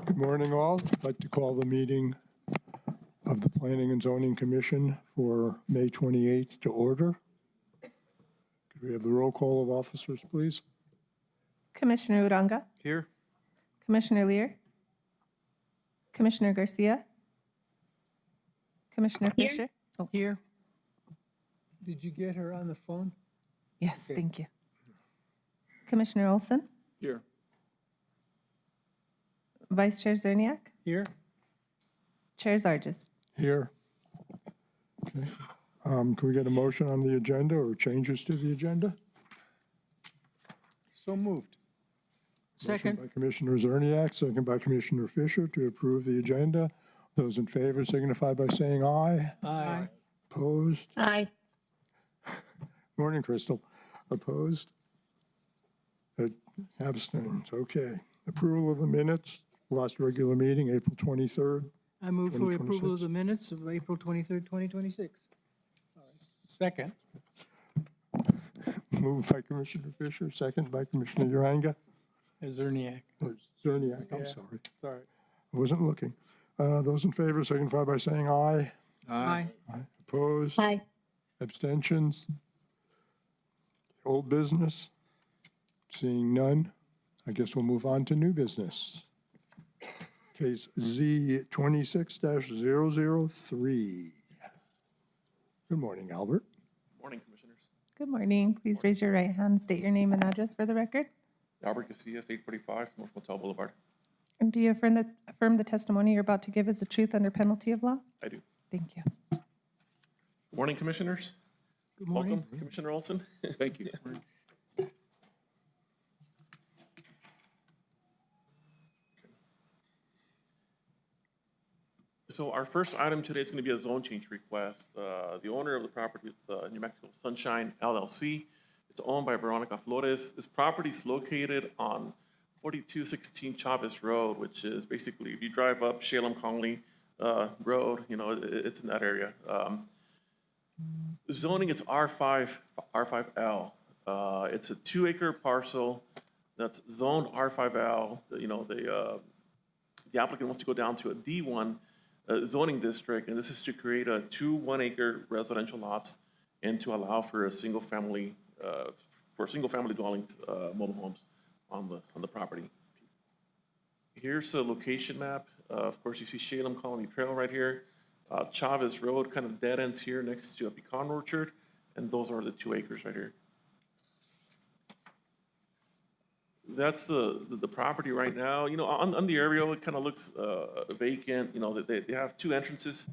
Good morning, all. I'd like to call the meeting of the Planning and Zoning Commission for May 28th to order. Could we have the roll call of officers, please? Commissioner Uranga, Here. Commissioner Lear, Commissioner Garcia, Commissioner Fisher. Oh, Here. Did you get her on the phone? yes, thank you. Commissioner Olson, Here. Vice Chair Zerniak, Here. Chair Zarges. Here. Okay. Can we get a motion on the agenda or changes to the agenda? So moved. Motion Second. by Commissioner Zerniak, second by Commissioner Fisher to approve the agenda. Those in favor signify by saying aye. Aye. Opposed? Aye. Morning, Crystal. Opposed? Abstains. Okay. Approval of the minutes, last regular meeting, April 23rd. I move for approval 2026. of the minutes of April 23rd, 2026. Second. Moved by Commissioner Fisher, second by Commissioner Uranga. Zerniak. Zerniak, I'm Yeah. sorry. Sorry. I wasn't looking. Those in favor signify by saying aye. Aye. Opposed? Aye. Abstentions? Old business? Seeing none, I guess we'll move on to new business. Case Z 26-003. Good morning, Albert. Morning, Commissioners. Good morning. Please raise your right hand, state your name and address for the record. Albert Casillas, 845 North Motel Boulevard. And do you affirm the testimony you're about to give is the truth under penalty of law? I do. Thank you. Good morning, Commissioners. Good morning. Welcome, Commissioner Olson. Thank you. So our first item today is going to be a zone change request. The owner of the property is New Mexico Sunshine LLC. It's owned by Veronica Flores. This property is located on 4216 Chavez Road, which is basically, if you drive up Shalem Conley Road, you know, it's in that area. The zoning is R5L. It's a 2-acre parcel that's zoned R5L. You know, the applicant wants to go down to a D1 zoning district, and this is to create two 1-acre residential lots and to allow for a single-family dwellings, mobile homes on the property. Here's a location map. Of course, you see Shalem Colony Trail right here. Chavez Road kind of dead ends here next to a pecan orchard, and those are the 2 acres right here. That's the property right now. You know, on the aerial, it kind of looks vacant. You know, they have 2 entrances,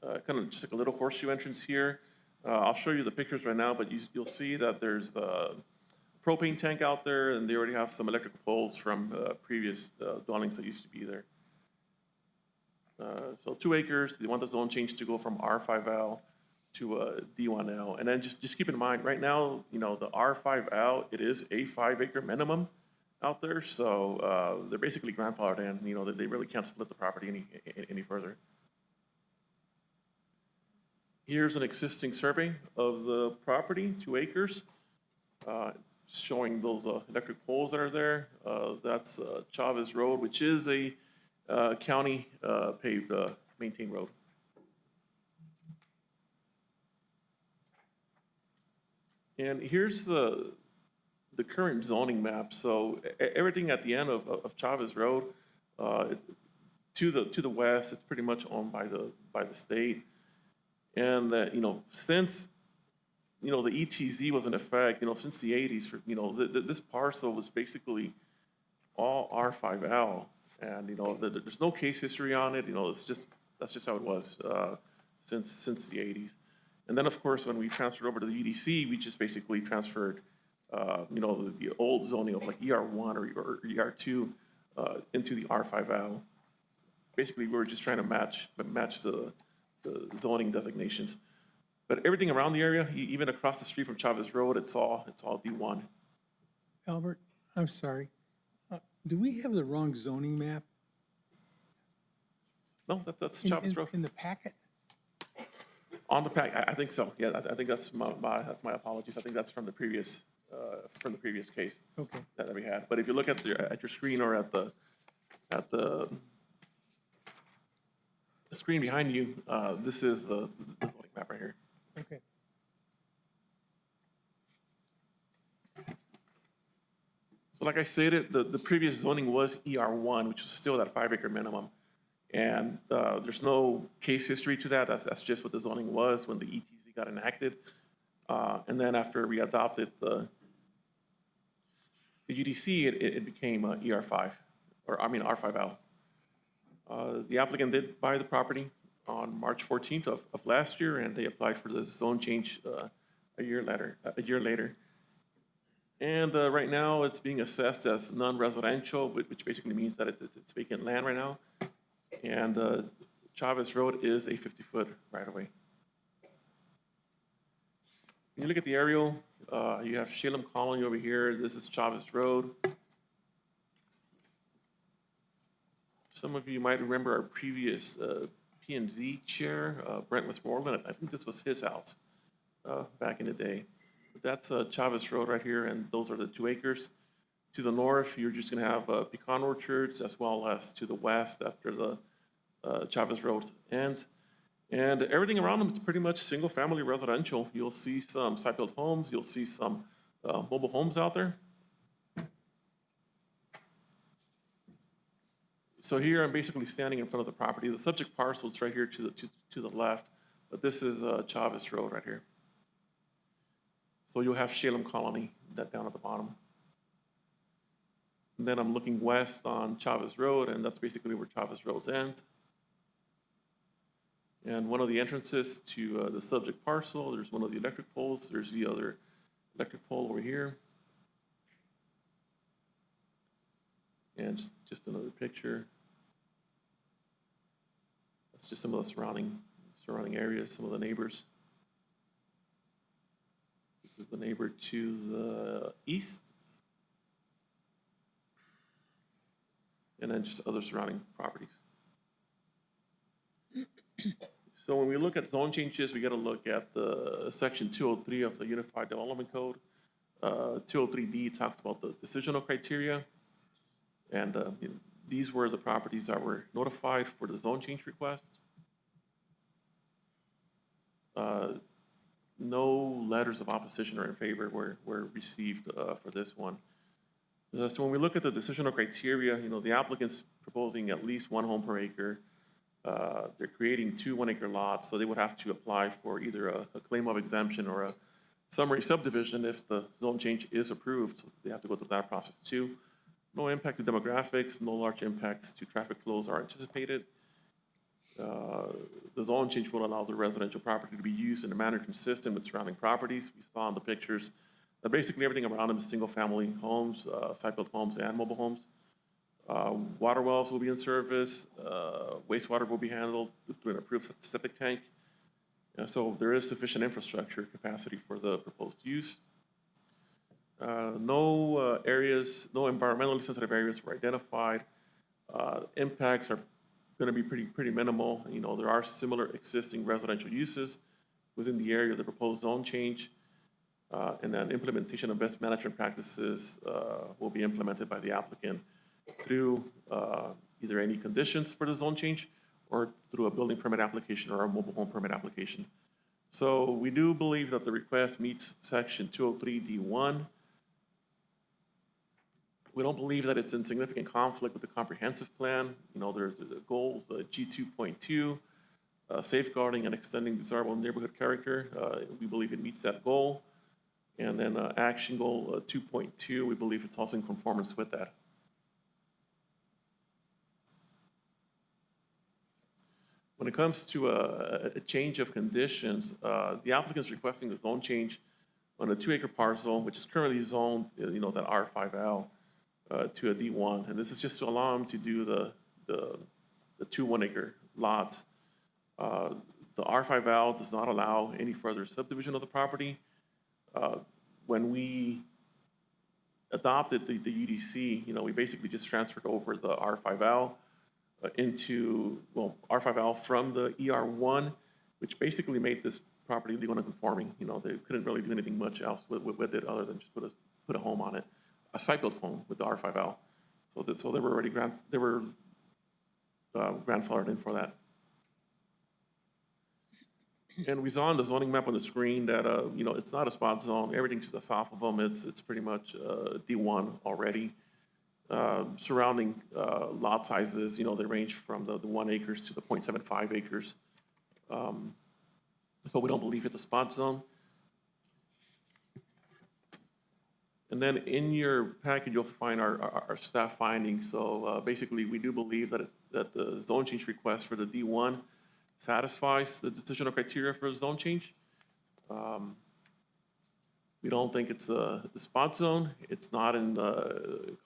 kind of just like a little horseshoe entrance here. I'll show you the pictures right now, but you'll see that there's the propane tank out there, and they already have some electrical poles from previous dwellings that used to be there. So 2 acres, they want the zone change to go from R5L to D1L. And then just keep in mind, right now, you know, the R5L, it is a 5-acre minimum out there. So they're basically grandfathered in, you know, they really can't split the property any further. Here's an existing survey of the property, 2 acres, showing those electric poles that are there. That's Chavez Road, which is a county paved, maintained road. And here's the current zoning map. So everything at the end of Chavez Road, to the west, it's pretty much owned by the state. And you know, since you know the ETZ was in effect, you know, since the 80s, you know, this parcel was basically all R5L. And you know, there's no case history on it. You know, that's just how it was since the 80s. And then, of course, when we transferred over to the UDC, we just basically transferred, you know, the old zoning of like ER1 or ER2 into the R5L. Basically, we were just trying to match the zoning designations. But everything around the area, even across the street from Chavez Road, it's all D1. Albert, I'm sorry. Do we have the wrong zoning map No, that's Chavez Road. in the packet? On the pack, I think so. Yeah, I think that's my apologies. I think that's from the previous case Okay. that we had. But if you look at your screen or at the screen behind you, this is the zoning map right here. Okay. So like I stated, the previous zoning was ER1, which was still that 5-acre minimum. And there's no case history to that. That's just what the zoning was when the ETZ got enacted. And then after we adopted the UDC, it became ER5, or I mean R5L. The applicant did buy the property on March 14th of last year, and they applied for the zone change a year later. And right now, it's being assessed as non-residential, which basically means that it's vacant land right now. And Chavez Road is a 50-foot right-of-way. When you look at the aerial, you have Shalem Colony over here. This is Chavez Road. Some of you might remember our previous P&Z chair, Brent Westmoreland. I think this was his house back in the day. But that's Chavez Road right here, and those are the 2 acres. To the north, you're just going to have pecan orchards, as well as to the west after the Chavez Road ends. And everything around them is pretty much single-family residential. You'll see some site-built homes. You'll see some mobile homes out there. So here I'm basically standing in front of the property. The subject parcel is right here to the left, but this is Chavez Road right here. So you'll have Shalem Colony that down at the bottom. And then I'm looking west on Chavez Road, and that's basically where Chavez Road ends. And one of the entrances to the subject parcel, there's one of the electric poles. There's the other electric pole over here. And just another picture. That's just some of the surrounding areas, some of the neighbors. This is the neighbor to the east. And then just other surrounding properties. So when we look at zone changes, we got to look at the section 203 of the Unified Development Code. 203D talks about the decisional criteria. And these were the properties that were notified for the zone change request. No letters of opposition or in favor were received for this one. So when we look at the decisional criteria, the applicant's proposing at least 1 home per acre. They're creating 2 1-acre lots, so they would have to apply for either a claim of exemption or a summary subdivision if the zone change is approved. So they have to go through that process too. No impact to demographics, no large impacts to traffic flows are anticipated. The zone change will allow the residential property to be used in a manner consistent with surrounding properties. We saw in the pictures that basically everything around them is single-family homes, site-built homes, and mobile homes. Water wells will be in service. Wastewater will be handled through an approved septic tank. So there is sufficient infrastructure capacity for the proposed use. No environmentally sensitive areas were identified. Impacts are going to be pretty minimal. There are similar existing residential uses within the area of the proposed zone change. And then implementation of best management practices will be implemented by the applicant through either any conditions for the zone change or through a building permit application or a mobile home permit application. So we do believe that the request meets section 203D1. We don't believe that it's in significant conflict with the comprehensive plan. There's the goals, G2.2, safeguarding and extending desirable neighborhood character. We believe it meets that goal. And then action goal 2.2, we believe it's also in conformance with that. When it comes to a change of conditions, the applicant is requesting a zone change on a 2-acre parcel, which is currently zoned, that R5L, to a D1. And this is just to allow them to do the 2 1-acre lots. The R5L does not allow any further subdivision of the property. When we adopted the UDC, we basically just transferred over the R5L into R5L from the ER1, which basically made this property legal non-conforming. They couldn't really do anything much else with it other than just put a home on it, a site-built home with the R5L. So they were already grandfathered in for that. And we saw on the zoning map on the screen that, you know, it's not a spot zone. Everything to the south of them, it's pretty much D1 already. Surrounding lot sizes, you know, they range from the 1 acres to the 0.75 acres. So we don't believe it's a spot zone. And then in your package, you'll find our staff findings. So basically, we do believe that the zone change request for the D1 satisfies the decisional criteria for a zone change. We don't think it's a spot zone. It's not in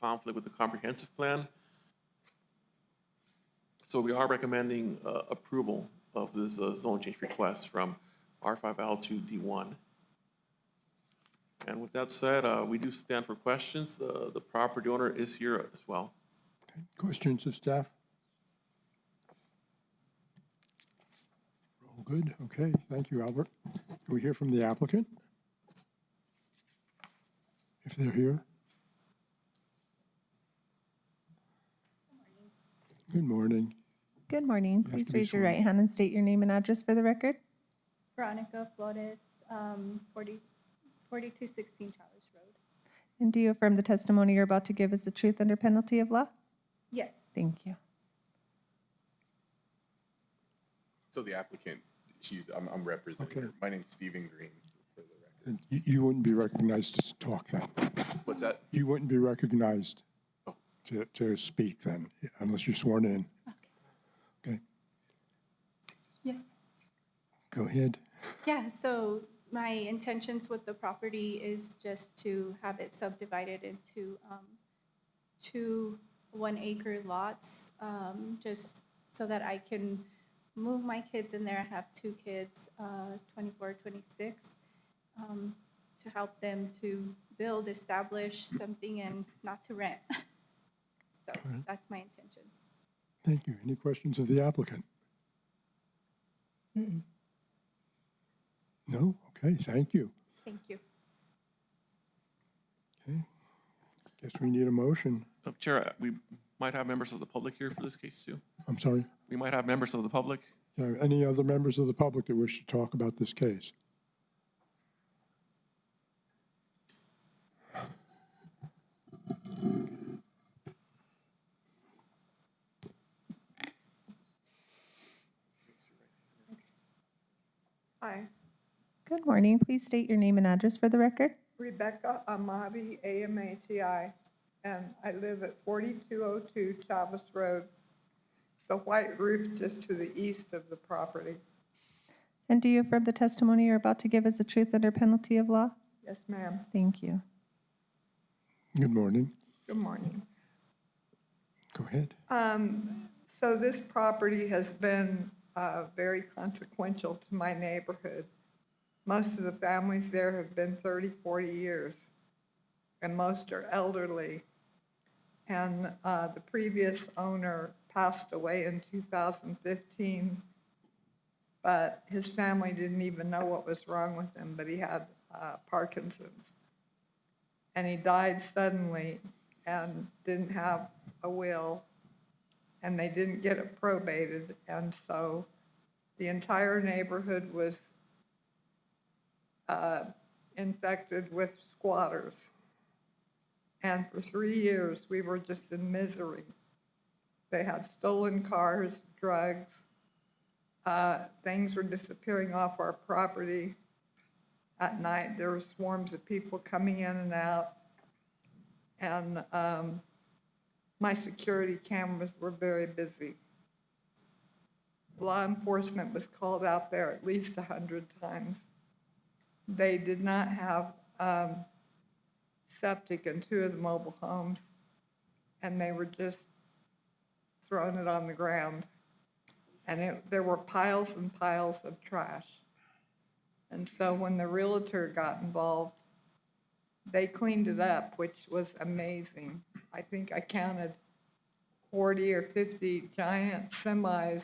conflict with the comprehensive plan. So we are recommending approval of this zone change request from R5L to D1. And with that said, we do stand for questions. The property owner is here as well. Questions of staff? All good, okay, thank you, Albert. Can we hear from the applicant? If they're here? Good morning. Good morning. have Please to be raise your sworn. right hand and state your name and address for the record. Veronica Flores, 4216 Chalice Road. And do you affirm the testimony you're about to give is the truth under penalty of law? Yes, Thank you. So the applicant, I'm representing her. Okay. My name's Stephen Green, for the record. And you wouldn't be recognized to talk then? What's that? You wouldn't be recognized Oh. to speak then, unless you're sworn in. Okay, yeah. go ahead. Yeah, so my intentions with the property is just to have it subdivided into two 1-acre lots, just so that I can move my kids in there. I have 2 kids, 24, 26, to help them to build, establish something and not to rent. So that's my intentions. Thank you. Any questions of the applicant? No? Okay, thank you. Thank you. Okay. Guess we need a motion. Chair, we might have members of the public here for this case too. I'm sorry. We might have members of the public. Any other members of the public that wish to talk about this case? Hi, Good morning. Please state your name and address for the record. Rebecca Amati, AMATI, and I live at 4202 Chavez Road, the white roof just to the east of the property. And do you affirm the testimony you're about to give is the truth under penalty of law? Yes, ma'am. Thank you. Good morning. Good morning. Go ahead. So this property has been very consequential to my neighborhood. Most of the families there have been 30, 40 years, and most are elderly. And the previous owner passed away in 2015, but his family didn't even know what was wrong with him, but he had Parkinson's. And he died suddenly and didn't have a will, and they didn't get it probated, and so the entire neighborhood was infected with squatters. And for 3 years, we were just in misery. They had stolen cars, drugs, things were disappearing off our property. At night, there were swarms of people coming in and out. And my security cameras were very busy. Law enforcement was called out there at least 100 times. They did not have septic in 2 of the mobile homes, and they were just throwing it on the ground. And there were piles and piles of trash. And so when the realtor got involved, they cleaned it up, which was amazing. I think I counted 40 or 50 giant semis,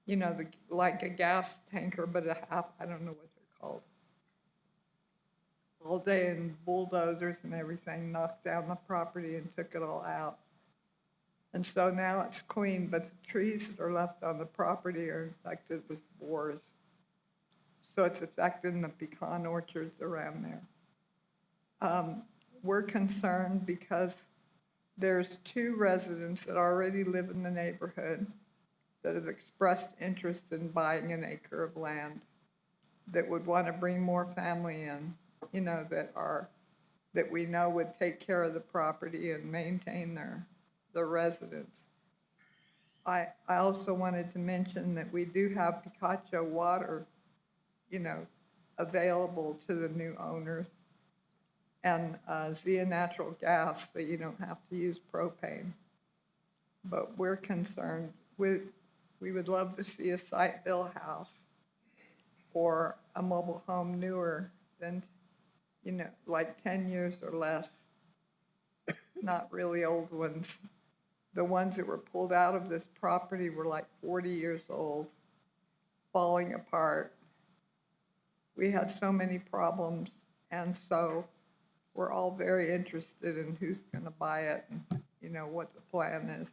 you know, like a gas tanker, but a half, I don't know what they're called. All day, and bulldozers and everything knocked down the property and took it all out. And so now it's clean, but the trees that are left on the property are infected with borers. so it's affecting the pecan orchards around there. We're concerned because there's 2 residents that already live in the neighborhood that have expressed interest in buying an acre of land, that would want to bring more family in, you know, that we know would take care of the property and maintain their residence. I also wanted to mention that we do have Picacho water, you know, available to the new owners, and Zia natural gas, so you don't have to use propane. But we're concerned, we would love to see a site-built house or a mobile home newer than, you know, like 10 years or less, not really old ones. The ones that were pulled out of this property were like 40 years old, falling apart. We had so many problems, and so we're all very interested in who's going to buy it and, you know, what the plan is.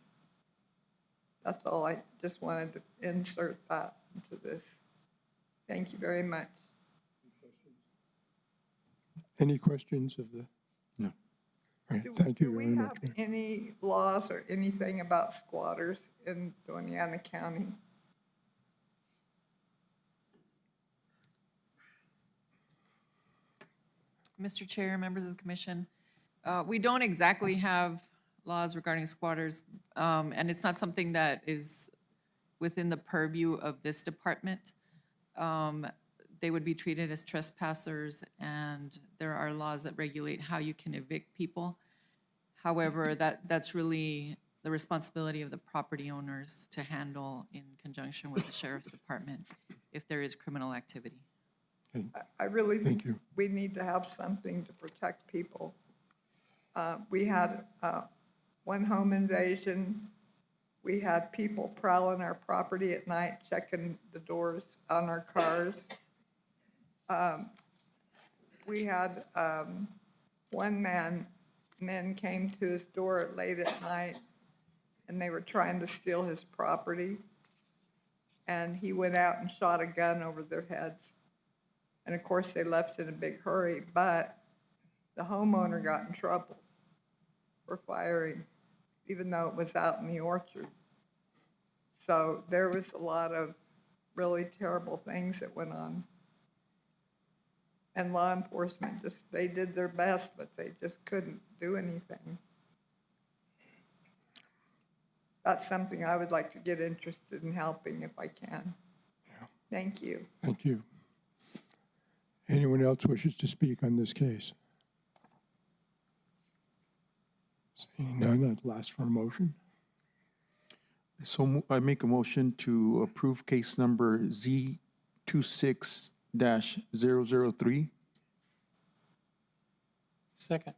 That's all. I just wanted to insert that into this. Thank you very much. Any questions of the? No. All right, thank you Do very we much. have any laws or anything about squatters in Doña County? Mr. Chair, members of the commission, we don't exactly have laws regarding squatters, and it's not something that is within the purview of this department. They would be treated as trespassers, and there are laws that regulate how you can evict people. However, that's really the responsibility of the property owners to handle in conjunction with the sheriff's department if there is criminal activity. I really Thank think you. we need to have something to protect people. We had one home invasion. We had people prowling our property at night, checking the doors on our cars. We had men came to his door late at night, and they were trying to steal his property. And he went out and shot a gun over their heads. And of course, they left in a big hurry, but the homeowner got in trouble for firing, even though it was out in the orchard. So there was a lot of really terrible things that went on. And law enforcement they did their best, but they just couldn't do anything. That's something I would like to get interested in helping if I can. Thank you. Thank you. Anyone else wishes to speak on this case? Seeing none, I'd ask for a motion. So I make a motion to approve case number Z26-003. Second.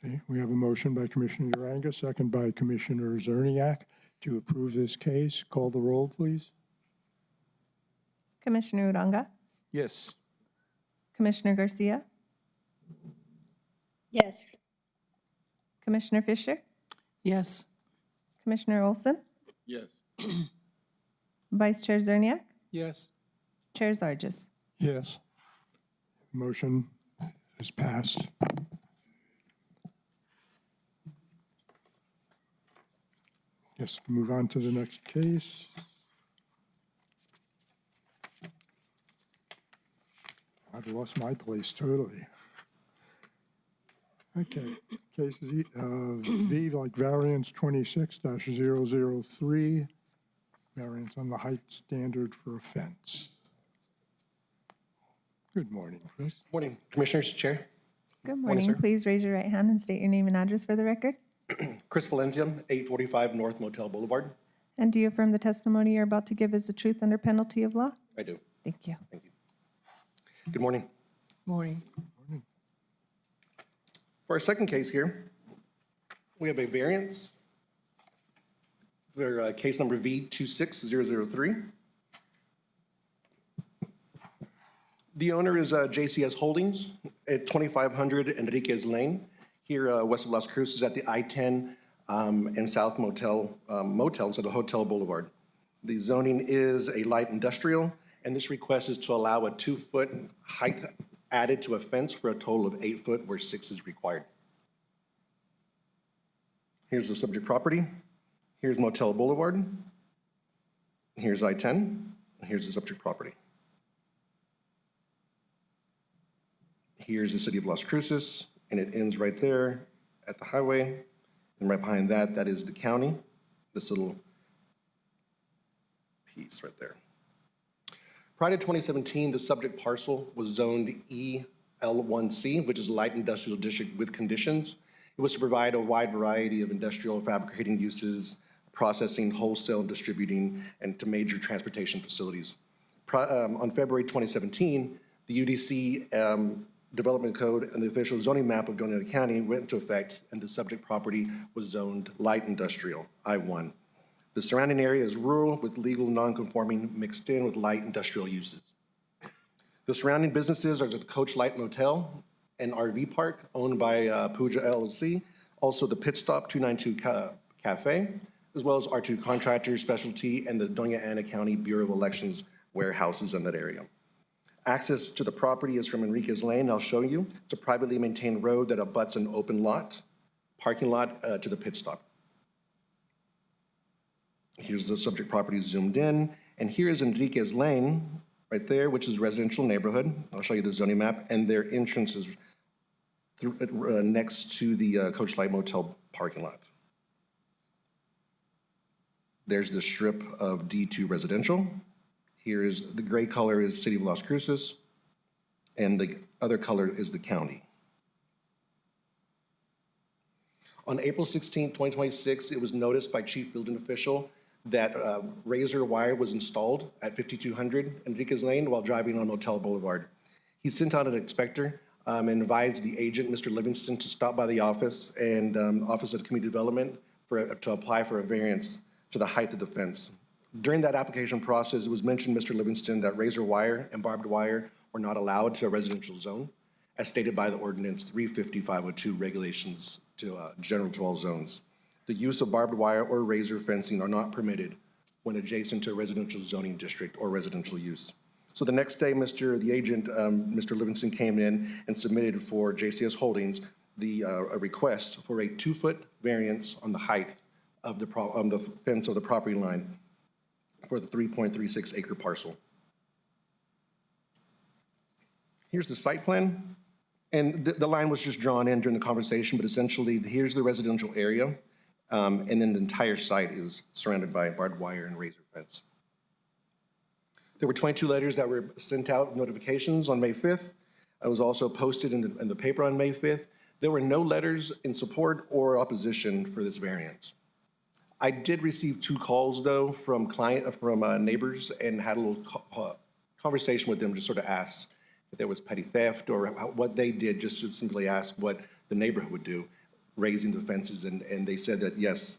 Okay, we have a motion by Commissioner Uranga, second by Commissioner Zerniak to approve this case. Call the roll, please. Commissioner Uranga, Yes. Commissioner Garcia, Yes. Commissioner Fisher, Yes. Commissioner Olson, Yes. Vice Chair Zerniak, Yes. Chair Zargis. Yes. Motion is passed. Yes, move on to the next case. I've lost my place totally. Okay, case is V like variance 26-003, variance on the height standard for a fence. Good morning, Chris. Morning, Commissioners, Chair. Good Morning, morning. sir. Please raise your right hand and state your name and address for the record. Chris Valencia, 845 North Motel Boulevard. And do you affirm the testimony you're about to give is the truth under penalty of law? I do. Thank you. Thank you. Good morning. Morning. For our second case here, we have a variance for case number V26003. The owner is JCS Holdings at 2500 Enriquez Lane, here west of Las Cruces at the I-10 and South Motel, motels at the Hotel Boulevard. The zoning is a light industrial, And this request is to allow a 2-foot height added to a fence for a total of 8 foot where 6 is required. Here's the subject property. Here's Motel Boulevard. Here's I-10. And here's the subject property. Here's the city of Las Cruces, and it ends right there at the highway. And right behind that, that is the county, this little piece right there. Prior to 2017, the subject parcel was zoned EL1C, which is Light Industrial District with conditions. It was to provide a wide variety of industrial fabricating uses, processing, wholesale, and distributing, and to major transportation facilities. On February 2017, the UDC Development Code and the official zoning map of Doña County went into effect, and the subject property was zoned light industrial, I-1. The surrounding area is rural with legal non-conforming mixed in with light industrial uses. The surrounding businesses are the Coach Light Motel and RV Park owned by Puja LLC, also the Pit Stop 292 Cafe, as well as R2 Contractors Specialty and the Doña Ana County Bureau of Elections warehouses in that area. Access to the property is from Enriquez Lane. I'll show you. It's a privately maintained road that abuts an open lot, parking lot to the pit stop. Here's the subject property zoomed in. And here is Enriquez Lane right there, which is residential neighborhood. I'll show you the zoning map. And their entrance is next to the Coach Light Motel parking lot. There's the strip of D2 residential. Here is the gray color is City of Las Cruces, and the other color is the county. On April 16, 2026, it was noticed by Chief Building Official that razor wire was installed at 5200 Enriquez Lane while driving on Motel Boulevard. He sent out an inspector and advised the agent, Mr. Livingston, to stop by the office and Office of Community Development to apply for a variance to the height of the fence. During that application process, it was mentioned, Mr. Livingston, that razor wire and barbed wire were not allowed to a residential zone, as stated by the ordinance 350-502 regulations to general to all zones. The use of barbed wire or razor fencing are not permitted when adjacent to a residential zoning district or residential use. So the next day, the agent, Mr. Livingston, came in and submitted for JCS Holdings a request for a 2-foot variance on the height of the fence of the property line for the 3.36 acre parcel. Here's the site plan. And the line was just drawn in during the conversation, but essentially here's the residential area. And then the entire site is surrounded by barbed wire and razor fence. There were 22 letters that were sent out, notifications on May 5th. It was also posted in the paper on May 5th. There were no letters in support or opposition for this variance. I did receive 2 calls, though, from neighbors and had a little conversation with them, just sort of asked if there was petty theft or what they did, just to simply ask what the neighborhood would do, raising the fences. And they said that, yes,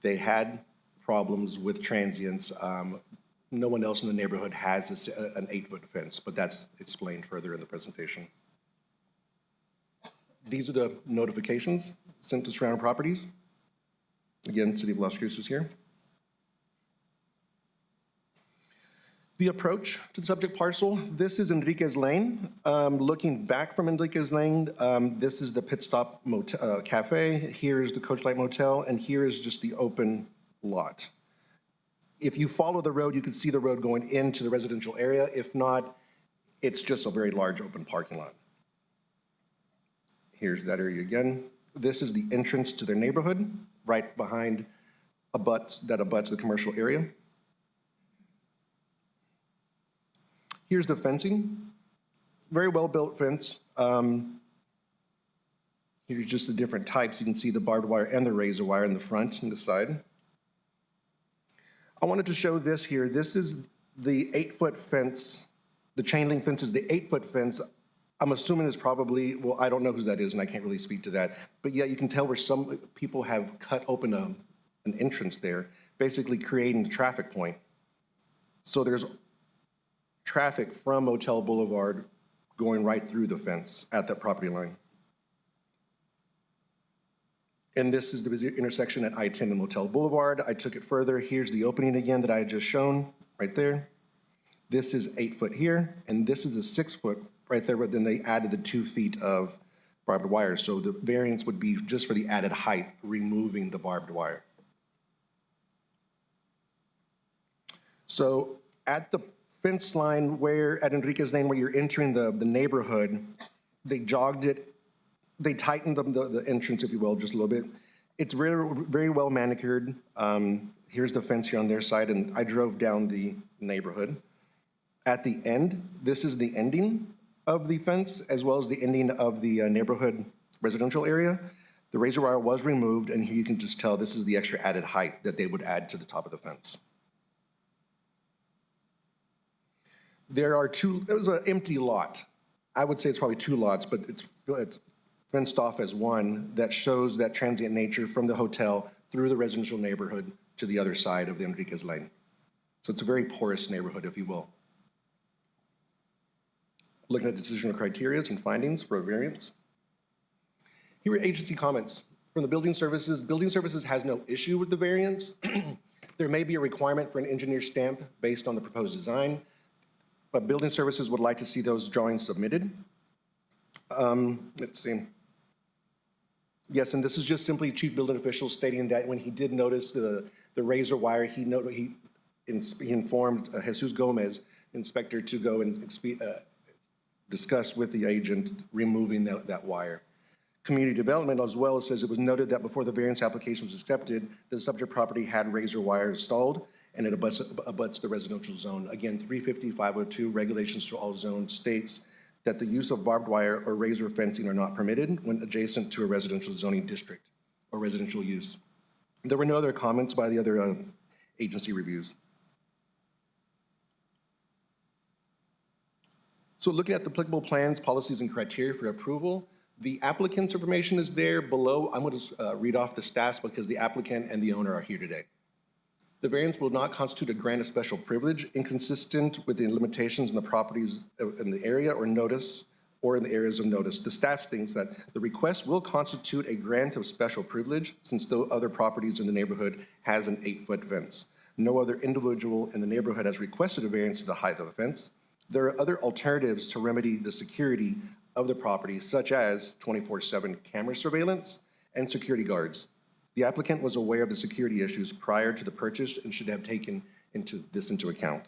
they had problems with transients. No one else in the neighborhood has an 8-foot fence, but that's explained further in the presentation. These are the notifications sent to surrounding properties. Again, City of Las Cruces here. The approach to the subject parcel, this is Enriquez Lane. Looking back from Enriquez Lane, this is the Pit Stop Cafe, here's the Coach Light Motel, and here is just the open lot. If you follow the road, you can see the road going into the residential area. If not, it's just a very large open parking lot. Here's that area again. This is the entrance to their neighborhood, right behind abuts the commercial area. Here's the fencing. Very well-built fence. Here's just the different types. You can see the barbed wire and the razor wire in the front and the side. I wanted to show this here. This is the 8-foot fence. The chain link fence is the 8-foot fence. I'm assuming it's probably, well, I don't know who that is, and I can't really speak to that. But yeah, you can tell where some people have cut open an entrance there, basically creating the traffic point. So there's traffic from Motel Boulevard going right through the fence at that property line. And this is the intersection at I-10 and Motel Boulevard. I took it further. Here's the opening again that I had just shown right there. This is 8 foot here, and this is a 6 foot right there, but then they added the 2 feet of barbed wire. So the variance would be just for the added height, removing the barbed wire. So at the fence line where, at Enriquez Lane, where you're entering the neighborhood, they jogged it, they tightened the entrance, if you will, just a little bit. It's very, very well manicured. Here's the fence here on their side, and I drove down the neighborhood. At the end, this is the ending of the fence, as well as the ending of the neighborhood residential area. The razor wire was removed, and here you can just tell this is the extra added height that they would add to the top of the fence. There are two, it was an empty lot. I would say it's probably 2 lots, but it's fenced off as one that shows that transient nature from the hotel through the residential neighborhood to the other side of the Enriquez Lane. So it's a very porous neighborhood, if you will. Looking at decisional criteria and findings for a variance. Here are agency comments. From the building services has no issue with the variance. There may be a requirement for an engineer stamp based on the proposed design, but building services would like to see those drawings submitted. Let's see. Yes, and this is just simply chief building official stating that when he did notice the razor wire, he informed Jesus Gomez, inspector, to go and discuss with the agent removing that wire. Community development as well says it was noted that before the variance application was accepted, the subject property had razor wire installed and it abuts the residential zone. Again, 350-502 regulations to all zones states that the use of barbed wire or razor fencing are not permitted when adjacent to a residential zoning district or residential use. There were no other comments by the other agency reviews. So looking at the applicable plans, policies, and criteria for approval, the applicant's information is there below. I'm going to read off the staffs because the applicant and the owner are here today. The variance will not constitute a grant of special privilege inconsistent with the limitations in the properties in the area or notice or in the areas of notice. The staff thinks that the request will constitute a grant of special privilege since the other properties in the neighborhood has an 8-foot fence. No other individual in the neighborhood has requested a variance to the height of the fence. There are other alternatives to remedy the security of the property, such as 24/7 camera surveillance and security guards. The applicant was aware of the security issues prior to the purchase and should have taken this into account.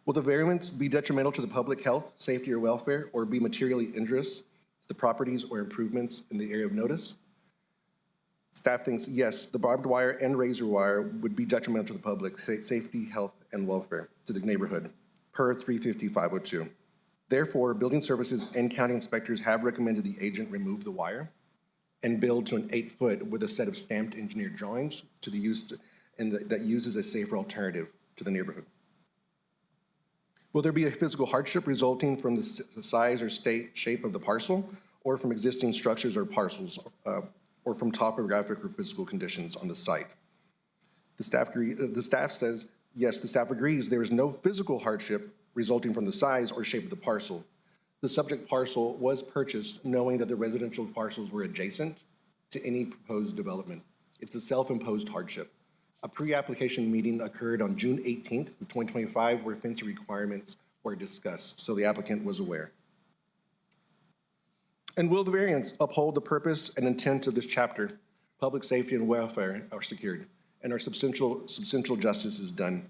Will the variance be detrimental to the public health, safety, or welfare, or be materially injurious to the properties or improvements in the area of notice? Staff thinks yes, the barbed wire and razor wire would be detrimental to the public safety, health, and welfare to the neighborhood, per 350-502. Therefore, building services and county inspectors have recommended the agent remove the wire and build to an 8-foot with a set of stamped engineered drawings to the use that uses a safer alternative to the neighborhood. Will there be a physical hardship resulting from the size or shape of the parcel, or from existing structures or parcels, or from topographic or physical conditions on the site? The staff says, yes, the staff agrees there is no physical hardship resulting from the size or shape of the parcel. The subject parcel was purchased knowing that the residential parcels were adjacent to any proposed development. It's a self-imposed hardship. A pre-application meeting occurred on June 18th, 2025, where fencing requirements were discussed, so the applicant was aware. And will the variance uphold the purpose and intent of this chapter? Public safety and welfare are secured, and our substantial justice is done.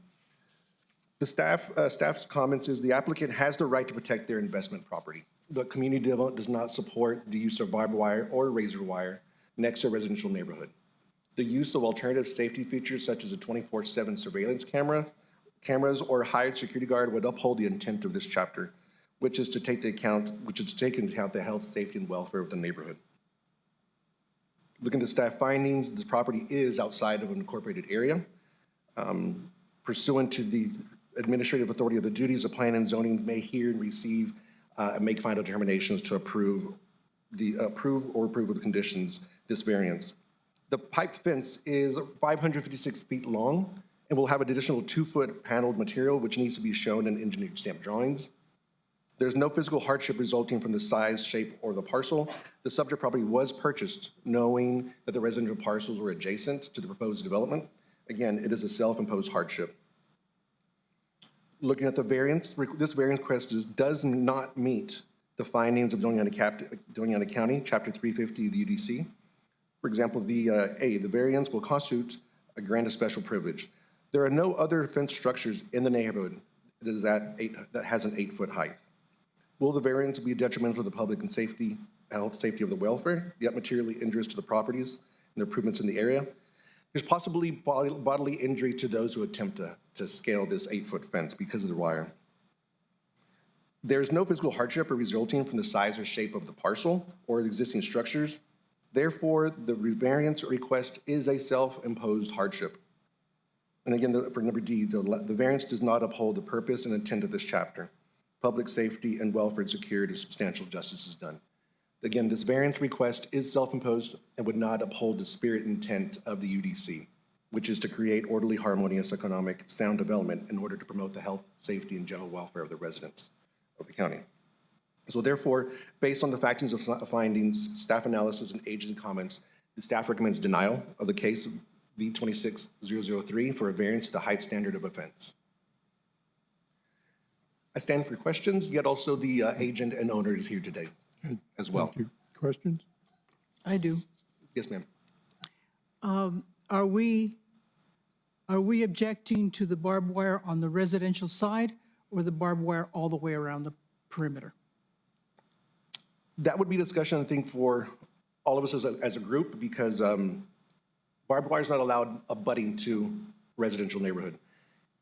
The staff's comments is the applicant has the right to protect their investment property. The community development does not support the use of barbed wire or razor wire next to a residential neighborhood. The use of alternative safety features such as a 24/7 surveillance cameras or hired security guard would uphold the intent of this chapter, which is to take into account the health, safety, and welfare of the neighborhood. Looking at the staff findings, this property is outside of an incorporated area. Pursuant to the administrative authority of the duties of planning and zoning may hear and receive and make final determinations to approve with conditions this variance. The pipe fence is 556 feet long and will have an additional 2-foot paneled material which needs to be shown in engineered stamp drawings. There's no physical hardship resulting from the size, shape, or the parcel. The subject property was purchased knowing that the residential parcels were adjacent to the proposed development. Again, it is a self-imposed hardship. Looking at the variance, this variance request does not meet the findings of Doña County, Chapter 350 of the UDC. For example, the variance will constitute a grant of special privilege. There are no other fence structures in the neighborhood that has an 8-foot height. Will the variance be detrimental to the public and health, safety of the welfare, yet materially injurious to the properties and the improvements in the area? There's possibly bodily injury to those who attempt to scale this 8-foot fence because of the wire. There's no physical hardship resulting from the size or shape of the parcel or the existing structures. Therefore, the variance request is a self-imposed hardship. And again, for number D, the variance does not uphold the purpose and intent of this chapter. Public safety and welfare and security, substantial justice is done. Again, this variance request is self-imposed and would not uphold the spirit and intent of the UDC, which is to create orderly, harmonious, economic, sound development in order to promote the health, safety, and general welfare of the residents of the county. So therefore, based on the findings, staff analysis, and agent comments, the staff recommends denial of the case of V26003 for a variance to the height standard of offense. I stand for questions, yet also the agent and owner is here today as well. Thank you. Questions? I do. Yes, ma'am. Are we objecting to the barbed wire on the residential side or the barbed wire all the way around the perimeter? That would be discussion, I think, for all of us as a group, because barbed wire is not allowed abutting to residential neighborhood.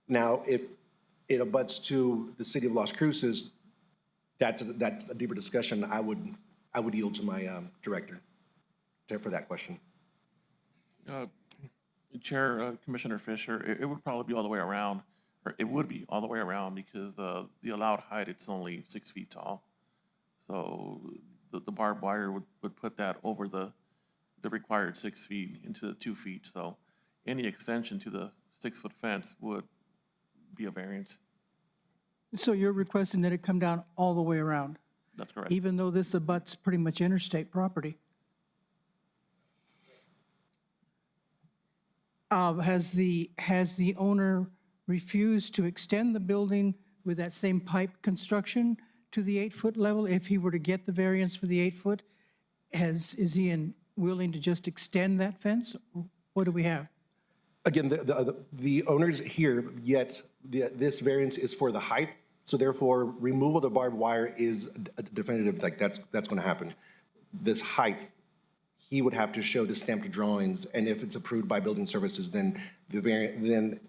Now, if it abuts to the city of Las Cruces, that's a deeper discussion. I would yield to my director for that question. Chair, Commissioner Fisher, it would probably be all the way around, or it would be all the way around because the allowed height, it's only 6 feet tall. So the barbed wire would put that over the required 6 feet into the 2 feet. So any extension to the 6-foot fence would be a variance. So you're requesting that it come down all the way around, That's correct. even though this abuts pretty much interstate property? Has the owner refused to extend the building with that same pipe construction to the 8-foot level if he were to get the variance for the 8-foot? Is he willing to just extend that fence? What do we have? Again, the owner's here, yet this variance is for the height. So therefore, removal of the barbed wire is a definitive, like that's going to happen. This height, he would have to show the stamped drawings, and if it's approved by building services, then then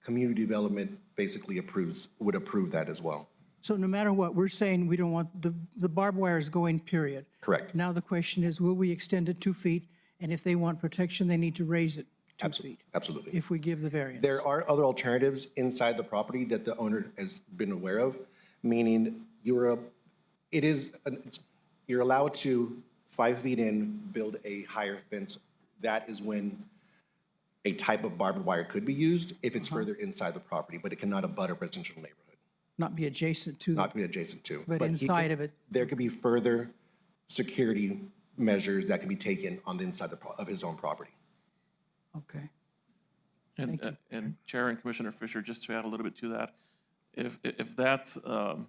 community development basically would approve that as well. So no matter what, we're saying we don't want, the barbed wire is going, period. Correct. Now the question is, will we extend it 2 feet? And if they want protection, they need to raise it 2 feet. Absolutely. If we give the variance. There are other alternatives inside the property that the owner has been aware of, meaning you're allowed to 5 feet in, build a higher fence. That is when a type of barbed wire could be used if it's further inside the property, but it cannot abut a residential neighborhood. Not be adjacent to. Not be adjacent to. But inside of it. There could be further security measures that can be taken on the inside of his own property. Okay. And Chair and Commissioner Fisher, just to add a little bit to that, if that's an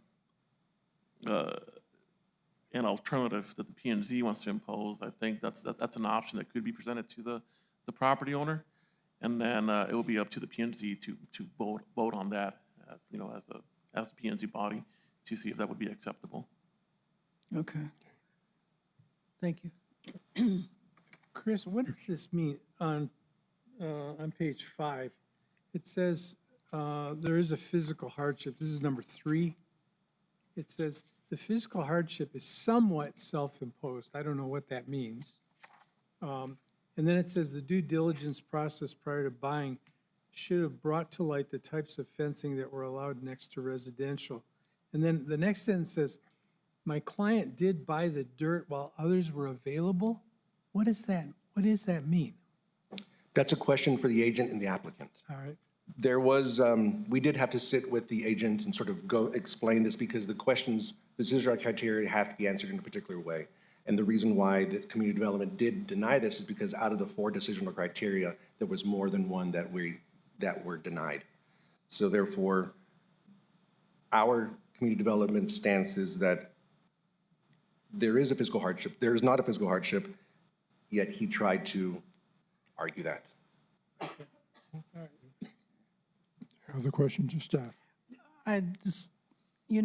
alternative that the P&Z wants to impose, I think that's an option that could be presented to the property owner, and then it will be up to the P&Z to vote on that as the P&Z body to see if that would be acceptable. Okay. Thank you. Chris, what does this mean on page 5? It says there is a physical hardship. This is number 3. It says the physical hardship is somewhat self-imposed. I don't know what that means. And then it says the due diligence process prior to buying should have brought to light the types of fencing that were allowed next to residential. And then the next sentence says, my client did buy the dirt while others were available. What is that? What does that mean? That's a question for the agent and the applicant. All right. There was, we did have to sit with the agent and sort of go explain this because the questions, the decision criteria have to be answered in a particular way. And the reason why the community development did deny this is because out of the 4 decisional criteria, there was more than one that were denied. So therefore, our community development stance is that there is a physical hardship. There is not a physical hardship, yet he tried to argue that. Other questions of staff? I just,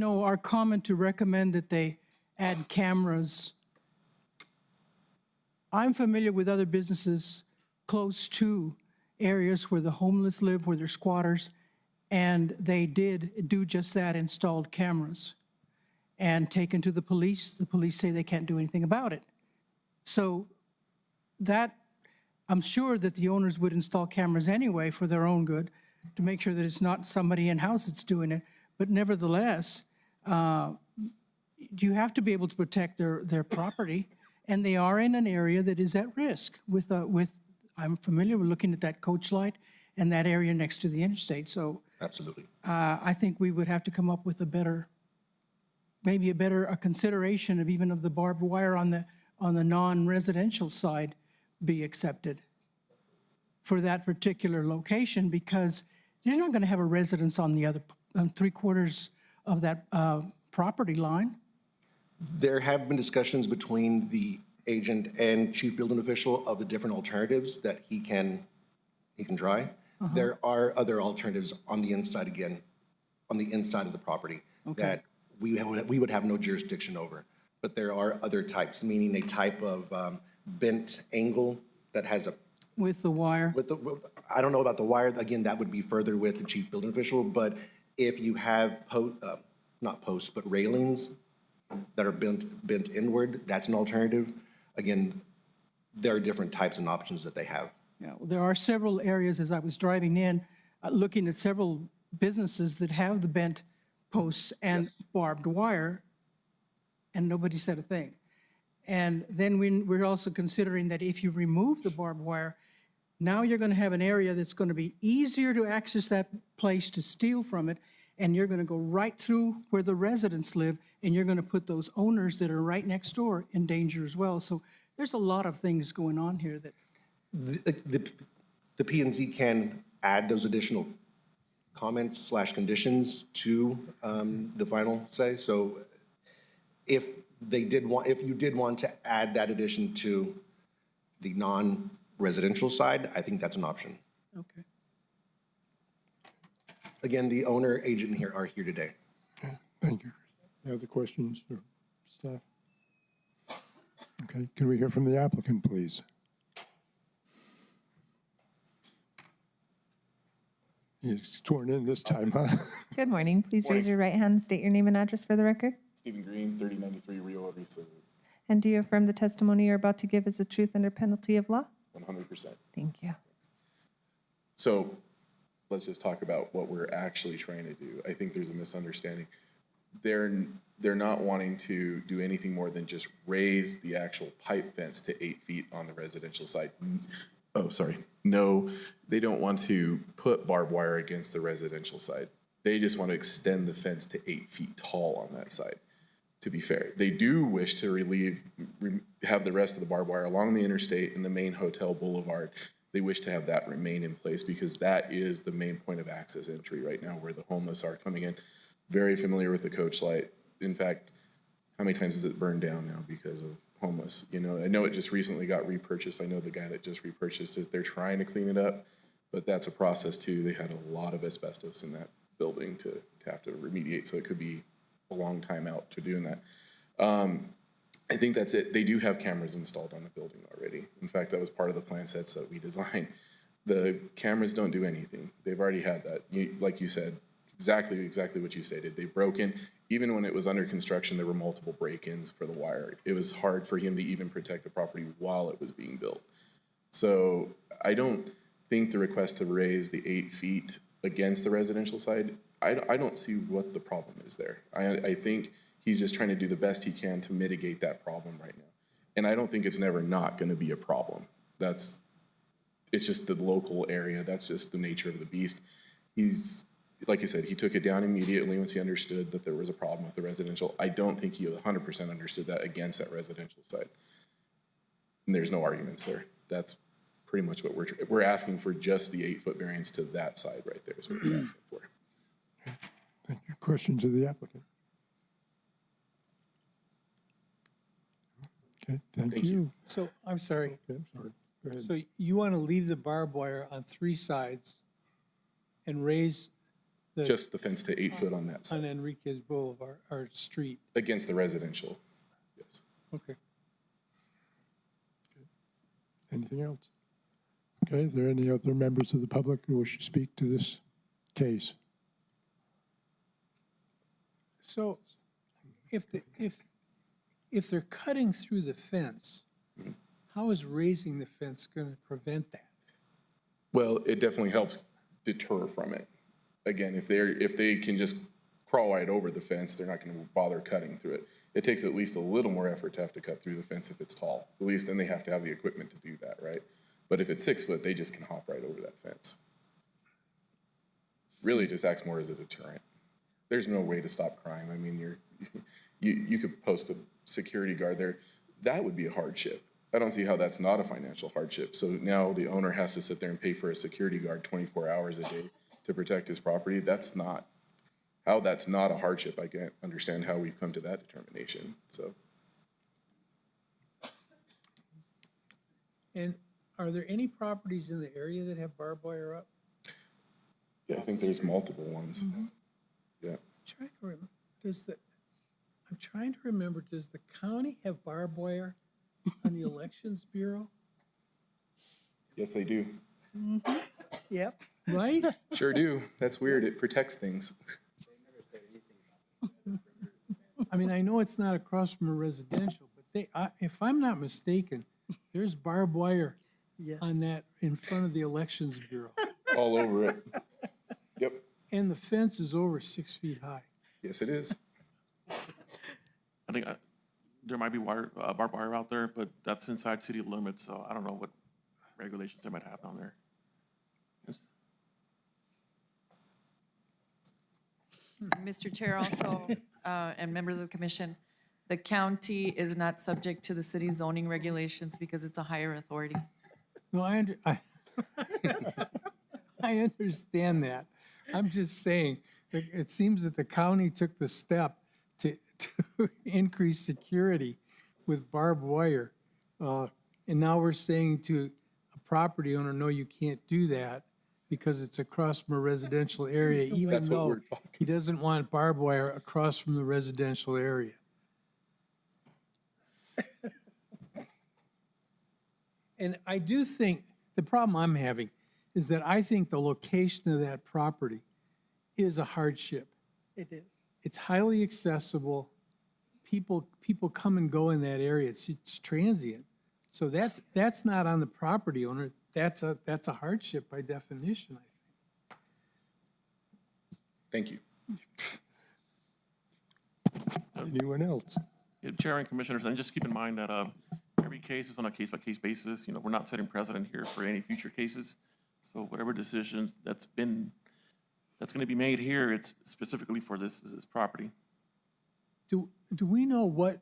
our comment to recommend that they add cameras. I'm familiar with other businesses close to areas where the homeless live, where they're squatters, and they did do just that, installed cameras and taken to the police. The police say they can't do anything about it. So that, I'm sure that the owners would install cameras anyway for their own good to make sure that it's not somebody in-house that's doing it. But nevertheless, you have to be able to protect their property, and they are in an area that is at risk with I'm familiar with looking at that coach light and that area next to the interstate. So Absolutely. I think we would have to come up with a better consideration of even of the barbed wire on the non-residential side be accepted for that particular location, because you're not going to have a residence on the other three-quarters of that property line. There have been discussions between the agent and chief building official of the different alternatives that he can try. There are other alternatives on the inside, again, on the inside of the property that we would have no jurisdiction over. But there are other types, meaning a type of bent angle that has a With the wire? I don't know about the wire. Again, that would be further with the chief building official. But if you have not posts, but railings that are bent inward, that's an alternative. Again, there are different types and options that they have. Yeah, well, there are several areas as I was driving in, looking at several businesses that have the bent posts and barbed wire, and nobody said a thing. And then we're also considering that if you remove the barbed wire, now you're going to have an area that's going to be easier to access that place to steal from it, and you're going to go right through where the residents live, and you're going to put those owners that are right next door in danger as well. So there's a lot of things going on here that. The P&Z can add those additional comments / conditions to the final say. So if you did want to add that addition to the non-residential side, I think that's an option. Okay. Again, the owner agent here are here today. Thank you. Any other questions for staff? Okay, can we hear from the applicant, please? He's sworn in this time, huh? Good morning. Please raise your right hand and state your name and address for the record. Stephen Green, 3093 Rio Arisa, And do you affirm the testimony you're about to give is the truth under penalty of law? 100%. Thank you. So let's just talk about what we're actually trying to do. I think there's a misunderstanding. They're not wanting to do anything more than just raise the actual pipe fence to 8 feet on the residential side. Oh, sorry. No, they don't want to put barbed wire against the residential side. They just want to extend the fence to 8 feet tall on that side, to be fair. They do wish to have the rest of the barbed wire along the interstate and the main hotel boulevard. They wish to have that remain in place because that is the main point of access entry right now where the homeless are coming in. Very familiar with the coach light. In fact, how many times has it burned down now because of homeless? I know it just recently got repurchased. I know the guy that just repurchased it. They're trying to clean it up, but that's a process too. They had a lot of asbestos in that building to have to remediate, so it could be a long time out to doing that. I think that's it. They do have cameras installed on the building already. In fact, that was part of the plan sets that we designed. The cameras don't do anything. They've already had that. Like you said, exactly what you stated. They broke in. Even when it was under construction, there were multiple break-ins for the wire. It was hard for him to even protect the property while it was being built. So I don't think the request to raise the 8 feet against the residential side, I don't see what the problem is there. I think he's just trying to do the best he can to mitigate that problem right now. And I don't think it's never not going to be a problem. It's just the local area. That's just the nature of the beast. Like I said, he took it down immediately once he understood that there was a problem with the residential. I don't think he 100% understood that against that residential side. And there's no arguments there. That's pretty much what we're asking for, just the 8-foot variance to that side right there is what we're asking for. Thank you. Questions of the applicant? Okay, thank you. So, I'm sorry. Okay, I'm sorry. Go ahead. So you want to leave the barbed wire on 3 sides and raise the, Just the fence to 8 foot on that side, on Enriquez Boulevard, or street? against the residential, yes. Okay. Anything else? Okay, are there any other members of the public who wish to speak to this case? So if they're cutting through the fence, how is raising the fence going to prevent that? Well, it definitely helps deter from it. Again, if they can just crawl right over the fence, they're not going to bother cutting through it. It takes at least a little more effort to have to cut through the fence if it's tall. At least then they have to have the equipment to do that, right? But if it's 6 foot, they just can hop right over that fence. Really, it just acts more as a deterrent. There's no way to stop crime. I mean, you could post a security guard there. That would be a hardship. I don't see how that's not a financial hardship. So now the owner has to sit there and pay for a security guard 24 hours a day to protect his property. That's not a hardship. I can't understand how we've come to that determination, so. And are there any properties in the area that have barbed wire up? Yeah, I think there's multiple ones. Yeah. I'm trying to remember, does the county have barbed wire on the Elections Bureau? Yes, they do. Yep. Right? Sure do. That's weird. It protects things. I mean, I know it's not across from a residential, but if I'm not mistaken, there's barbed wire on that in front of the Elections Bureau. All over it. Yep. And the fence is over 6 feet high. Yes, it is. I think there might be barbed wire out there, but that's inside city limits, so I don't know what regulations they might have down there. Yes. Mr. Chair, also, and members of the commission, the county is not subject to the city zoning regulations because it's a higher authority. No, I understand that. I'm just saying, that it seems that the county took the step to increase security with barbed wire. And now we're saying to a property owner, no, you can't do that because it's across from a residential area, even That's what though we're talking he doesn't want barbed wire across from the residential area. And I do think, the problem I'm having is that I think the location of that property is a hardship. It is. It's highly accessible. People come and go in that area. It's transient. So that's not on the property owner. That's a hardship by definition, I think. Thank you. Anyone else? Yeah, Chair and Commissioners, and just keep in mind that every case is on a case-by-case basis. You know, we're not setting precedent here for any future cases. So whatever decisions that's going to be made here, it's specifically for this property. Do we know what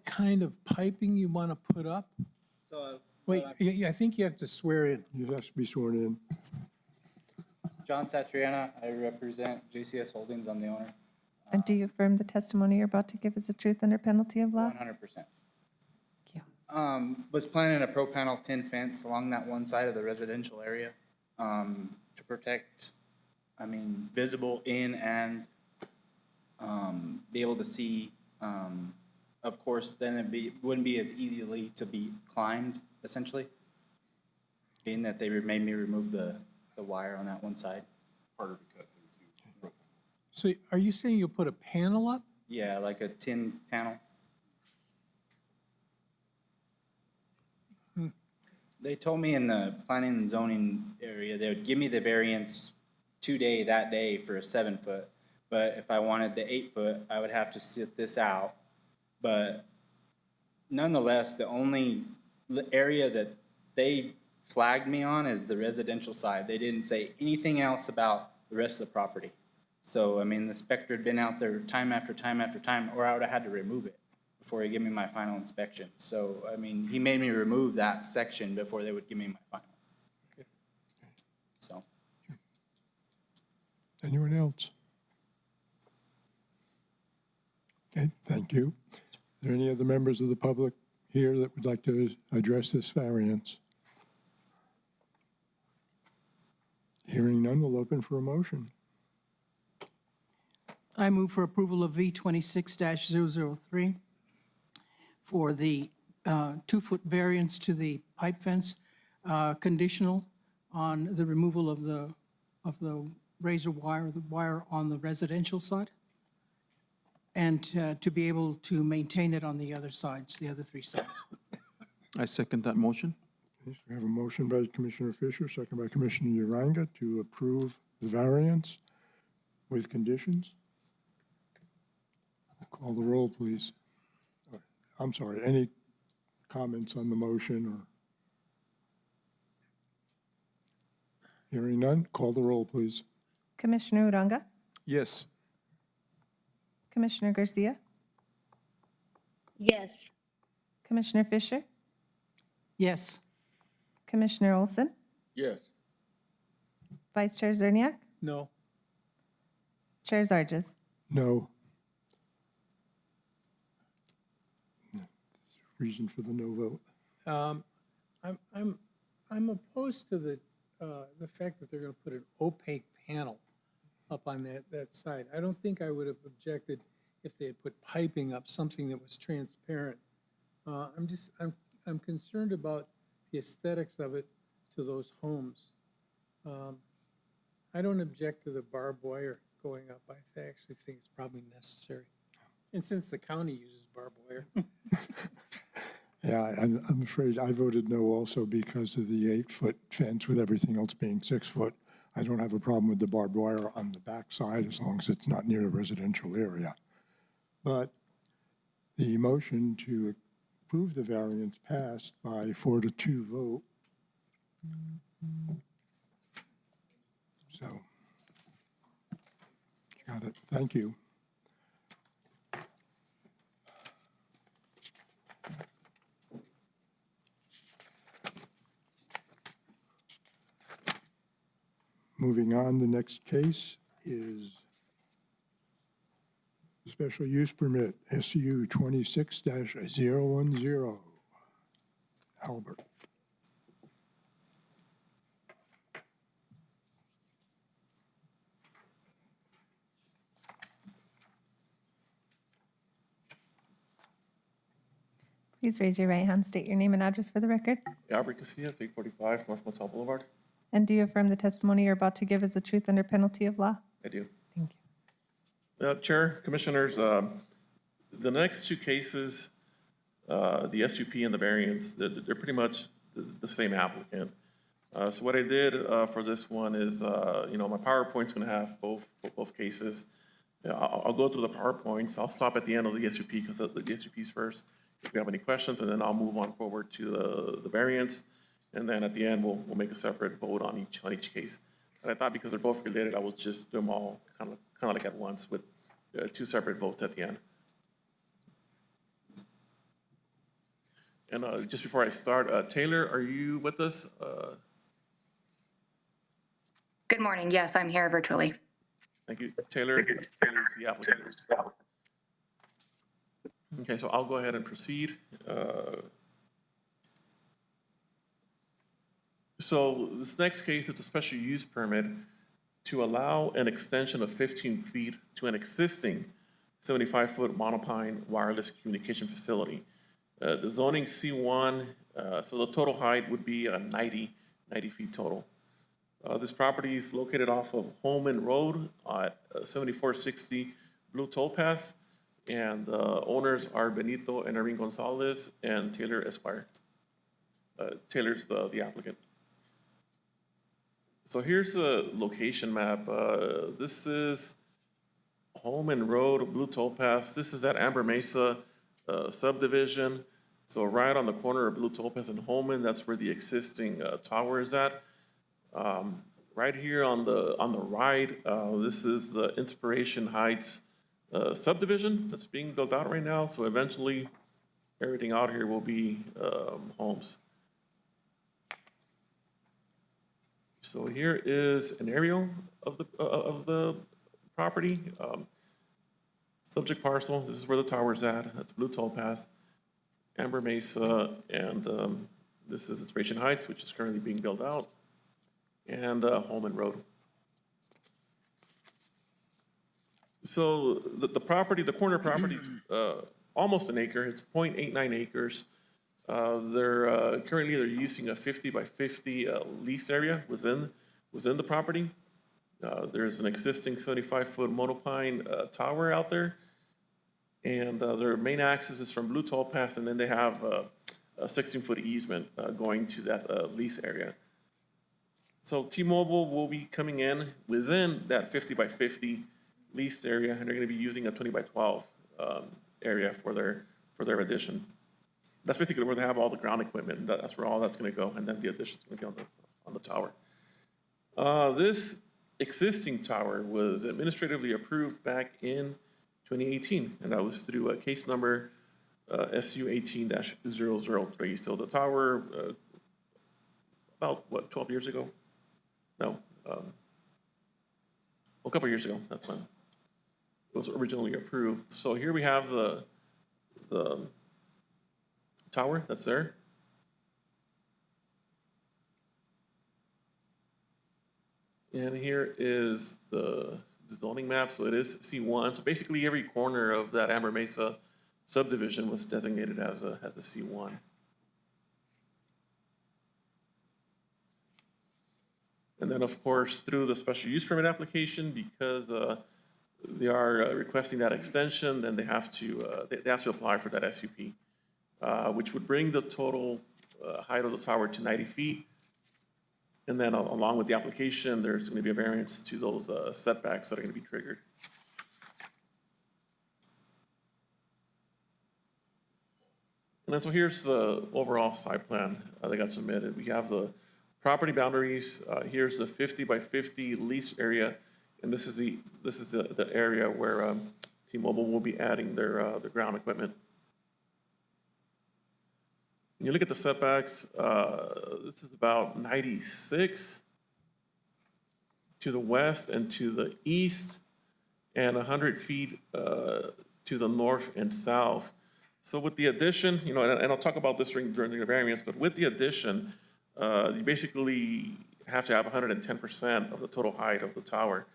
kind of piping you want to put up? So, Wait, I think you have to swear in. You have to be sworn in. John Satriana, I represent JCS Holdings, I'm the owner, And do you affirm the testimony you're about to give is the truth under penalty of law? 100%. Thank you. Was planning a pro panel tin fence along that one side of the residential area to protect, visible in and be able to see. Of course, then it wouldn't be as easily to be climbed, essentially, being that they made me remove the wire on that one side. Harder to cut through too. So are you saying you'll put a panel up? Yeah, like a tin panel. They told me in the planning and zoning area, they would give me the variance that day for a 7 foot. But if I wanted the 8 foot, I would have to sit this out. But nonetheless, the only area that they flagged me on is the residential side. They didn't say anything else about the rest of the property. So, the inspector had been out there time after time after time, or I would have had to remove it before he gave me my final inspection. So, he made me remove that section before they would give me my final. Okay. So. Anyone else? Okay, thank you. Are there any other members of the public here that would like to address this variance? Hearing none, we'll open for a motion. I move for approval of V 26-003 for the 2-foot variance to the pipe fence, conditional on the removal of the razor wire, the wire on the residential side, and to be able to maintain it on the other sides, the other 3 sides. I second that motion. Okay, so we have a motion by Commissioner Fisher, second by Commissioner Uranga to approve the variance with conditions. Call the roll, please. I'm sorry, any comments on the motion or? Hearing none, call the roll, please. Commissioner Uranga, Yes. Commissioner Garcia, Yes. Commissioner Fisher, Yes. Commissioner Olson, Yes. Vice Chair Zerniak, No. Chair Zarges. No. Reason for the no vote. I'm opposed to the fact that they're gonna put an opaque panel up on that side. I don't think I would have objected if they had put piping up, something that was transparent. I'm concerned about the aesthetics of it to those homes. I don't object to the barbed wire going up. I actually think it's probably necessary. And since the county uses barbed wire. Yeah, I'm afraid I voted no also because of the 8-foot fence with everything else being 6 foot. I don't have a problem with the barbed wire on the backside as long as it's not near a residential area. But the motion to approve the variance passed by 4-2 vote. So, got it. Thank you. Moving on, the next case is special use permit, SU 26-010. Albert. Please raise your right hand, state your name and address for the record. Albert Casillas, 845 North Motel Boulevard. And do you affirm the testimony you're about to give is the truth under penalty of law? I do. Thank you. Chair, Commissioners, the next 2 cases, the SUP and the variance, they're pretty much the same applicant. So what I did for this one is, my PowerPoint's going to have both cases. I'll go through the PowerPoints. I'll stop at the end of the SUP because the SUP's first. If you have any questions, and then I'll move on forward to the variance. And then at the end, we'll make a separate vote on each case. And I thought because they're both related, I would just do them all kind of like at once with 2 separate votes at the end. And just before I start, Taylor, are you with us? Good morning. Yes, I'm here virtually. Thank you, Taylor. Taylor's the applicant. Okay, so I'll go ahead and proceed. So this next case is a special use permit to allow an extension of 15 feet to an existing 75-foot monopine wireless communication facility. The zoning C1, so the total height would be 90 feet total. This property is located off of Holman Road at 7460 Blue Topaz, and the owners are Benito and Irene Gonzalez and Taylor Esquire. Taylor's the applicant. So here's the location map. This is Holman Road, Blue Topaz. This is that Amber Mesa subdivision. So right on the corner of Blue Topaz and Holman, that's where the existing tower is at. Right here on the right, this is the Inspiration Heights subdivision that's being built out right now. So eventually, everything out here will be homes. So here is an aerial of the property. Subject parcel, this is where the tower's at. That's Blue Topaz, Amber Mesa, and this is Inspiration Heights, which is currently being built out, and Holman Road. So the property, the corner property is almost an acre. It's 0.89 acres. Currently they're using a 50 by 50 lease area within the property. There's an existing 75-foot monopine tower out there, and their main access is from Blue Topaz, and then they have a 16-foot easement going to that lease area. So T-Mobile will be coming in within that 50 by 50 leased area, and they're going to be using a 20 by 12 area for their addition. That's basically where they have all the ground equipment. That's where all that's going to go, and then the addition's going to be on the tower. This existing tower was administratively approved back in 2018, and that was through a case number SU 18-003. So the tower, about 12 years ago? No, a couple years ago. That's when it was originally approved. So here we have the tower that's there. And here is the zoning map. So it is C1. So basically every corner of that Amber Mesa subdivision was designated as a C1. And then, of course, through the special use permit application, because they are requesting that extension, then they have to apply for that SUP, which would bring the total height of the tower to 90 feet. And then along with the application, there's going to be a variance to those setbacks that are going to be triggered. And then so here's the overall site plan that got submitted. We have the property boundaries. Here's the 50 by 50 lease area, and this is the area where T-Mobile will be adding their ground equipment. When you look at the setbacks, this is about 96 to the west and to the east, and 100 feet to the north and south. So with the addition, and I'll talk about this during the variance, but with the addition, you basically have to have 110% of the total height of the tower.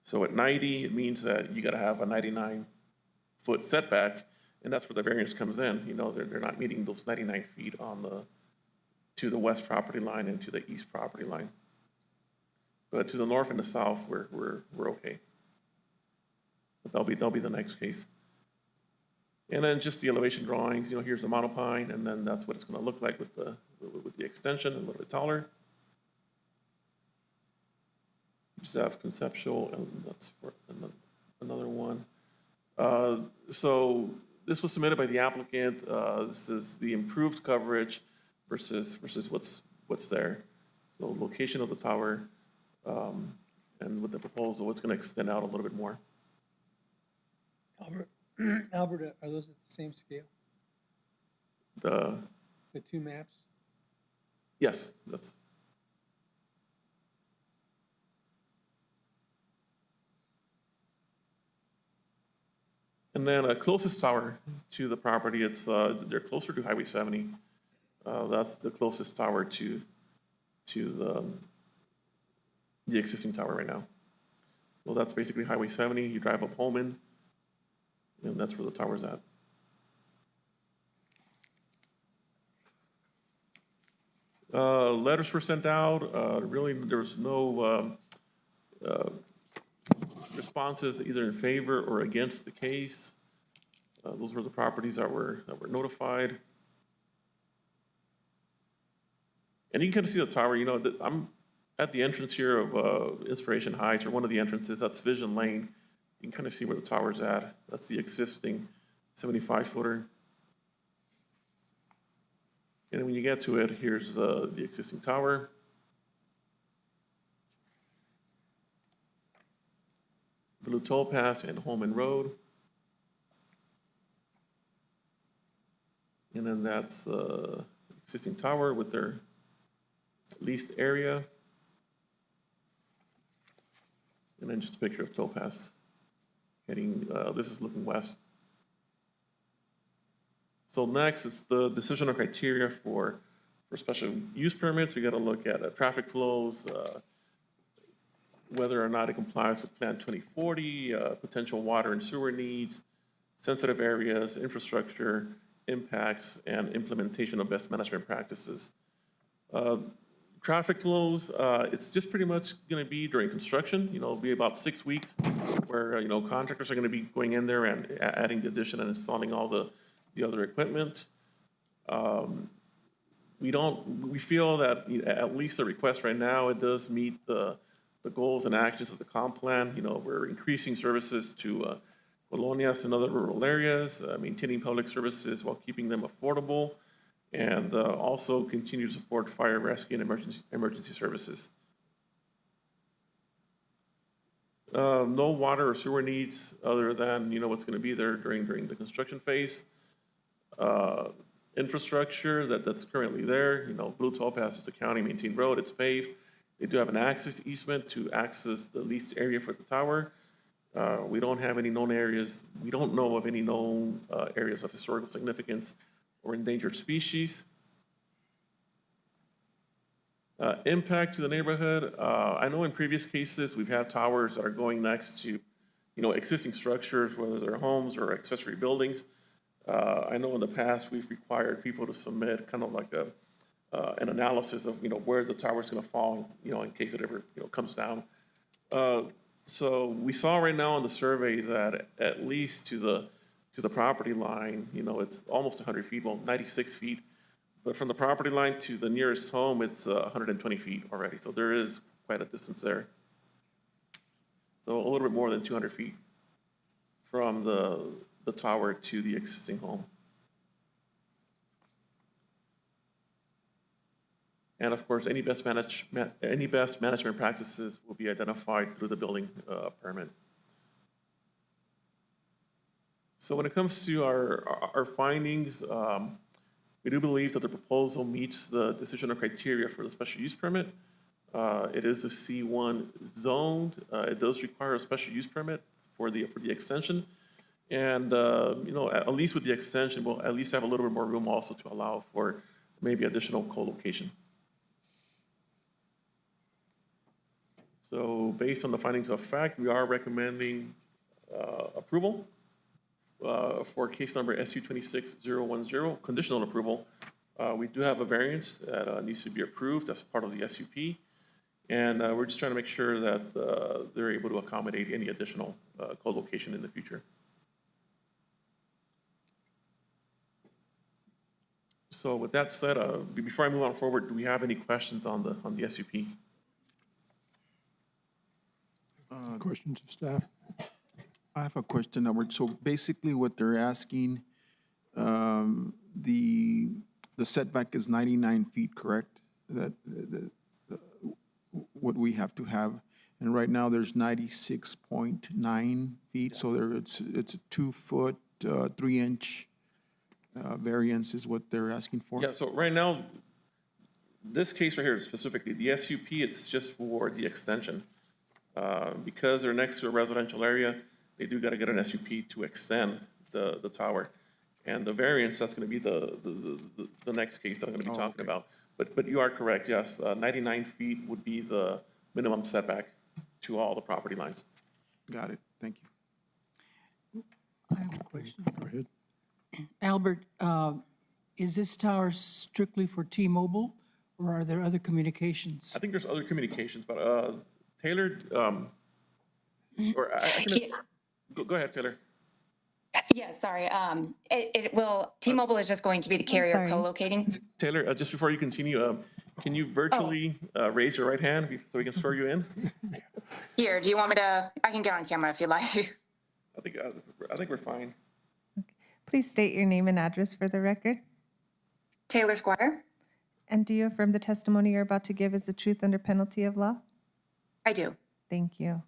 So at 90, it means that you got to have a 99-foot setback, and that's where the variance comes in. They're not meeting those 99 feet to the west property line and to the east property line. But to the north and the south, we're okay. But that'll be the next case. And then just the elevation drawings. Here's the monopine, and then that's what it's going to look like with the extension, a little bit taller. Just have conceptual, and that's for another one. So this was submitted by the applicant. This is the improved coverage versus what's there. So location of the tower, and with the proposal, it's going to extend out a little bit more. Albert, are those at the same scale? The two maps? Yes, that's. And then closest tower to the property, they're closer to Highway 70. That's the closest tower to the existing tower right now. So that's basically Highway 70. You drive up Holman, and that's where the tower's at. Letters were sent out. Really, there was no responses either in favor or against the case. Those were the properties that were notified. And you can kind of see the tower. I'm at the entrance here of Inspiration Heights, or one of the entrances. That's Vision Lane. You can kind of see where the tower's at. That's the existing 75-footer. And then when you get to it, here's the existing tower. Blue Topaz and Holman Road. And then that's existing tower with their leased area. And then just a picture of Topaz. heading, this is looking west. So next is the decisional criteria for special use permits. We got to look at traffic flows, whether or not it complies with Plan 2040, potential water and sewer needs, sensitive areas, infrastructure, impacts, and implementation of best management practices. Traffic flows, it's just pretty much going to be during construction. It'll be about 6 weeks where, contractors are going to be going in there and adding the addition and installing all the other equipment. We feel that at least the request right now, it does meet the goals and actions of the comp plan. We're increasing services to colonias and other rural areas, maintaining public services while keeping them affordable, and also continue to support fire rescue and emergency services. No water or sewer needs other than what's going to be there during the construction phase. Infrastructure that's currently there. Blue Topaz is a county maintained road. It's paved. They do have an access easement to access the leased area for the tower. We don't have any known areas. We don't know of any known areas of historical significance or endangered species. Impact to the neighborhood. I know in previous cases we've had towers that are going next to, existing structures, whether they're homes or accessory buildings. I know in the past we've required people to submit kind of like an analysis of where the tower is going to fall, in case it ever comes down. So we saw right now in the survey that at least to the property line, it's almost 100 feet, well, 96 feet. But from the property line to the nearest home, it's 120 feet already. So there is quite a distance there. So a little bit more than 200 feet from the tower to the existing home. And of course, any best management practices will be identified through the building permit. So when it comes to our findings, we do believe that the proposal meets the decisional criteria for the special use permit. It is a C1 zoned. It does require a special use permit for the extension. And, at least with the extension, we'll at least have a little bit more room also to allow for maybe additional co-location. So based on the findings of fact, we are recommending approval for case number SU 26010, conditional approval. We do have a variance that needs to be approved as part of the SUP. And we're just trying to make sure that they're able to accommodate any additional co-location in the future. So with that said, before I move on forward, do we have any questions on the SUP? Questions of staff? I have a question, Albert. So basically what they're asking, the setback is 99 feet, correct? What we have to have. And right now there's 96.9 feet. So it's a 2 foot, 3 inch variance is what they're asking for? Yeah, so right now, this case right here specifically, the SUP, it's just for the extension. Because they're next to a residential area, they do got to get an SUP to extend the tower. And the variance, that's going to be the next case that I'm going to be talking about. But you are correct, yes. 99 feet would be the minimum setback to all the property lines. Got it. Thank you. I have a question. Go ahead. Albert, is this tower strictly for T-Mobile, or are there other communications? I think there's other communications, but Taylor, or I can, go ahead, Taylor. Yeah, sorry. T-Mobile is just going to be the carrier sorry. co-locating. Taylor, just before you continue, can you virtually raise your right hand so we can swear you in? Here, do you want me to, I can get on camera if you like. I think we're fine. Please state your name and address for the record. Taylor Squire? And do you affirm the testimony you're about to give is the truth under penalty of law? I do. Thank you.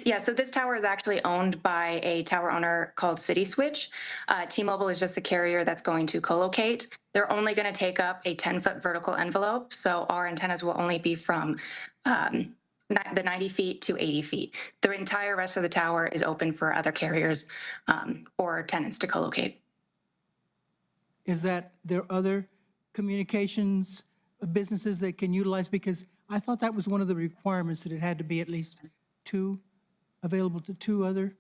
Yeah, so this tower is actually owned by a tower owner called City Switch. T-Mobile is just the carrier that's going to co-locate. They're only going to take up a 10-foot vertical envelope, so our antennas will only be from the 90 feet to 80 feet. The entire rest of the tower is open for other carriers or tenants to co-locate. Is that there are other communications businesses that can utilize? Because I thought that was one of the requirements, that it had to be at least two, available to two other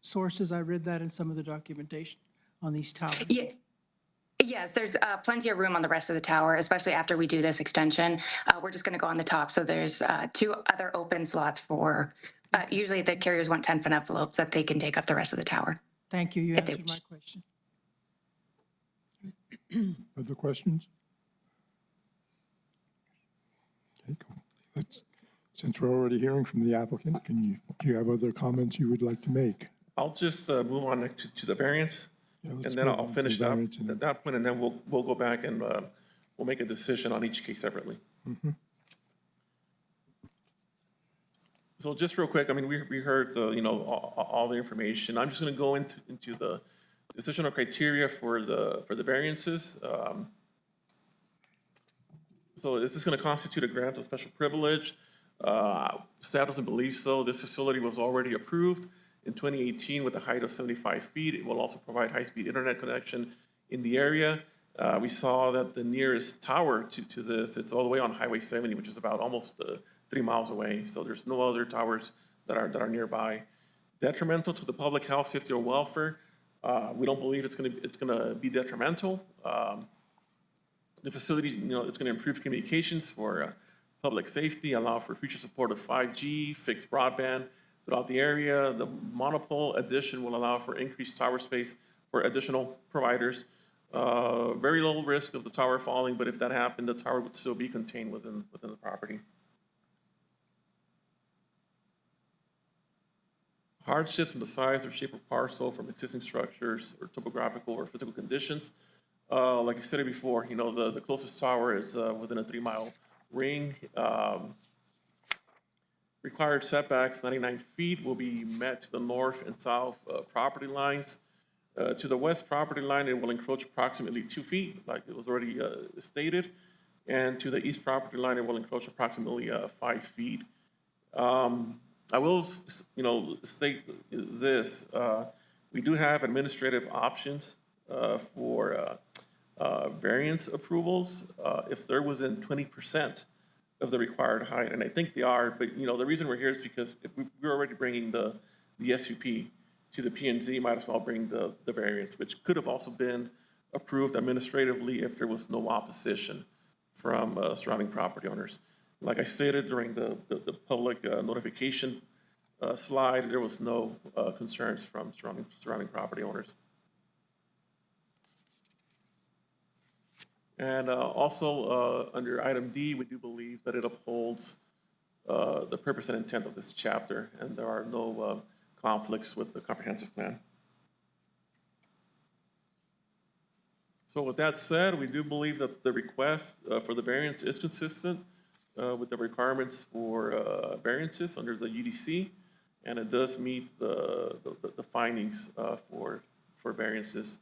sources. I read that in some of the documentation on these towers. Yes. Yes, there's plenty of room on the rest of the tower, especially after we do this extension. We're just going to go on the top. So there's two other open slots for, usually the carriers want 10-foot envelopes that they can take up the rest of the tower. Thank you. You If they answered my wish. question. Other questions? Okay, cool. Since we're already hearing from the applicant, do you have other comments you would like to make? I'll just move on to the variance, Yeah, and let's then move I'll on to finish the that variance and at that point, and then we'll go back and we'll make a decision on each case separately. So just real quick, I mean, we heard the, all the information. I'm just going to go into the decisional criteria for the variances. So is this going to constitute a grant of special privilege? Staff doesn't believe so. This facility was already approved in 2018 with a height of 75 feet. It will also provide high-speed internet connection in the area. We saw that the nearest tower to this, it's all the way on Highway 70, which is about almost 3 miles away. So there's no other towers that are nearby. Detrimental to the public health, safety, or welfare. We don't believe it's gonna be detrimental. The facility, it's going to improve communications for public safety, allow for future support of 5G, fixed broadband throughout the area. The monopole addition will allow for increased tower space for additional providers. Very low risk of the tower falling, but if that happened, the tower would still be contained within the property. Hardships from the size or shape of parcel, from existing structures or topographical or physical conditions. Like I said it before, the closest tower is within a 3-mile ring. Required setbacks, 99 feet, will be met to the north and south property lines. To the west property line, it will encroach approximately 2 feet, like it was already stated. And to the east property line, it will encroach approximately 5 feet. I will, state this. We do have administrative options for variance approvals if they're within 20% of the required height, and I think they are, but the reason we're here is because if we're already bringing the SUP to the P&Z, might as well bring the variance, which could have also been approved administratively if there was no opposition from surrounding property owners. Like I stated during the public notification slide, there was no concerns from surrounding property owners. And also, under item D, we do believe that it upholds the purpose and intent of this chapter, and there are no conflicts with the comprehensive plan. So with that said, we do believe that the request for the variance is consistent with the requirements for variances under the UDC, and it does meet the findings for variances.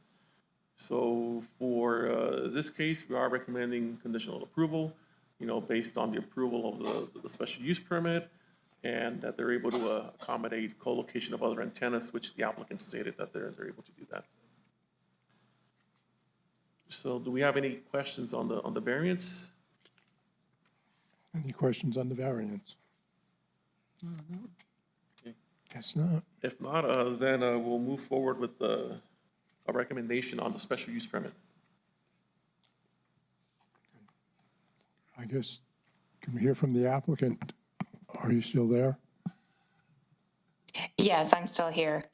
So for this case, we are recommending conditional approval, based on the approval of the special use permit, and that they're able to accommodate co-location of other antennas, which the applicant stated that they're able to do that. So do we have any questions on the variance? Any questions on the variance? Okay. Guess not. If not, then we'll move forward with a recommendation on the special use permit. I guess, can we hear from the applicant? Are you still there? Yes, I'm still here.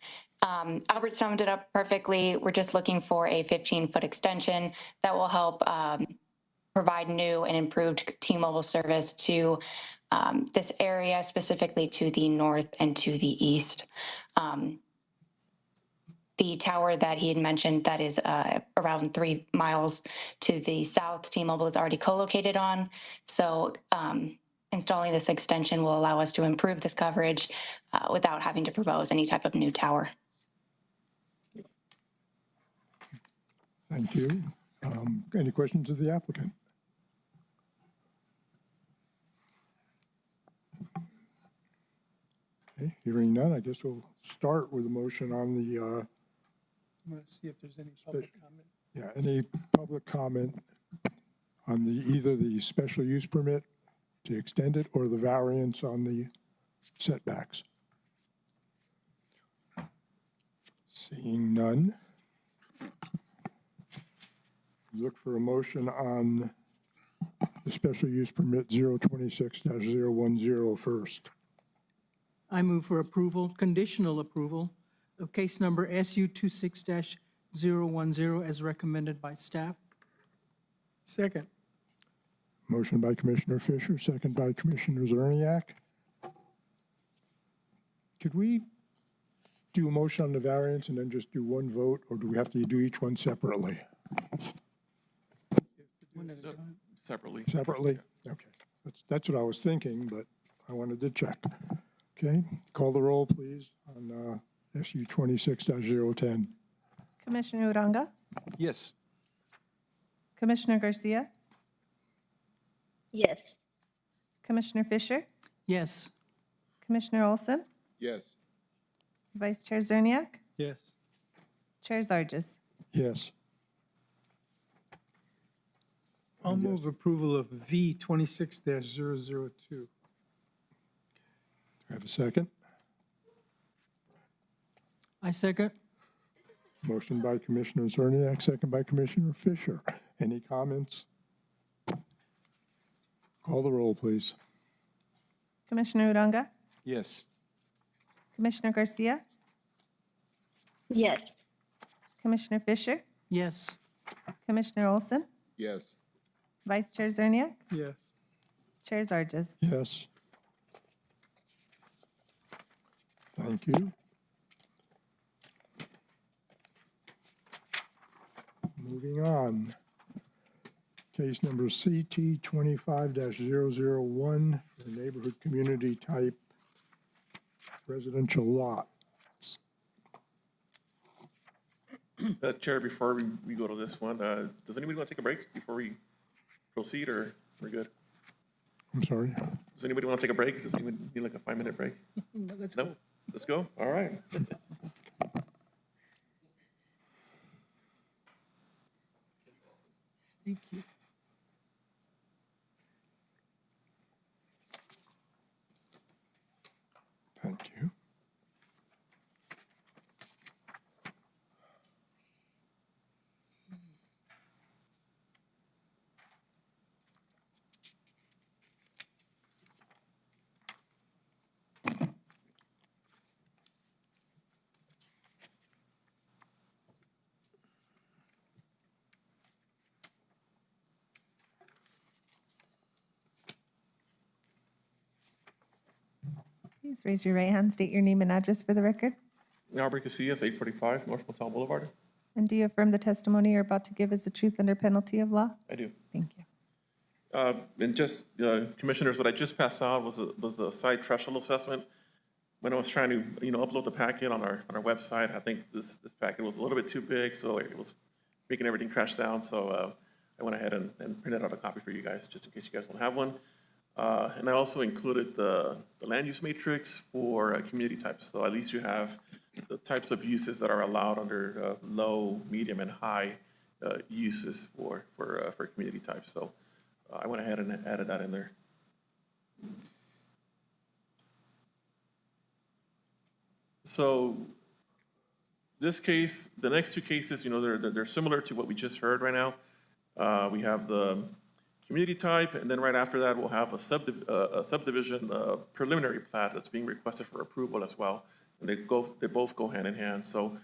Albert summed it up perfectly. We're just looking for a 15-foot extension that will help provide new and improved T-Mobile service to this area, specifically to the north and to the east. The tower that he had mentioned that is around 3 miles to the south, T-Mobile is already co-located on. So installing this extension will allow us to improve this coverage without having to propose any type of new tower. Thank you. Any questions of the applicant? Hearing none, I guess we'll start with a motion on the, I'm going to see if there's any public comment. yeah, any public comment on either the special use permit to extend it or the variance on the setbacks. Seeing none. Look for a motion on the special use permit 026-010 first. I move for approval, conditional approval of case number SU 26-010 as recommended by staff. Second. Motion by Commissioner Fisher, second by Commissioner Zerniak. Could we do a motion on the variance and then just do one vote, or do we have to do each one separately? Separately. Separately? Okay. That's what I was thinking, but I wanted to check. Okay, call the roll, please, on SU 26-010. Commissioner Uranga, Yes. Commissioner Garcia, Yes. Commissioner Fisher, Yes. Commissioner Olson, Yes. Vice Chair Zerniak, Yes. Chair Zarges. Yes. I'll move approval of V 26-002. Do I have a second? I second. Motion by Commissioner Zerniak, second by Commissioner Fisher. Any comments? Call the roll, please. Commissioner Uranga, Yes. Commissioner Garcia, Yes. Commissioner Fisher, Yes. Commissioner Olson, Yes. Vice Chair Zerniak, Yes. Chair Zarges. Yes. Thank you. Moving on. Case number CT 25-001 for neighborhood community type residential lot. Chair, before we go to this one, does anybody want to take a break before we proceed, or we're good? I'm sorry. Does anybody want to take a break? Does anybody need like a 5-minute break? Let's No? Let's go? All right. Thank you. Thank you. Please raise your right hand, state your name and address for the record. Albert Casillas, 845 North Motel Boulevard. And do you affirm the testimony you're about to give is the truth under penalty of law? I do. Thank you. And just, Commissioners, what I just passed out was a site threshold assessment. When I was trying to, upload the packet on our website, I think this packet was a little bit too big, so it was making everything crash down. So I went ahead and printed out a copy for you guys, just in case you guys don't have one. And I also included the land use matrix for community types. So at least you have the types of uses that are allowed under low, medium, and high uses for community types. So I went ahead and added that in there. So this case, the next two cases, they're similar to what we just heard right now. We have the community type, and then right after that, we'll have a subdivision preliminary plat that's being requested for approval as well. And they both go hand in hand. So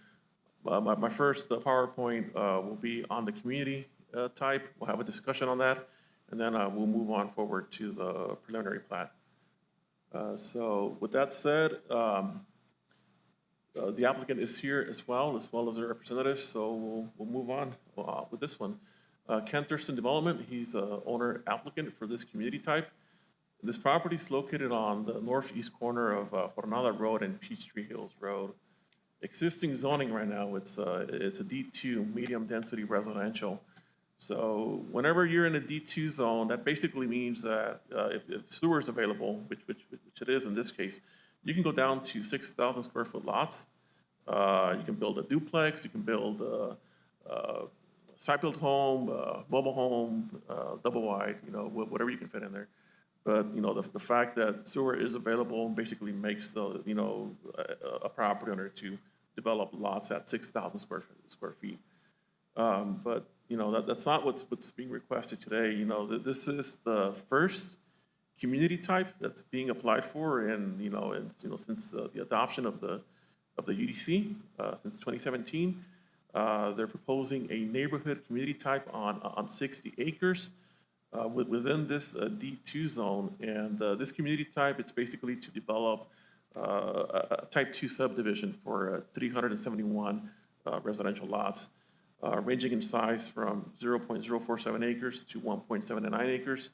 my first PowerPoint will be on the community type. We'll have a discussion on that, and then we'll move on forward to the preliminary plat. So with that said, the applicant is here as well as their representative, so we'll move on with this one. Ken Thurston Development, he's the owner applicant for this community type. This property is located on the northeast corner of Jornada Road and Peachtree Hills Road. Existing zoning right now, it's a D2, medium density residential. So whenever you're in a D2 zone, that basically means that if sewer is available, which it is in this case, you can go down to 6,000 square foot lots. You can build a duplex, you can build a site-built home, mobile home, double wide, whatever you can fit in there. But, the fact that sewer is available basically makes a property owner to develop lots at 6,000 square feet. But, that's not what's being requested today. This is the first community type that's being applied for, and since the adoption of the UDC since 2017, they're proposing a neighborhood community type on 60 acres within this D2 zone. And this community type, it's basically to develop a type 2 subdivision for 371 residential lots, ranging in size from 0.047 acres to 1.79 acres.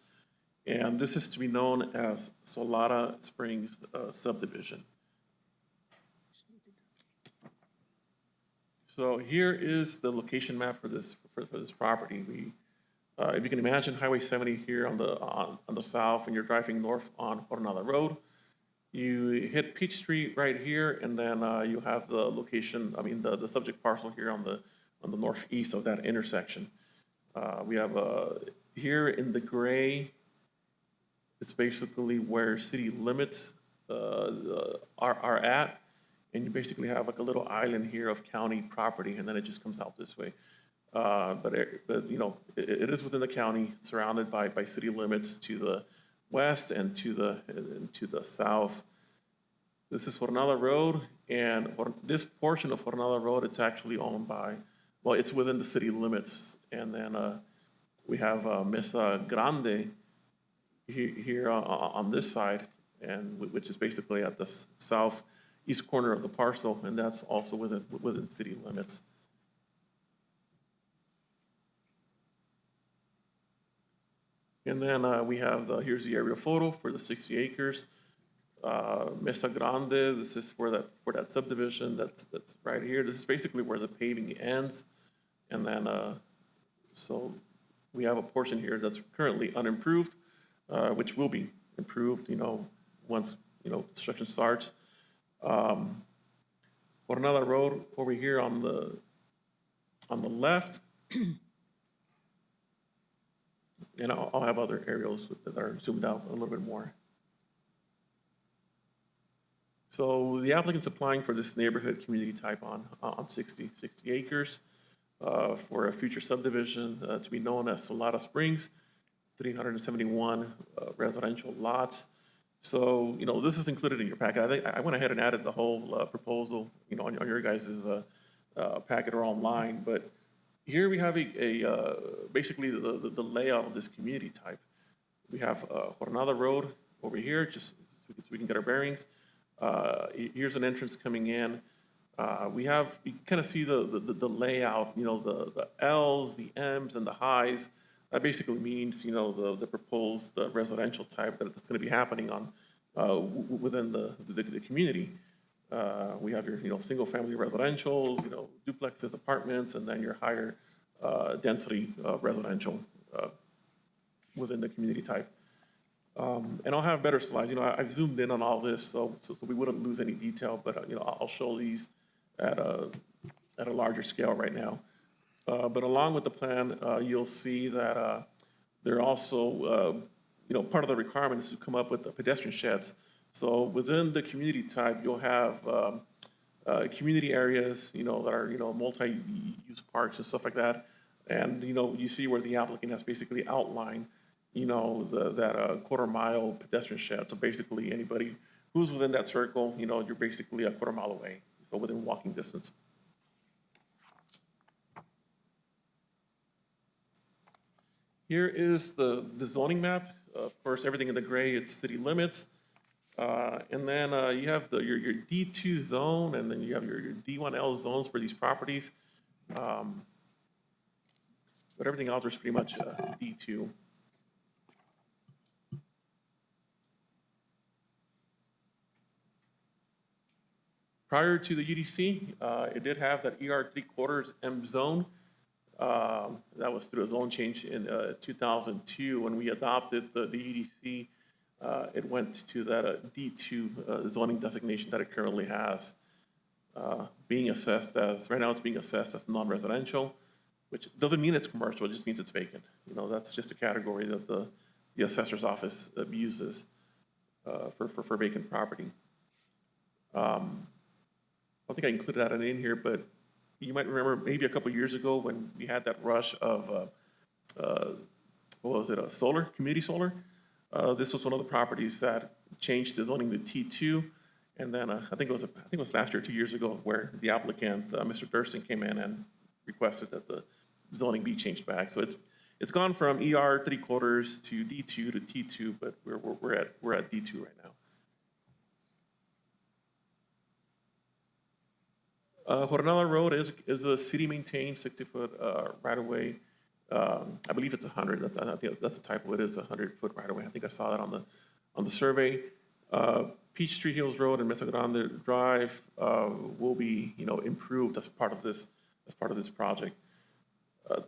And this is to be known as Solana Springs subdivision. So here is the location map for this property. If you can imagine Highway 70 here on the south, and you're driving north on Coronado Road, you hit Peach Street right here, and then you have the location. The subject parcel here on the northeast of that intersection. We have here in the gray. It's basically where city limits are at, and you basically have like a little island here of county property, and then it just comes out this way. But it is within the county, surrounded by city limits to the west and to the south. This is Coronado Road, and this portion of Coronado Road, it's actually owned by, well, it's within the city limits. And then we have Mesa Grande here on this side, and which is basically at the southeast corner of the parcel, and that's also within city limits. And then we have here's the aerial photo for the 60 acres. Mesa Grande, this is for that subdivision that's right here. This is basically where the paving ends, and then so we have a portion here that's currently unimproved, which will be improved, once construction starts. Coronado Road over here on the left. And I'll have other aerials that are zoomed out a little bit more. So the applicant's applying for this neighborhood community type on 60 acres for a future subdivision to be known as Solana Springs, 371 residential lots. So, this is included in your packet. I think I went ahead and added the whole proposal, on your guys' packet or online, but here we have basically the layout of this community type. We have Coronado Road over here, just so we can get our bearings. Here's an entrance coming in. You kind of see the layout, the L's, the M's, and the highs. That basically means, the proposed residential type that's going to be happening within the community. We have your single-family residentials, duplexes, apartments, and then your higher density residential within the community type. And I'll have better slides. I've zoomed in on all this, so we wouldn't lose any detail. But I'll show these at a larger scale right now. But along with the plan, you'll see that they're also, part of the requirement is to come up with the pedestrian sheds. So within the community type, you'll have community areas, that are, multi-use parks and stuff like that. And, you see where the applicant has basically outlined, that quarter-mile pedestrian shed. So basically, anybody who's within that circle, you're basically a quarter mile away, so within walking distance. Here is the zoning map. Of course, everything in the gray, it's city limits. And then you have your D2 zone, and then you have your D1L zones for these properties. But everything else is pretty much D2. Prior to the UDC, it did have that ER 3/4 M zone. That was through a zone change in 2002 when we adopted the UDC it went to that D2 zoning designation that it currently has, being assessed as, right now it's being assessed as non-residential, which doesn't mean it's commercial, it just means it's vacant. You know, that's just a category that the assessor's office uses for vacant property. I don't think I included that in here, but you might remember maybe a couple years ago when we had that rush of, what was it, solar, community solar? This was one of the properties that changed the zoning to T2. And then I think it was last year, 2 years ago, where the applicant, Mr. Thurston, came in and requested that the zoning be changed back. So it's gone from ER 3/4 to D2 to T2, but we're at D2 right now. Jornada Road is a city-maintained 60-foot right-of-way. I believe it's 100. I think that's a typo. It is a 100-foot right-of-way. I think I saw that on the survey. Peachtree Hills Road and Mesa Grande Drive will be, improved as part of this project.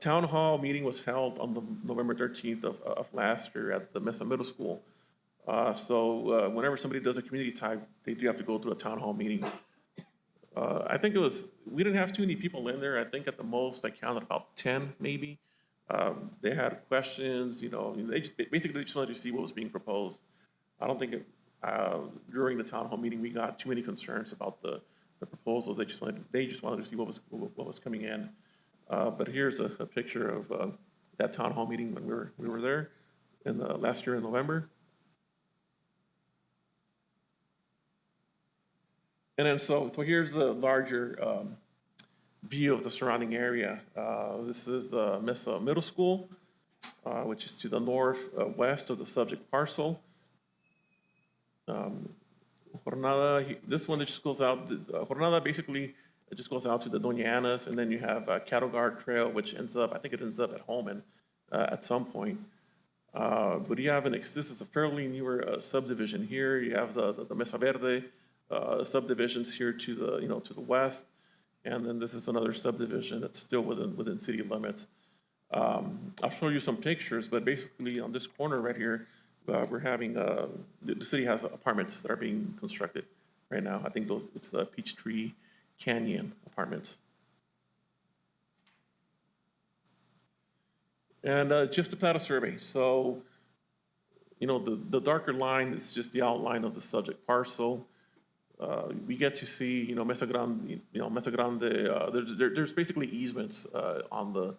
Town hall meeting was held on the November 13th of last year at the Mesa Middle School. So whenever somebody does a community type, they do have to go through a town hall meeting. I think we didn't have too many people in there. I think at the most I counted about 10 maybe. They had questions, they just wanted to see what was being proposed. I don't think during the town hall meeting we got too many concerns about the proposal. They just wanted to see what was coming in. But here's a picture of that town hall meeting when we were there last year in November. And then so here's the larger view of the surrounding area. This is Mesa Middle School, which is to the northwest of the subject parcel. Jornada, this one that just goes out, Jornada basically it just goes out to the Doña, and then you have Cattle Guard Trail, which ends up at Holman at some point. But you have this is a fairly newer subdivision here. You have the Mesa Verde subdivisions here to the west, and then this is another subdivision that's still within city limits. I'll show you some pictures, but basically on this corner right here, we're having the city has apartments that are being constructed right now. I think it's the Peachtree Canyon apartments. And just to plat a survey. So, the darker line is just the outline of the subject parcel. We get to see, Mesa Grande, there's basically easements on the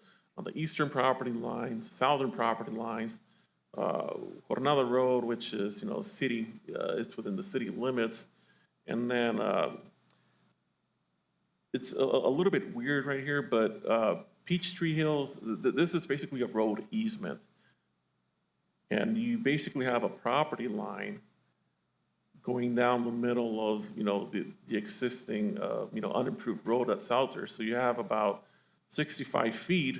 eastern property lines, southern property lines, Jornada Road, which is, city, it's within the city limits. And then it's a little bit weird right here, but Peachtree Hills, this is basically a road easement. And you basically have a property line going down the middle of, the existing, unimproved road that's out there. So you have about 65 feet,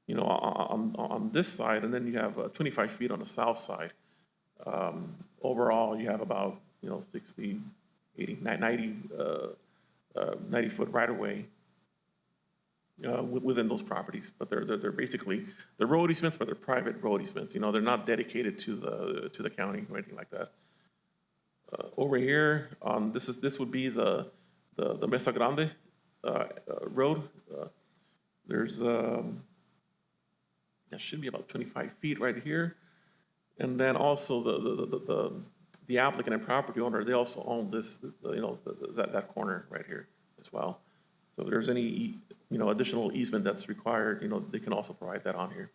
on this side, and then you have 25 feet on the south side. Overall, you have about, 60, 80, 90 foot right of way within those properties. But they're basically, they're road easements, but they're private road easements. They're not dedicated to the county or anything like that. Over here, this would be the Mesa Grande road. There's that should be about 25 feet right here, and then also the applicant and property owner, they also own this, that corner right here as well. So if there's any additional easement that's required, they can also provide that on here.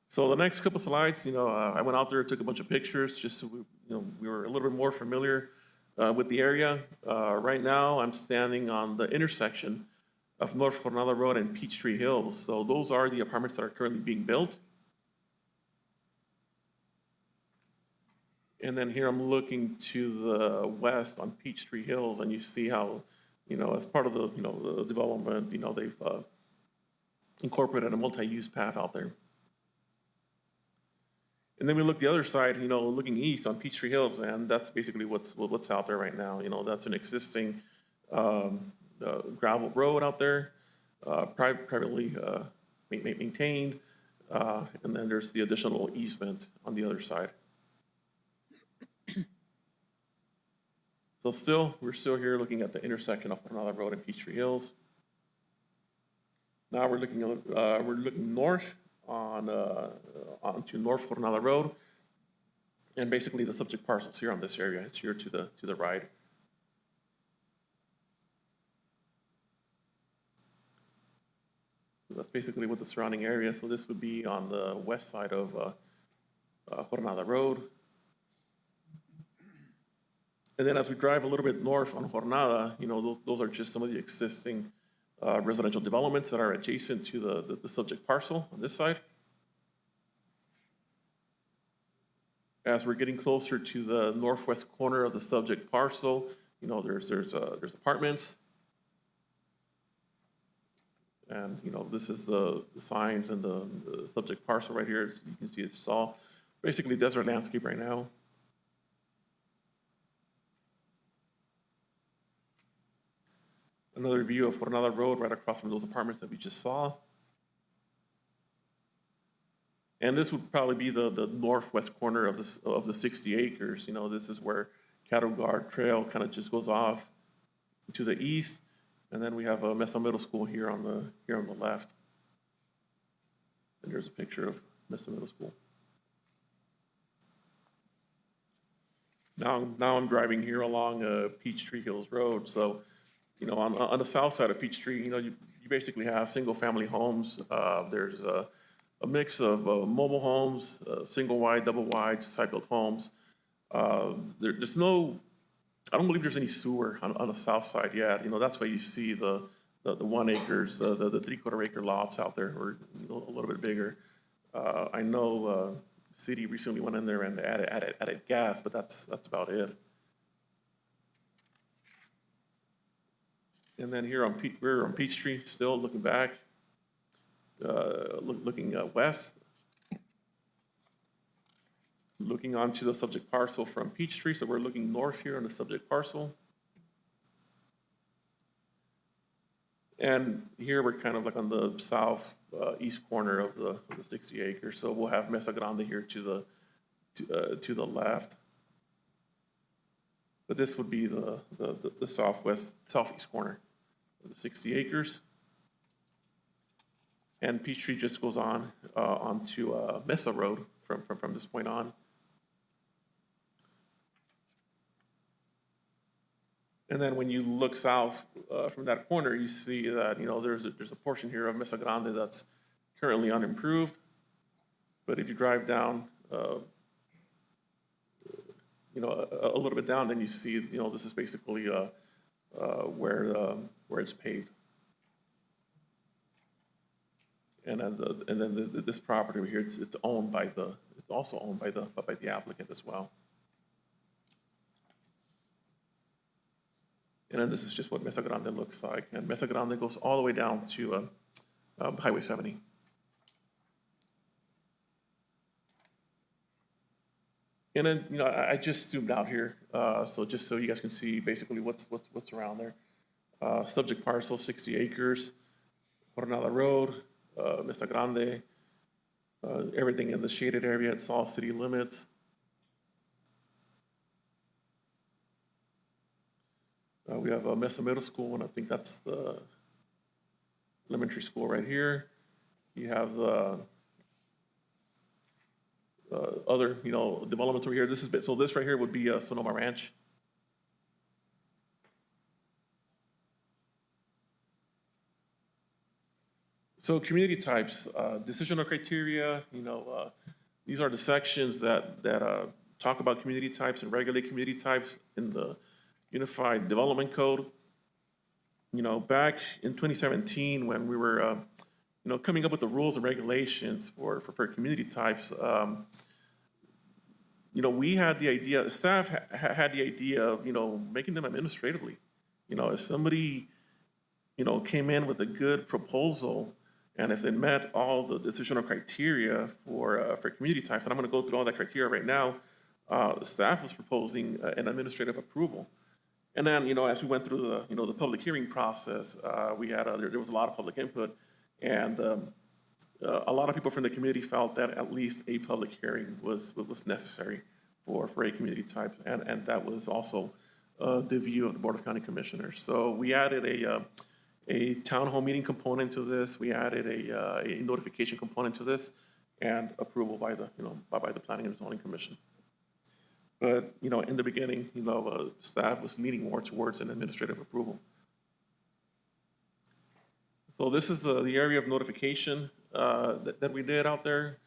So the next couple slides, I went out there, took a bunch of pictures, just so we were a little bit more familiar with the area. Right now, I'm standing on the intersection of North Jornada Road and Peachtree Hills. So those are the apartments that are currently being built. And then here I'm looking to the west on Peachtree Hills, and you see how, as part of the, the development, they've incorporated a multi-use path out there. And then we look the other side, looking east on Peachtree Hills, and that's basically what's out there right now. That's an existing gravel road out there, privately maintained. And then there's the additional easement on the other side. So we're still here looking at the intersection of Coronado Road and Peachtree Hills. Now we're looking north onto North Coronado Road. And basically the subject parcels here on this area is here to the right. So that's basically what the surrounding area. So this would be on the west side of Coronado Road. And then as we drive a little bit north on Jornada, those are just some of the existing residential developments that are adjacent to the subject parcel on this side. As we're getting closer to the northwest corner of the subject parcel, there's apartments. And, this is the signs and the subject parcel right here. As you can see, it's all basically desert landscape right now. Another view of Coronado Road right across from those apartments that we just saw. And this would probably be the northwest corner of the 60 acres. This is where Cattle Guard Trail kind of just goes off to the east. And then we have a Mesa Middle School here on the left. And there's a picture of Mesa Middle School. Now I'm driving here along Peachtree Hills Road. So, on the south side of Peachtree, you basically have single-family homes. There's a mix of mobile homes, single-wide, double-wide, side-built homes. There's no, I don't believe there's any sewer on the south side yet. That's why you see the 1 acres, the 3/4 acre lots out there, or a little bit bigger. I know city recently went in there and added gas, but that's about it. And then here we're on Peachtree, still looking back, looking west, looking onto the subject parcel from Peachtree. So we're looking north here on the subject parcel. And here we're kind of like on the south east corner of the 60 acres. So we'll have Mesa Grande here to the left. But this would be the southeast corner of the 60 acres. And Peachtree just goes on onto Mesa Road from this point on. And then when you look south from that corner, you see that there's a portion here of Mesa Grande that's currently unimproved. But if you drive down, a little bit down, then you see this is basically where it's paved. And then this property over here, it's also owned by the applicant as well. And then this is just what Mesa Grande looks like. And Mesa Grande goes all the way down to Highway 70. And then, I just zoomed out here, so just so you guys can see basically what's around there. Subject parcel, 60 acres, Coronado Road, Mesa Grande, everything in the shaded area, it's all city limits. We have a Mesa Middle School, and I think that's the elementary school right here. You have the other, developments over here. So this right here would be Sonoma Ranch. So community types, decisional criteria, these are the sections that talk about community types and regulate community types in the Unified Development Code. Back in 2017, when we were, coming up with the rules and regulations for community types, we had the idea, staff had the idea of, making them administratively. If somebody, came in with a good proposal, and if they met all the decisional criteria for community types, and I'm going to go through all that criteria right now, the staff was proposing an administrative approval. And then, as we went through the public hearing process, we had there was a lot of public input, and a lot of people from the community felt that at least a public hearing was necessary for a community type, and that was also the view of the Board of County Commissioners. So we added a town hall meeting component to this. We added a notification component to this, and approval by the by the Planning and Zoning Commission. But in the beginning, staff was leaning more towards an administrative approval. So this is the area of notification that we did out there.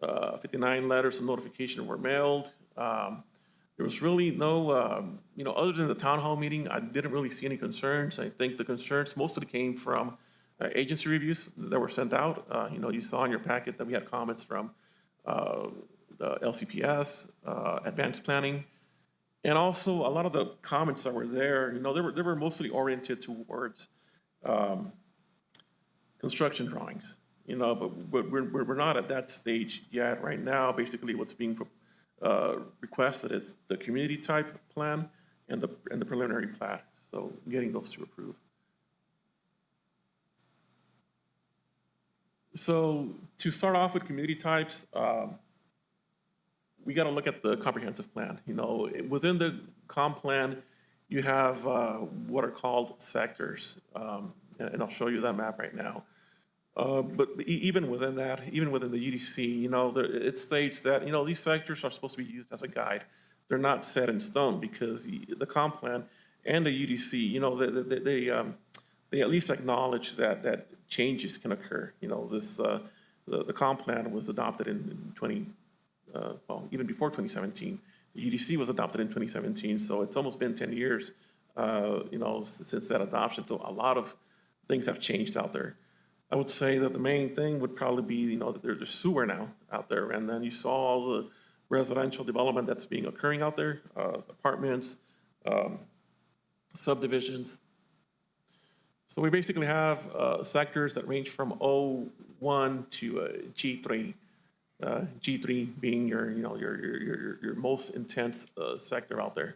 59 letters of notification were mailed. There was really no, other than the town hall meeting, I didn't really see any concerns. I think the concerns mostly came from agency reviews that were sent out. You saw in your packet that we had comments from the LCPS, Advanced Planning, and also a lot of the comments that were there, they were mostly oriented towards construction drawings, but we're not at that stage yet right now. Basically, what's being requested is the community type plan and the preliminary plat. So getting those two approved. So to start off with community types, we got to look at the comprehensive plan. Within the comp plan, you have what are called sectors, and I'll show you that map right now. But even within that, even within the UDC, it states that, these sectors are supposed to be used as a guide. They're not set in stone because the comp plan and the UDC, they at least acknowledge that changes can occur. The comp plan was adopted in even before 2017. The UDC was adopted in 2017, so it's almost been 10 years, since that adoption. So a lot of things have changed out there. I would say that the main thing would probably be, that there's sewer now out there, and then you saw all the residential development that's being occurring out there, apartments, subdivisions. So we basically have sectors that range from O1 to G3. G3 being your most intense sector out there.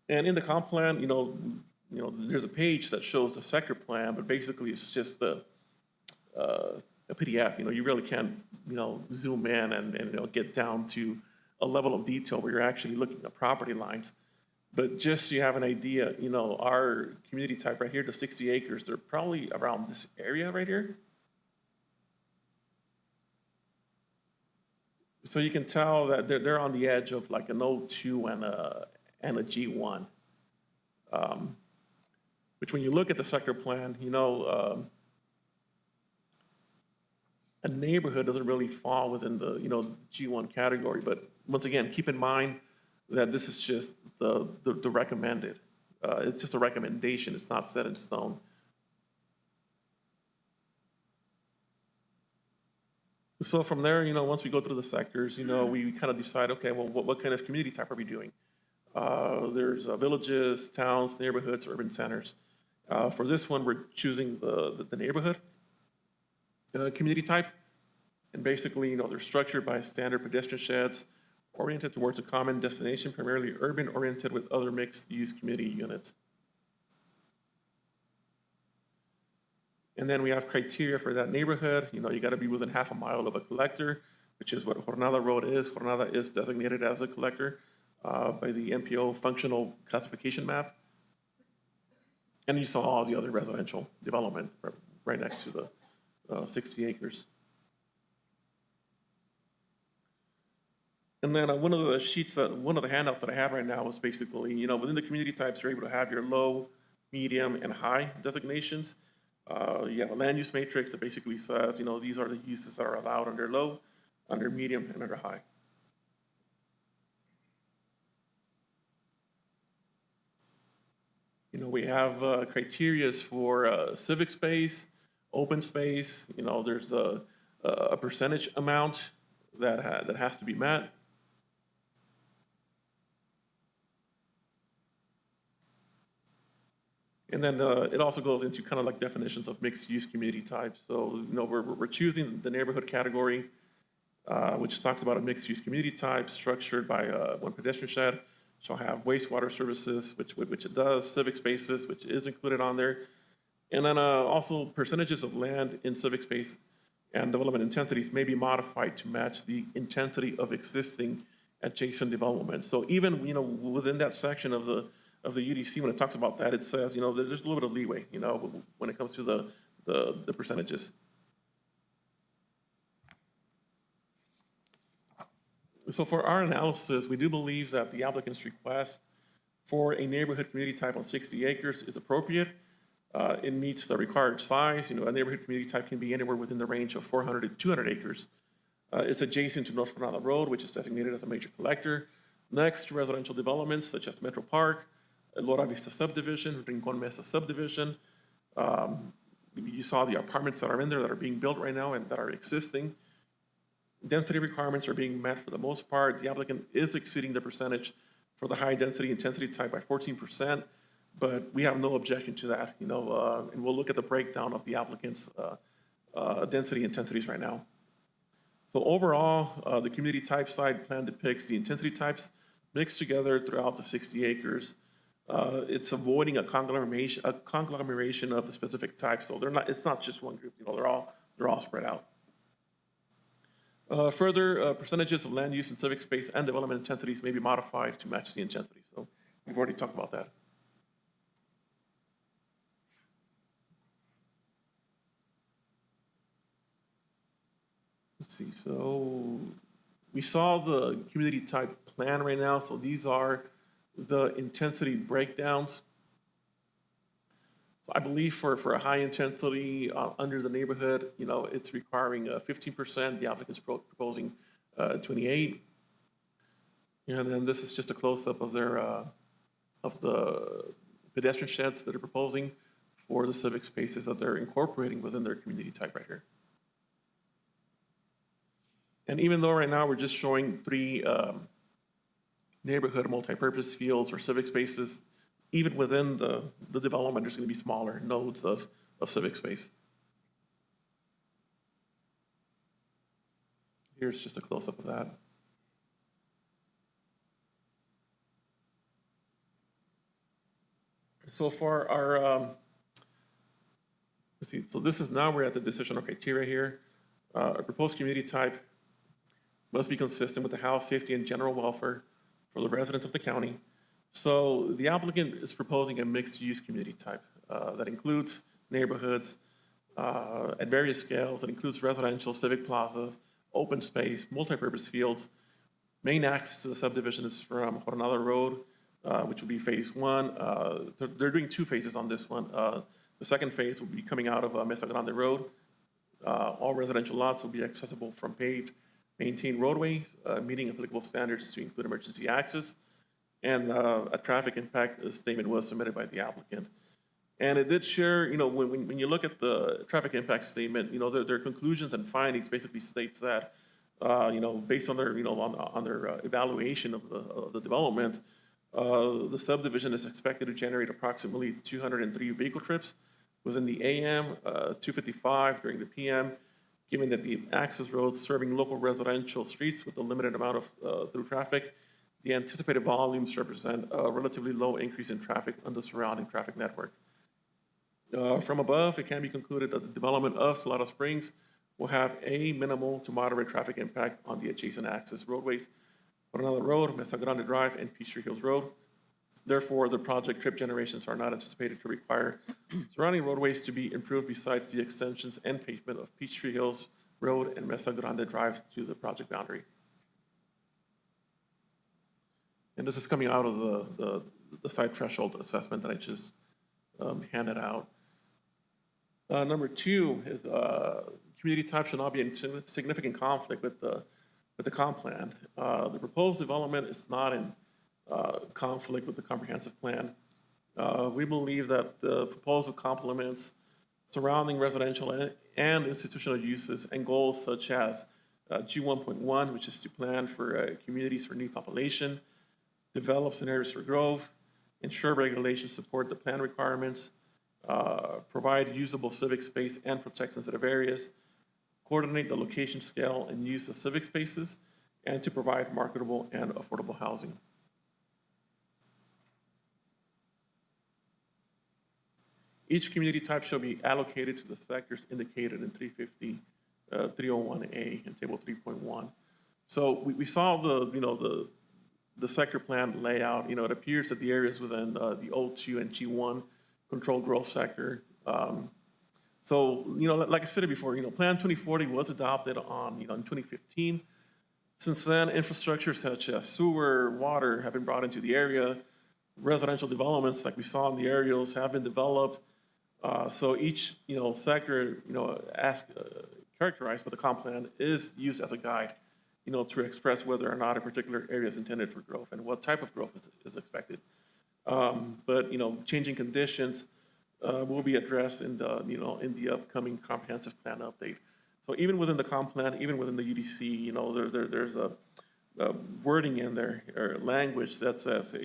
And in the comp plan, there's a page that shows the sector plan, but basically it's just a PDF. You really can't, zoom in and get down to a level of detail where you're actually looking at property lines. But just so you have an idea, our community type right here, the 60 acres, they're probably around this area right here. So you can tell that they're on the edge of like an O2 and a G1. Which when you look at the sector plan, a neighborhood doesn't really fall within the, G1 category. But once again, keep in mind that this is just the recommended. It's just a recommendation. It's not set in stone. So from there, once we go through the sectors, we kind of decide, okay, well, what kind of community type are we doing? There's villages, towns, neighborhoods, urban centers. For this one, we're choosing the neighborhood community type. And basically, they're structured by standard pedestrian sheds, oriented towards a common destination, primarily urban oriented with other mixed-use community units. And then we have criteria for that neighborhood. You got to be within half a mile of a collector, which is what Jornada Road is. Jornada is designated as a collector by the NPO functional classification map. And you saw all the other residential development right next to the 60 acres. And then one of the handouts that I have right now is basically, within the community types, you're able to have your low, medium, and high designations. You have a land use matrix that basically says, these are the uses that are allowed under low, under medium, and under high. We have criteria for civic space, open space. There's a percentage amount that has to be met. And then it also goes into kind of like definitions of mixed-use community types. So, we're choosing the neighborhood category, which talks about a mixed-use community type structured by one pedestrian shed. Shall have wastewater services, which it does, civic spaces, which is included on there, And then also percentages of land in civic space and development intensities may be modified to match the intensity of existing adjacent development. So even, within that section of the UDC, when it talks about that, it says, there's a little bit of leeway, when it comes to the percentages. So for our analysis, we do believe that the applicant's request for a neighborhood community type on 60 acres is appropriate. It meets the required size. A neighborhood community type can be anywhere within the range of 400 to 200 acres. It's adjacent to North Granada Road, which is designated as a major collector. Next to residential developments such as Metro Park, Lora Vista subdivision, Rincon Mesa subdivision. You saw the apartments that are in there that are being built right now and that are existing. Density requirements are being met for the most part. The applicant is exceeding the percentage for the high density intensity type by 14%, but we have no objection to that, and we'll look at the breakdown of the applicant's density intensities right now. So overall, the community type side plan depicts the intensity types mixed together throughout the 60 acres. It's avoiding a conglomeration of a specific type. So it's not just one group, they're all spread out. Further, percentages of land use in civic space and development intensities may be modified to match the intensity. So we've already talked about that. Let's see, so we saw the community type plan right now. So these are the intensity breakdowns. So I believe for a high intensity under the neighborhood, it's requiring 15%. The applicant's proposing 28. And then this is just a close-up of their of the pedestrian sheds that are proposing for the civic spaces that they're incorporating within their community type right here. And even though right now we're just showing 3 neighborhood multipurpose fields or civic spaces, even within the development, there's going to be smaller nodes of civic space. Here's just a close-up of that. So for our, let's see, so this is now we're at the decisional criteria here. A proposed community type must be consistent with the health, safety, and general welfare for the residents of the county. So the applicant is proposing a mixed-use community type that includes neighborhoods at various scales. It includes residential, civic plazas, open space, multipurpose fields. Main access to the subdivision is from Jornada Road, which will be phase 1. They're doing 2 phases on this one. The second phase will be coming out of Mesa Grande Road. All residential lots will be accessible from paved, maintained roadways, meeting applicable standards to include emergency access. And a traffic impact statement was submitted by the applicant. And it did share, when you look at the traffic impact statement, their conclusions and findings basically states that, based on their, on their evaluation of the development, the subdivision is expected to generate approximately 203 vehicle trips within the AM, 255 during the PM, given that the access roads serving local residential streets with a limited amount of through traffic, the anticipated volumes represent a relatively low increase in traffic on the surrounding traffic network. From above, it can be concluded that the development of Salado Springs will have a minimal to moderate traffic impact on the adjacent access roadways, Coronado Road, Mesa Grande Drive, and Peachtree Hills Road. Therefore, the project trip generations are not anticipated to require surrounding roadways to be improved besides the extensions and pavement of Peachtree Hills Road and Mesa Grande Drive to the project boundary. And this is coming out of the site threshold assessment that I just handed out. Number 2 is community type should not be in significant conflict with the comp plan. The proposed development is not in conflict with the comprehensive plan. We believe that the proposal complements surrounding residential and institutional uses and goals such as G1.1, which is to plan for communities for new population, develop scenarios for growth, ensure regulations support the plan requirements, provide usable civic space and protect sensitive areas, coordinate the location, scale, and use of civic spaces, and to provide marketable and affordable housing. Each community type shall be allocated to the sectors indicated in 301A in Table 3.1. So we saw the sector plan layout. It appears that the areas within the O2 and G1 controlled growth sector. So, like I said before, Plan 2040 was adopted in 2015. Since then, infrastructure such as sewer, water have been brought into the area. Residential developments, like we saw in the aerials, have been developed. So each, sector, characterized by the comp plan is used as a guide, to express whether or not a particular area is intended for growth and what type of growth is expected. But, changing conditions will be addressed in the upcoming comprehensive plan update. So even within the comp plan, even within the UDC, there's a wording in there or language that says,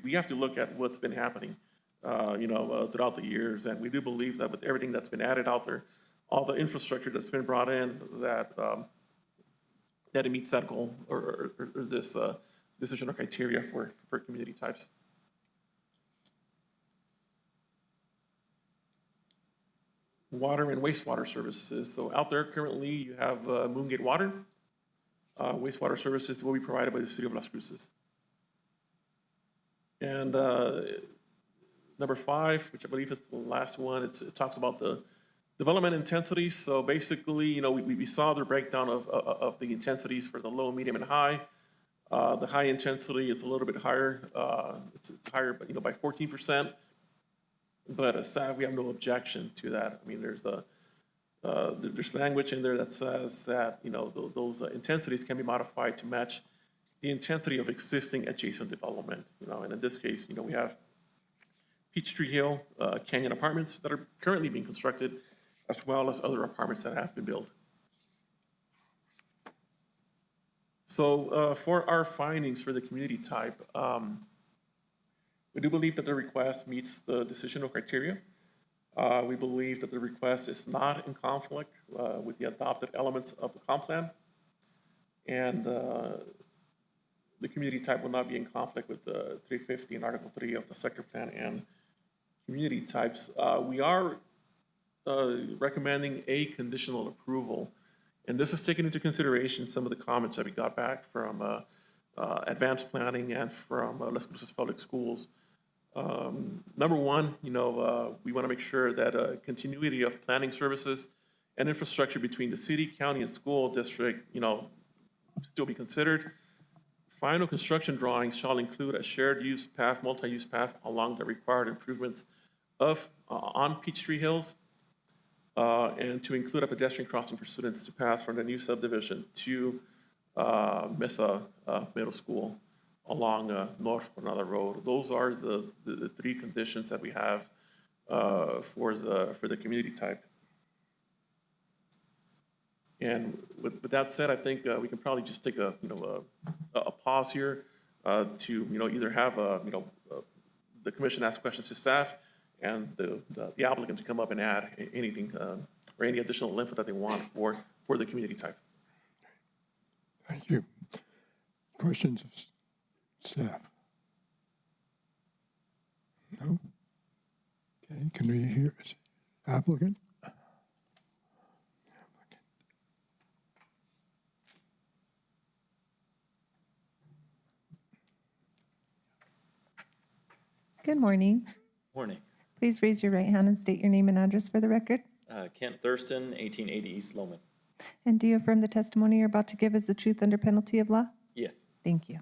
we have to look at what's been happening, throughout the years. And we do believe that with everything that's been added out there, all the infrastructure that's been brought in, that it meets that goal or this decision or criteria for community types. Water and wastewater services. So out there currently you have Moongate Water. Wastewater services will be provided by the city of Las Cruces. And number 5, which I believe is the last one, it talks about the development intensities. So basically, we saw the breakdown of the intensities for the low, medium, and high. The high intensity, it's a little bit higher. It's higher, but by 14%. But as staff, we have no objection to that. I mean, there's language in there that says that those intensities can be modified to match the intensity of existing adjacent development. And in this case, we have Peachtree Hill, Canyon Apartments that are currently being constructed, as well as other apartments that have been built. So for our findings for the community type, we do believe that the request meets the decisional criteria. We believe that the request is not in conflict with the adopted elements of the comp plan. And the community type will not be in conflict with the 350 and Article 3 of the sector plan and community types. We are recommending a conditional approval. And this is taking into consideration some of the comments that we got back from advanced planning and from Las Cruces Public Schools. Number one, we want to make sure that continuity of planning services and infrastructure between the city, county, and school district, still be considered. Final construction drawings shall include a shared use path, multi-use path along the required improvements on Peachtree Hills, and to include a pedestrian crossing for students to pass from the new subdivision to Mesa Middle School along North Granada Road. Those are the 3 conditions that we have for the community type. And with that said, I think we can probably just take a pause here to either have the commission ask questions to staff and the applicant to come up and add anything or any additional info that they want for the community type. Thank you. Questions of staff? No? Okay, can we hear applicant? Good morning. Morning. Please raise your right hand and state your name and address for the record. Kent Thurston, 1880 East Loman. And do you affirm the testimony you're about to give is the truth under penalty of law? Yes. Thank you.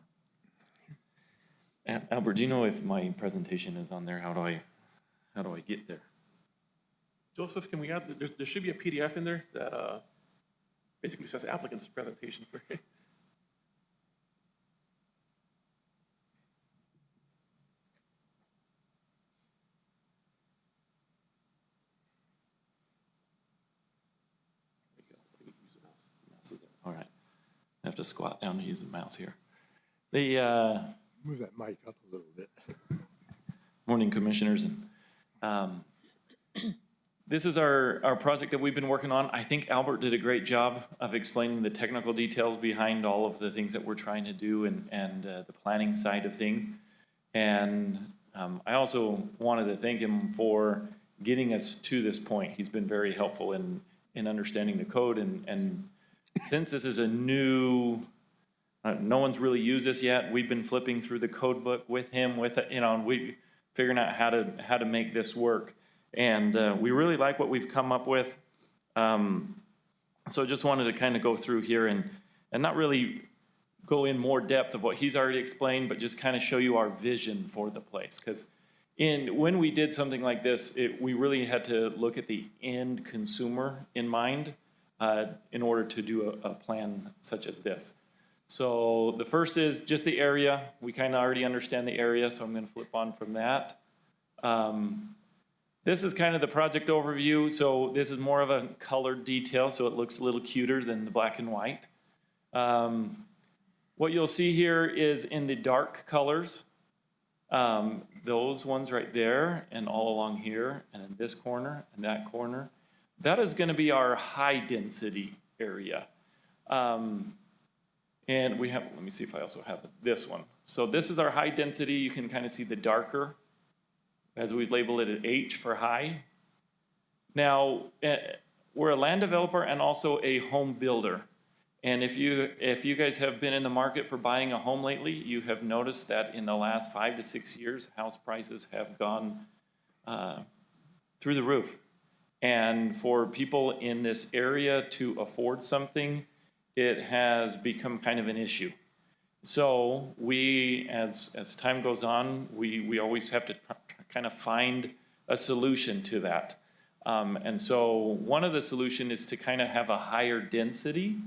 Albert, do you know if my presentation is on there? How do I get there? Joseph, can we add, there should be a PDF in there that basically says applicant's presentation. All right. I have to squat down to use the mouse here. The Move that mic up a little bit. morning, commissioners. And this is our project that we've been working on. I think Albert did a great job of explaining the technical details behind all of the things that we're trying to do and the planning side of things. And I also wanted to thank him for getting us to this point. He's been very helpful in understanding the code, and since this is a new, no one's really used this yet, we've been flipping through the code book with him, and we figuring out how to make this work. And we really like what we've come up with. So just wanted to kind of go through here and not really go in more depth of what he's already explained, but just kind of show you our vision for the place. Because when we did something like this, we really had to look at the end consumer in mind in order to do a plan such as this. So the first is just the area. We kind of already understand the area, so I'm going to flip on from that. This is kind of the project overview. So this is more of a colored detail, so it looks a little cuter than the black and white. What you'll see here is in the dark colors, those ones right there and all along here and in this corner and that corner, that is going to be our high density area. And we have, let me see if I also have this one. So this is our high density. You can kind of see the darker, as we've labeled it at H for high. Now, we're a land developer and also a home builder. And if you guys have been in the market for buying a home lately, you have noticed that in the last 5 to 6 years, house prices have gone through the roof. And for people in this area to afford something, it has become kind of an issue. So we, as time goes on, we always have to kind of find a solution to that. And so one of the solutions is to kind of have a higher density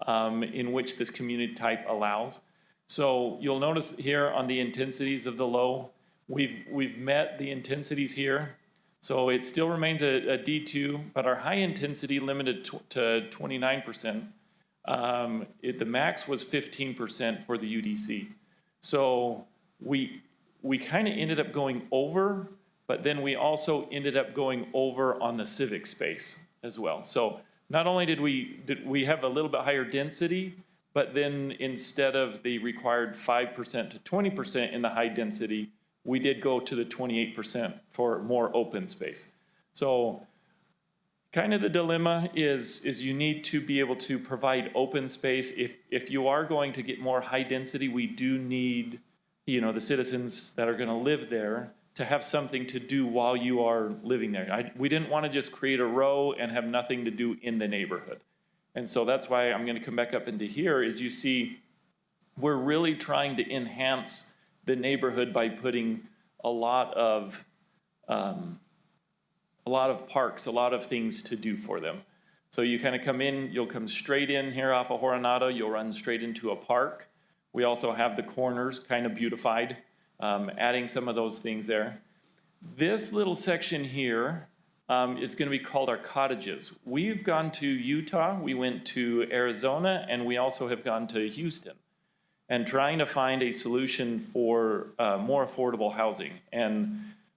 in which this community type allows. So you'll notice here on the intensities of the low, we've met the intensities here. So it still remains a D2, but our high intensity limited to 29%. The max was 15% for the UDC. So we kind of ended up going over, but then we also ended up going over on the civic space as well. So not only did we have a little bit higher density, but then instead of the required 5% to 20% in the high density, we did go to the 28% for more open space. So kind of the dilemma is you need to be able to provide open space. If you are going to get more high density, we do need, the citizens that are going to live there to have something to do while you are living there. We didn't want to just create a row and have nothing to do in the neighborhood. And so that's why I'm going to come back up into here, is you see we're really trying to enhance the neighborhood by putting a lot of parks, a lot of things to do for them. So you kind of come in, you'll come straight in here off of Joronado, you'll run straight into a park. We also have the corners kind of beautified, adding some of those things there. This little section here is going to be called our cottages. We've gone to Utah, we went to Arizona, and we also have gone to Houston, and trying to find a solution for more affordable housing.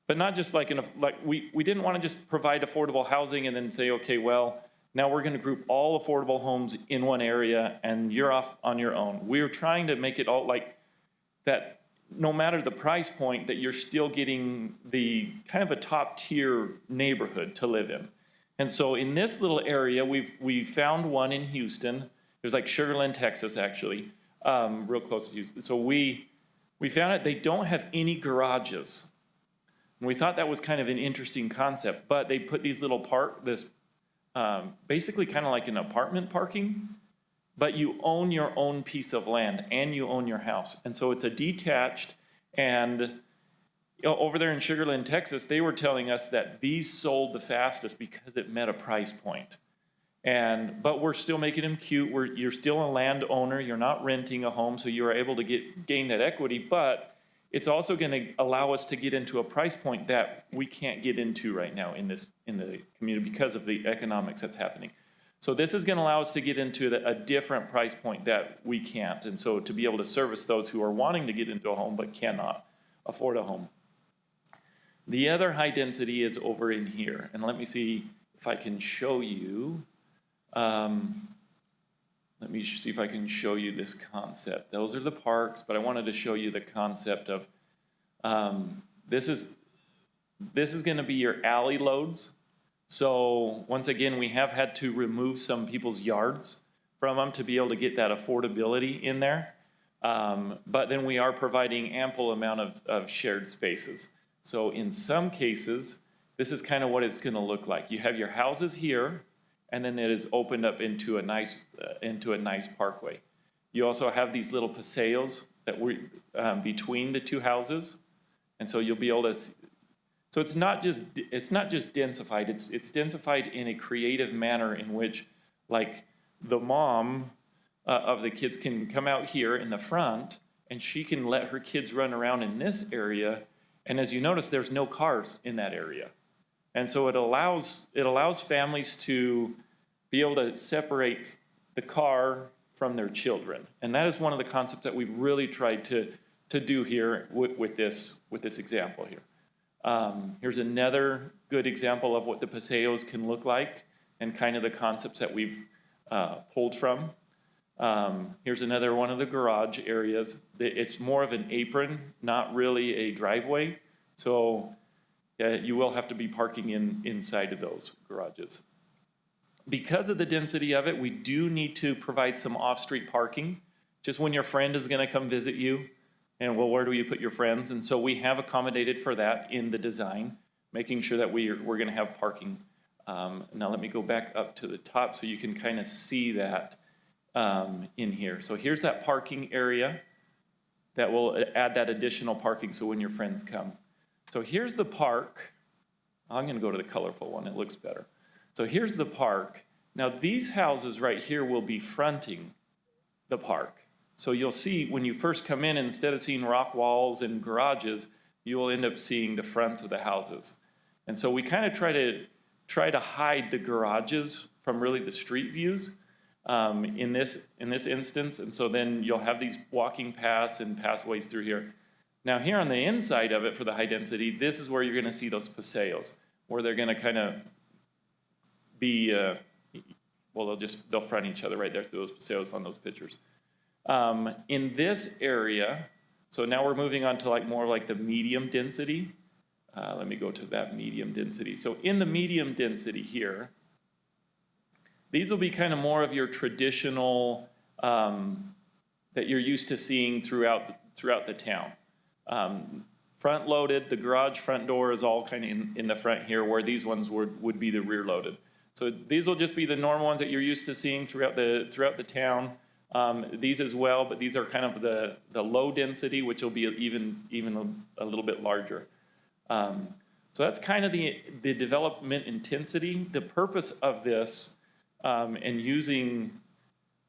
But not just we didn't want to just provide affordable housing and then say, okay, well, now we're going to group all affordable homes in one area and you're off on your own. We're trying to make it all like that, no matter the price point, that you're still getting the kind of a top tier neighborhood to live in. And so in this little area, we found one in Houston. It was like Sugar Land, Texas, actually, real close to Houston. So we found it. They don't have any garages. And we thought that was kind of an interesting concept, but they put these little basically kind of like an apartment parking, but you own your own piece of land and you own your house. And so it's a detached, and over there in Sugar Land, Texas, they were telling us that these sold the fastest because it met a price point. But we're still making them cute. You're still a landowner. You're not renting a home, so you're able to gain that equity, but it's also going to allow us to get into a price point that we can't get into right now in the community because of the economics that's happening. So this is going to allow us to get into a different price point that we can't. And so to be able to service those who are wanting to get into a home but cannot afford a home. The other high density is over in here. And let me see if I can show you. Let me see if I can show you this concept. Those are the parks, but I wanted to show you the concept of, this is This is gonna be your alley loads. So once again, we have had to remove some people's yards from them to be able to get that affordability in there. But then we are providing ample amount of shared spaces. So in some cases, this is kind of what it's gonna look like. You have your houses here, and then it is opened up into a nice parkway. You also have these little paseos that were between the two houses, and so you'll be able to. So it's not just densified. It's densified in a creative manner in which, like, the mom of the kids can come out here in the front, and she can let her kids run around in this area. And as you notice, there's no cars in that area. And so it allows families to be able to separate the car from their children. And that is one of the concepts that we've really tried to do here with this example here. Here's another good example of what the paseos can look like and kind of the concepts that we've pulled from. Here's another one of the garage areas. It's more of an apron, not really a driveway. So you will have to be parking inside of those garages. Because of the density of it, we do need to provide some off-street parking, just when your friend is gonna come visit you, and well, where do you put your friends? And so we have accommodated for that in the design, making sure that we're gonna have parking. Now let me go back up to the top so you can kind of see that in here. So here's that parking area that will add that additional parking so when your friends come. So here's the park. I'm gonna go to the colorful one, it looks better. So here's the park. Now these houses right here will be fronting the park. So you'll see when you first come in, instead of seeing rock walls and garages, you will end up seeing the fronts of the houses. And so we kind of try to hide the garages from really the street views in this instance. And so then you'll have these walking paths and pathways through here. Now here on the inside of it for the high density, this is where you're gonna see those paseos, where they're gonna kind of be, well, they'll front each other right there through those paseos on those pictures. In this area, so now we're moving on to like more like the medium density. Let me go to that medium density. So in the medium density here, these will be kind of more of your traditional that you're used to seeing throughout the town. Front loaded, the garage front door is all kind of in the front here, where these ones would be the rear loaded. So these will just be the normal ones that you're used to seeing throughout the town. These as well, but these are kind of the low density, which will be even a little bit larger. So that's kind of the development intensity. The purpose of this and using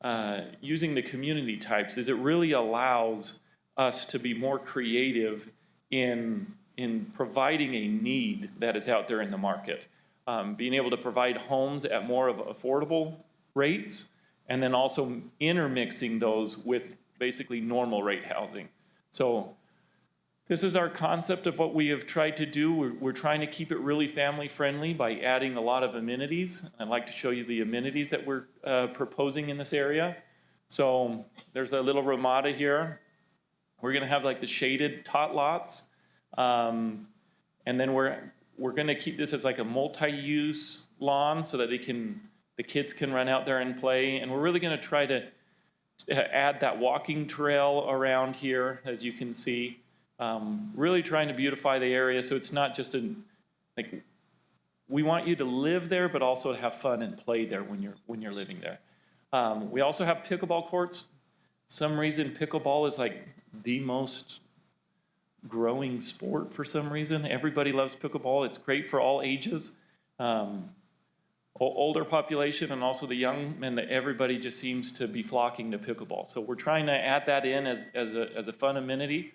the community types is it really allows us to be more creative in providing a need that is out there in the market. Being able to provide homes at more of affordable rates, and then also intermixing those with basically normal rate housing. So this is our concept of what we have tried to do. We're trying to keep it really family friendly by adding a lot of amenities. I'd like to show you the amenities that we're proposing in this area. So there's a little ramada here. We're gonna have like the shaded tot lots. And then we're gonna keep this as like a multi-use lawn so that the kids can run out there and play. And we're really gonna try to add that walking trail around here, as you can see. Really trying to beautify the area so it's not just we want you to live there, but also to have fun and play there when you're living there. We also have pickleball courts. Some reason pickleball is like the most growing sport for some reason. Everybody loves pickleball. It's great for all ages. Older population and also the young men, that everybody just seems to be flocking to pickleball. So we're trying to add that in as a fun amenity.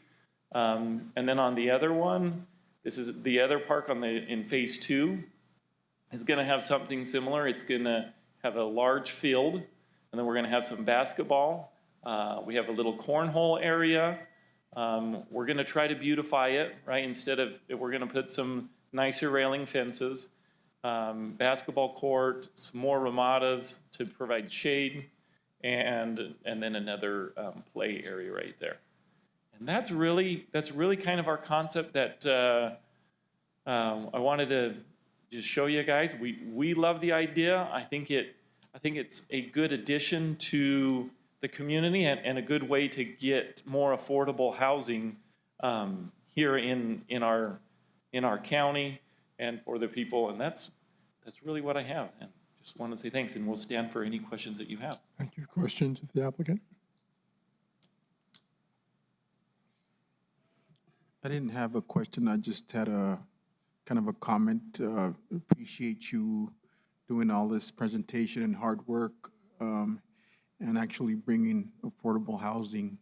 And then on the other one, this is the other park in phase 2 is gonna have something similar. It's gonna have a large field, and then we're gonna have some basketball. We have a little cornhole area. We're gonna try to beautify it, right? We're gonna put some nicer railing fences. Basketball court, some more ramadas to provide shade, and then another play area right there. And that's really kind of our concept that I wanted to just show you guys, we love the idea. I think it's a good addition to the community and a good way to get more affordable housing here in our county and for the people. And that's really what I have. And just wanted to say thanks, and we'll stand for any questions that you have. Thank you. Questions of the applicant? I didn't have a question, I just had a kind of a comment. Appreciate you doing all this presentation and hard work, and actually bringing affordable housing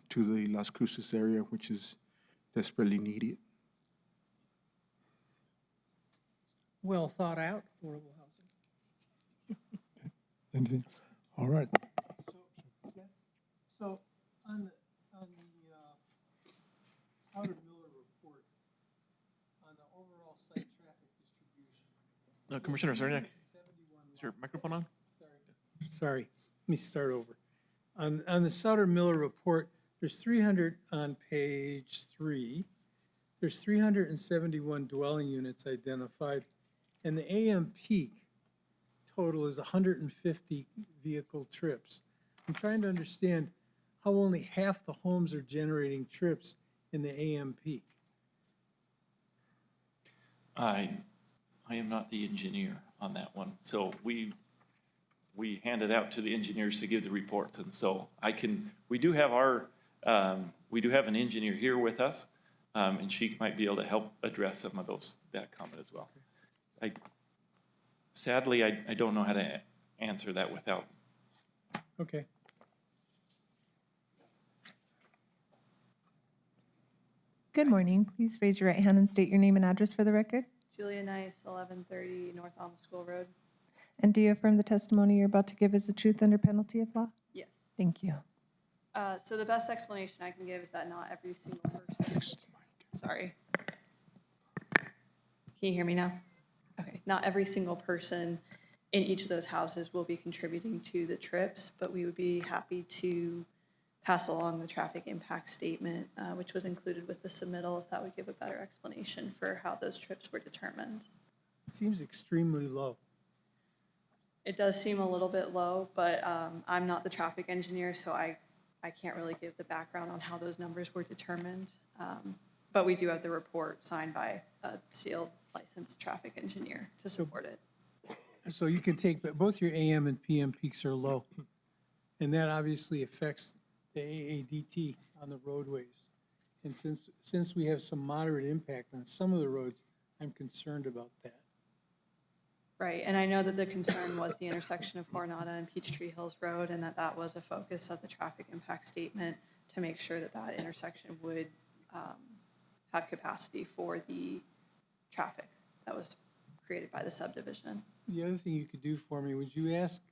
to the Las Cruces area, which is desperately needed. Well thought out affordable housing. Anything? All right. So on the Souder Miller report, on the overall site traffic distribution. Commissioner Cerniak, is your microphone on? Sorry, let me start over. On the Souder Miller report, there's 300 on page 3. There's 371 dwelling units identified, and the AM peak total is 150 vehicle trips. I'm trying to understand how only half the homes are generating trips in the AM peak. I am not the engineer on that one, so we hand it out to the engineers to give the reports, and so we do have an engineer here with us, and she might be able to help address some of that comment as well. Sadly, I don't know how to answer that without. Okay. Good morning. Please raise your right hand and state your name and address for the record. Julia Nice, 1130 North Alma School Road. And do you affirm the testimony you're about to give is the truth under penalty of law? Yes. Thank you. So the best explanation I can give is that not every single person. Sorry. Can you hear me now? Okay. Not every single person in each of those houses will be contributing to the trips, but we would be happy to pass along the traffic impact statement, which was included with the submittal, if that would give a better explanation for how those trips were determined. It seems extremely low. It does seem a little bit low, but I'm not the traffic engineer, so I can't really give the background on how those numbers were determined. But we do have the report signed by a sealed licensed traffic engineer to support it. So you can take, but both your AM and PM peaks are low. And that obviously affects the AADT on the roadways. And since we have some moderate impact on some of the roads, I'm concerned about that. Right, and I know that the concern was the intersection of Coronada and Peachtree Hills Road, and that was a focus of the traffic impact statement to make sure that intersection would have capacity for the traffic that was created by the subdivision. The other thing you could do for me, would you ask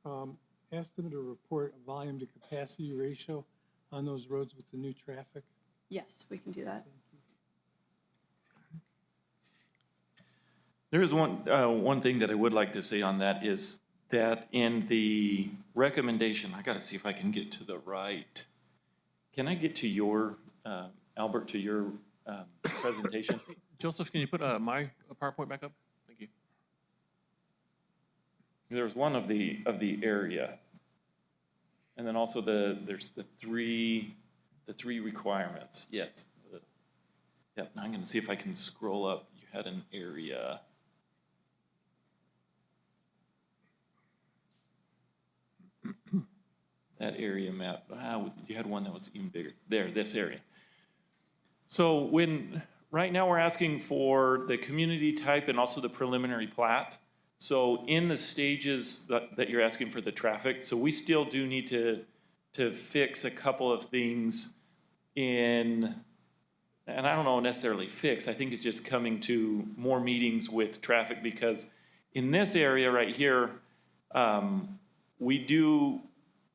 them to report a volume to capacity ratio on those roads with the new traffic? Yes, we can do that. There is one thing that I would like to say on that is that in the recommendation, I got to see if I can get to the right. Can I get to your, Albert, to your presentation? Joseph, can you put my PowerPoint back up? Thank you. There's one of the area, and then also there's the three requirements. Yes. Yep. Now I'm going to see if I can scroll up. You had an area. That area map. You had one that was even bigger. There, this area. So right now we're asking for the community type and also the preliminary plat. So in the stages that you're asking for the traffic, so we still do need to fix a couple of things and I don't know necessarily fix, I think it's just coming to more meetings with traffic, because in this area right here, we do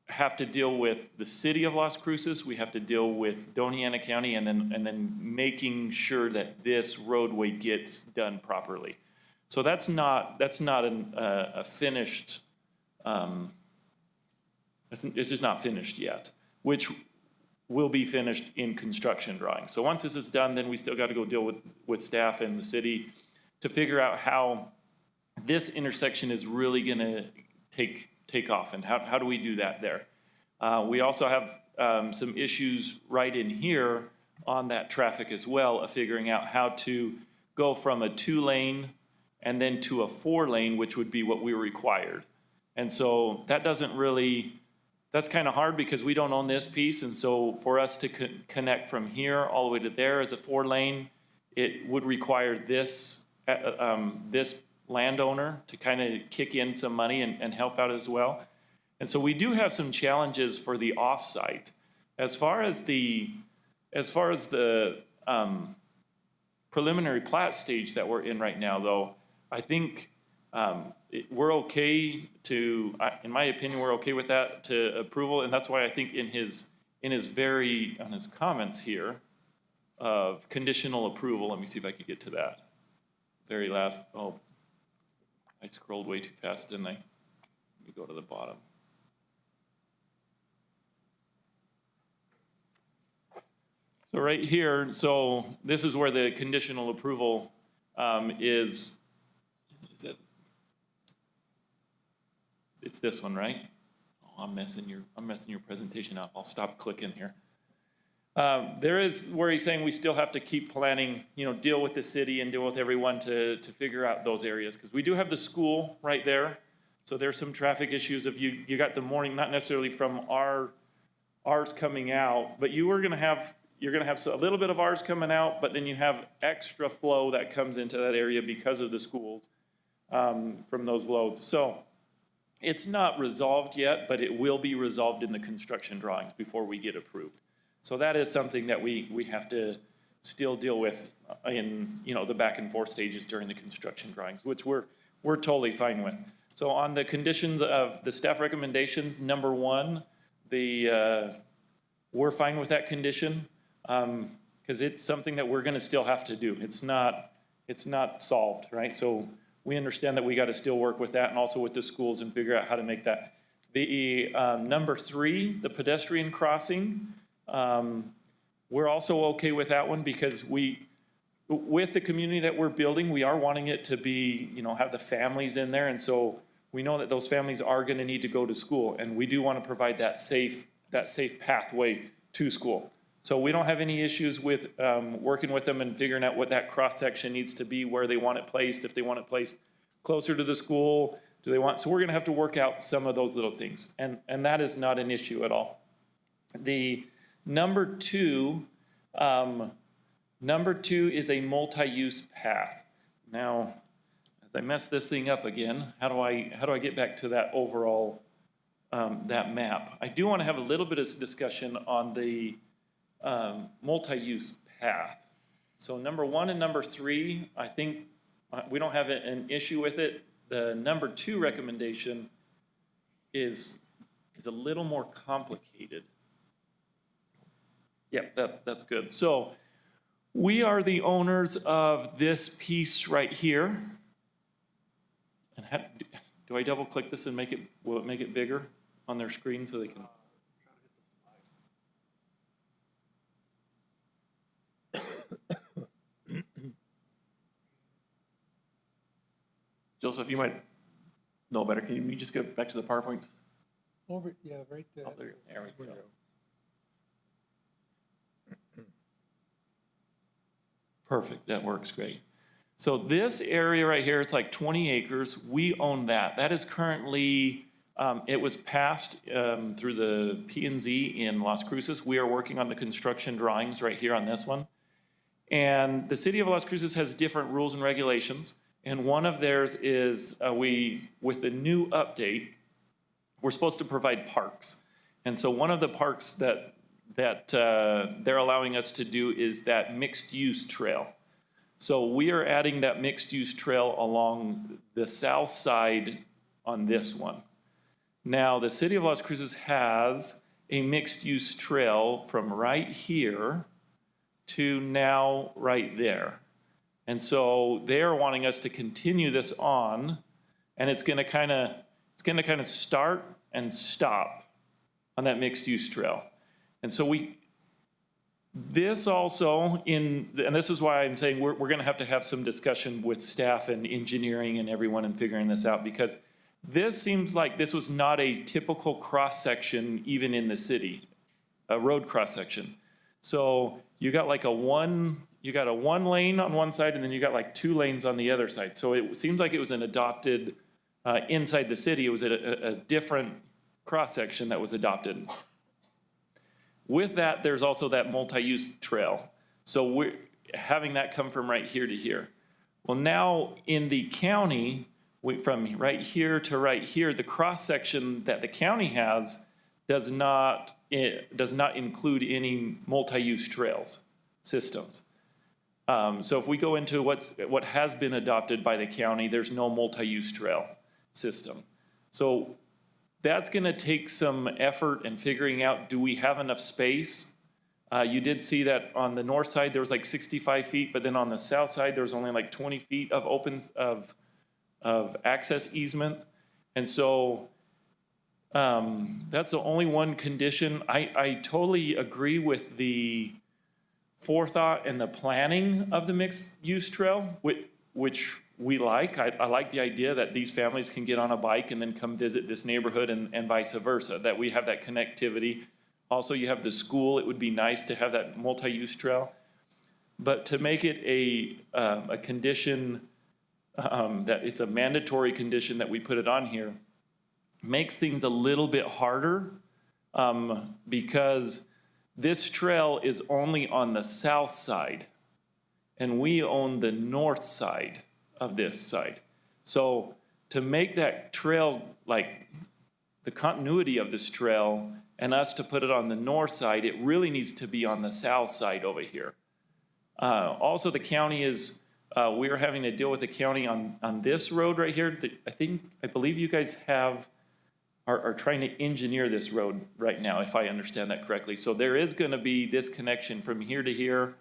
have to deal with the city of Las Cruces, we have to deal with Doña County, and then making sure that this roadway gets done properly. So that's not a finished, it's just not finished yet, which will be finished in construction drawings. So once this is done, then we still got to go deal with staff and the city to figure out how this intersection is really going to take off, and how do we do that there. We also have some issues right in here on that traffic as well, of figuring out how to go from a 2-lane and then to a 4-lane, which would be what we required. And so that doesn't really, that's kind of hard because we don't own this piece. And so for us to connect from here all the way to there as a 4-lane, it would require this, this landowner to kind of kick in some money and help out as well. And so we do have some challenges for the offsite. As far as the preliminary plat stage that we're in right now, though, I think we're okay to, in my opinion, we're okay with that to approval. And that's why I think on his comments here of conditional approval, let me see if I could get to that very last. Oh, I scrolled way too fast, didn't I? Let me go to the bottom. So right here, so this is where the conditional approval is it? It's this one, right? Oh, I'm messing your presentation up. I'll stop clicking here. There is where he's saying we still have to keep planning, deal with the city and deal with everyone to figure out those areas. Because we do have the school right there. So there's some traffic issues. If you got the morning, not necessarily from ours coming out, but you're going to have a little bit of ours coming out, but then you have extra flow that comes into that area because of the schools from those loads. So it's not resolved yet, but it will be resolved in the construction drawings before we get approved. So that is something that we have to still deal with in the back and forth stages during the construction drawings, which we're totally fine with. So on the conditions of the staff recommendations, number 1, we're fine with that condition because it's something that we're going to still have to do. It's not solved, right? So we understand that we got to still work with that and also with the schools and figure out how to make that. The number 3, the pedestrian crossing. We're also okay with that one because with the community that we're building, we are wanting it to be, have the families in there. And so we know that those families are going to need to go to school, and we do want to provide that safe pathway to school. So we don't have any issues with working with them and figuring out what that cross section needs to be, where they want it placed, if they want it placed closer to the school, so we're going to have to work out some of those little things. And that is not an issue at all. The Number two is a multi-use path. Now, as I mess this thing up again, how do I get back to that overall, that map? I do want to have a little bit of discussion on the multi-use path. So number 1 and number 3, I think we don't have an issue with it. The number 2 recommendation is a little more complicated. Yep, that's good. So we are the owners of this piece right here. And do I double click this and will it make it bigger on their screen so they can? Joseph, you might know better. Can you just go back to the PowerPoint? Right there. Oh, there we go. Perfect, that works great. So this area right here, it's like 20 acres. We own that. That is currently, it was passed through the P&Z in Las Cruces. We are working on the construction drawings right here on this one. And the city of Las Cruces has different rules and regulations. And one of theirs is with the new update, we're supposed to provide parks. And so one of the parks that they're allowing us to do is that mixed-use trail. So we are adding that mixed-use trail along the south side on this one. Now, the city of Las Cruces has a mixed-use trail from right here to now right there. And so they're wanting us to continue this on, and it's gonna kind of start and stop on that mixed-use trail. And so This also and this is why I'm saying we're gonna have to have some discussion with staff and engineering and everyone in figuring this out, because this seems like this was not a typical cross-section even in the city, a road cross-section. So you got like a one lane on one side and then you got like 2 lanes on the other side. So it seems like it was an adopted, inside the city, it was a different cross-section that was adopted. With that, there's also that multi-use trail. So we're having that come from right here to here. Well, now in the county, from right here to right here, the cross-section that the county has does not include any multi-use trails systems. So if we go into what has been adopted by the county, there's no multi-use trail system. So that's gonna take some effort in figuring out, do we have enough space? You did see that on the north side, there was like 65 feet, but then on the south side, there was only like 20 feet of of access easement. And so that's the only one condition. I totally agree with the forethought and the planning of the mixed use trail, which we like. I like the idea that these families can get on a bike and then come visit this neighborhood and vice versa, that we have that connectivity. Also, you have the school. It would be nice to have that multi-use trail. But to make it a condition, that it's a mandatory condition that we put it on here, makes things a little bit harder, because this trail is only on the south side and we own the north side of this side. So to make that trail, like the continuity of this trail and us to put it on the north side, it really needs to be on the south side over here. Also, the county is, we're having to deal with the county on this road right here. I believe you guys are trying to engineer this road right now, if I understand that correctly. So there is gonna be this connection from here to here,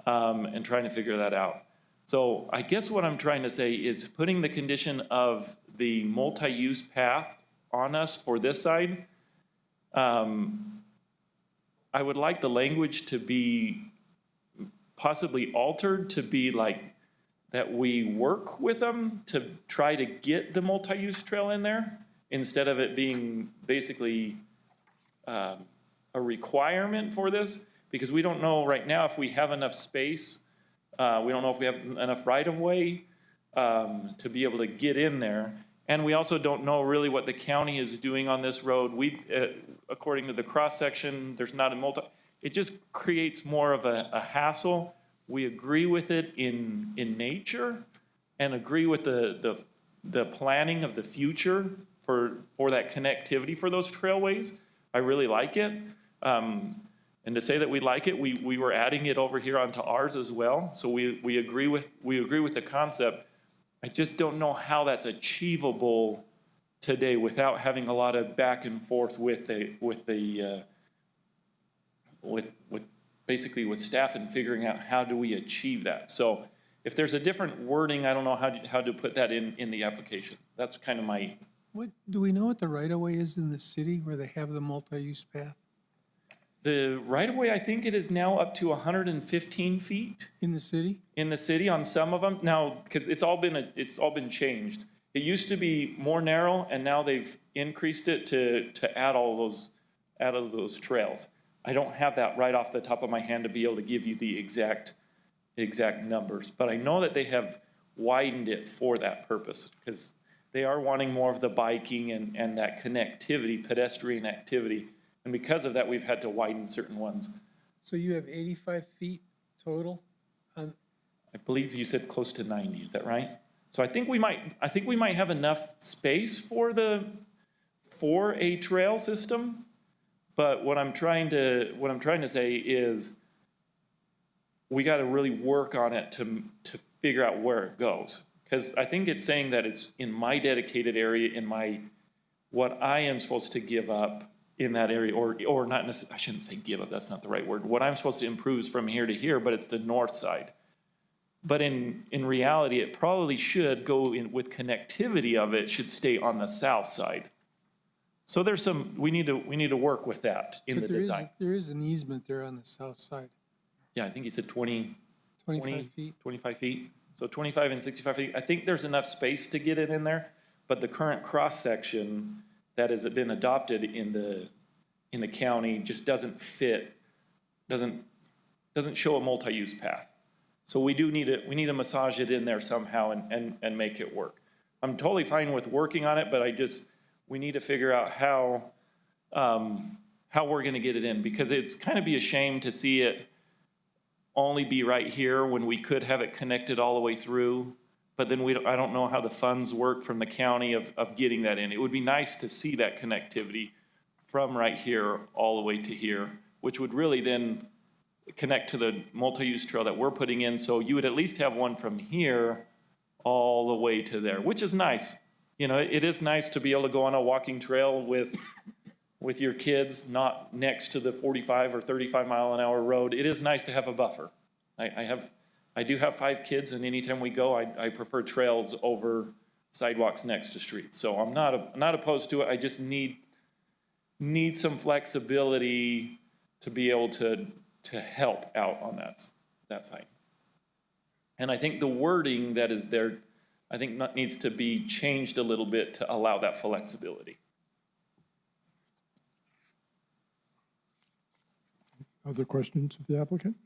and trying to figure that out. So I guess what I'm trying to say is putting the condition of the multi-use path on us for this side. I would like the language to be possibly altered to be like that we work with them to try to get the multi-use trail in there, instead of it being basically a requirement for this, because we don't know right now if we have enough space. We don't know if we have enough right-of-way to be able to get in there. And we also don't know really what the county is doing on this road. According to the cross-section, there's not a it just creates more of a hassle. We agree with it in nature and agree with the planning of the future for that connectivity for those trailways. I really like it. And to say that we like it, we were adding it over here onto ours as well. So we agree with the concept. I just don't know how that's achievable today without having a lot of back and forth with basically with staff and figuring out how do we achieve that. So if there's a different wording, I don't know how to put that in the application. That's kind of my. Do we know what the right-of-way is in the city where they have the multi-use path? The right-of-way, I think it is now up to 115 feet. In the city? In the city on some of them. Now, because it's all been changed. It used to be more narrow, and now they've increased it to add all of those trails. I don't have that right off the top of my hand to be able to give you the exact numbers, but I know that they have widened it for that purpose, because they are wanting more of the biking and that connectivity, pedestrian activity. And because of that, we've had to widen certain ones. So you have 85 feet total? I believe you said close to 90, is that right? So I think we might have enough space for a trail system. But what I'm trying to say is we got to really work on it to figure out where it goes. Because I think it's saying that it's in my dedicated area, what I am supposed to give up in that area, or not necessarily, I shouldn't say give up, that's not the right word. What I'm supposed to improve is from here to here, but it's the north side. But in reality, it probably should go in with connectivity of it, should stay on the south side. So there's we need to work with that in the design. There is an easement there on the south side. Yeah, I think he said 20, 25 feet? 25 feet. So 25 and 65 feet. I think there's enough space to get it in there, but the current cross-section that has been adopted in the county just doesn't fit, doesn't show a multi-use path. So we need to massage it in there somehow and make it work. I'm totally fine with working on it, but we need to figure out how we're gonna get it in, because it's kind of be a shame to see it only be right here when we could have it connected all the way through. But then I don't know how the funds work from the county of getting that in. It would be nice to see that connectivity from right here all the way to here, which would really then connect to the multi-use trail that we're putting in. So you would at least have one from here all the way to there, which is nice. You know, it is nice to be able to go on a walking trail with your kids, not next to the 45 or 35 mile an hour road. It is nice to have a buffer. I do have 5 kids, and anytime we go, I prefer trails over sidewalks next to streets. So I'm not opposed to it. I just need some flexibility to be able to help out on that side. And I think the wording that is there, I think needs to be changed a little bit to allow that flexibility. Other questions of the applicant?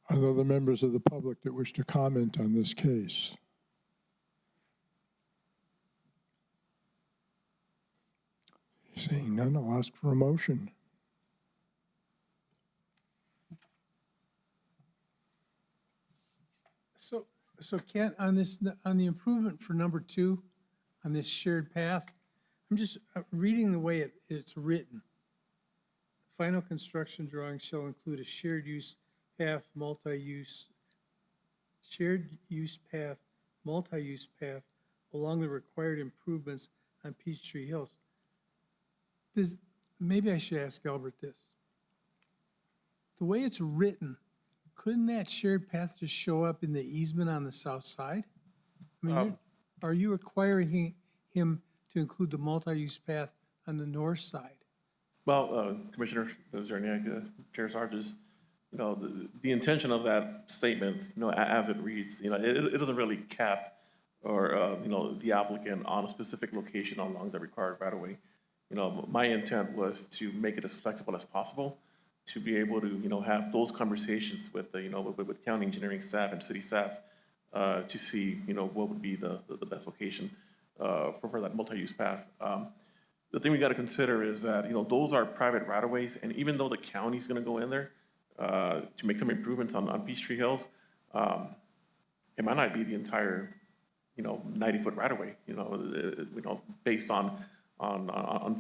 Are there other members of the public that wish to comment on this case? Seeing none, I'll ask for a motion. So Kent, on the improvement for number 2, on this shared path, I'm just reading the way it's written. Final construction drawing shall include a shared use path, multi-use path along the required improvements on Peachtree Hills. Maybe I should ask Albert this. The way it's written, couldn't that shared path just show up in the easement on the south side? I mean, are you requiring him to include the multi-use path on the north side? Well, Commissioner Zerniak, Chair Sargis, you know, the intention of that statement, you know, as it reads, you know, it doesn't really cap or, you know, the applicant on a specific location along the required right-of-way. You know, my intent was to make it as flexible as possible, to be able to, you know, have those conversations with the, you know, with county engineering staff and city staff to see, you know, what would be the best location for that multi-use path. The thing we got to consider is that, you know, those are private right-of-ways, and even though the county's going to go in there to make some improvements on Peachtree Hills, it might not be the entire, you know, 90-foot right-of-way, you know, based on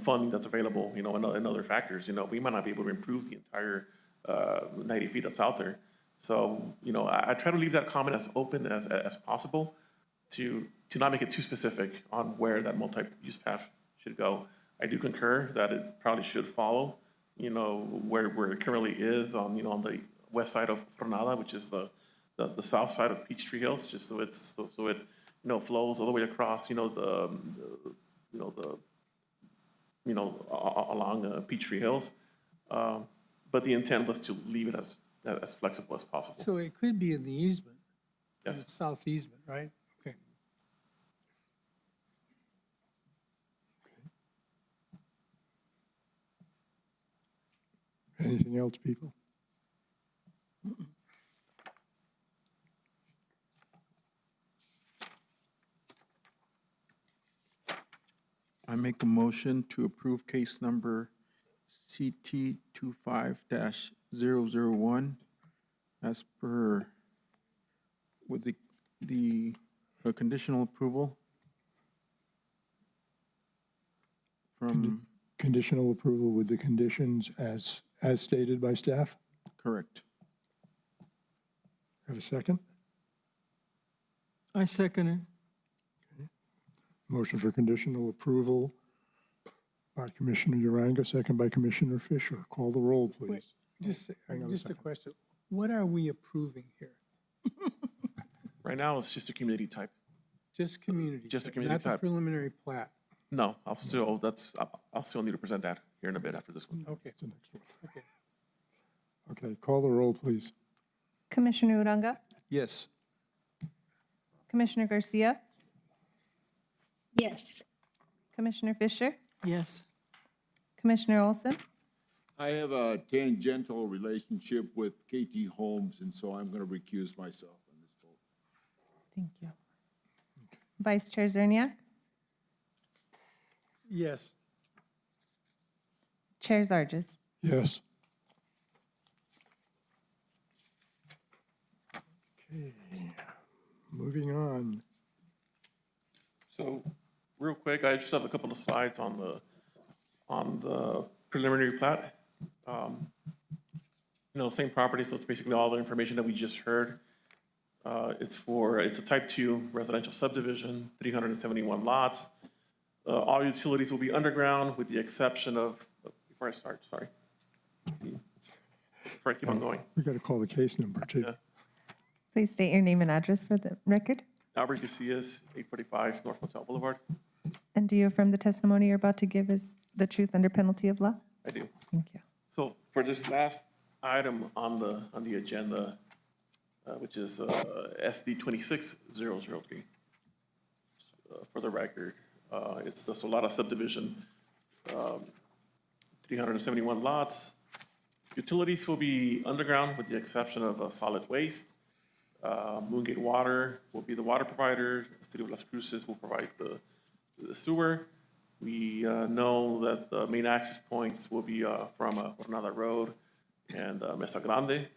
funding that's available, you know, and other factors. You know, we might not be able to improve the entire 90 feet that's out there. So, you know, I try to leave that comment as open as possible to not make it too specific on where that multi-use path should go. I do concur that it probably should follow, you know, where it currently is on, you know, on the west side of Granada, which is the south side of Peachtree Hills, just so it, you know, flows all the way across, you know, along Peachtree Hills. But the intent was to leave it as flexible as possible. So it could be in the easement. Yes. In the south easement, right? Okay. Anything else, people? I make a motion to approve case number CT 25-001 as per with the conditional approval from, Conditional approval with the conditions as stated by staff? correct. Have a second? I second it. Motion for conditional approval by Commissioner Uranga, second by Commissioner Fisher. Call the roll, please. Just, Hang on a just a second. question. What are we approving here? Right now, it's just a community type. Just community? Just a type, community Not the type. preliminary plat? No, I'll still need to present that here in a bit after this one. Okay, That's the next one. okay. Okay, call the roll, please. Commissioner Uranga, Yes. Commissioner Garcia, Yes. Commissioner Fisher, Yes. Commissioner Olson, I have a tangential relationship with KT Homes, and so I'm going to recuse myself on this vote. thank you. Vice Chair Zerniak, Yes, Chair Zarges. Yes. Okay, moving on. So, real quick, I just have a couple of slides on the preliminary plat. Same property, so it's basically all the information that we just heard. It's a type 2 residential subdivision, 371 lots. All utilities will be underground with the exception of, before I start, sorry. Before I keep on going. We got to call the case number, too. Yeah. Please state your name and address for the record. Albert Casillas, 845 North Motel Boulevard. And do you affirm the testimony you're about to give is the truth under penalty of law? I do. Thank you. So for this last item on the agenda, which is SD 26003, for the record, it's the Solana subdivision, 371 lots. Utilities will be underground with the exception of solid waste. Moongate Water will be the water provider. The City of Las Cruces will provide the sewer. We know that the main access points will be from another road and Mesa Grande.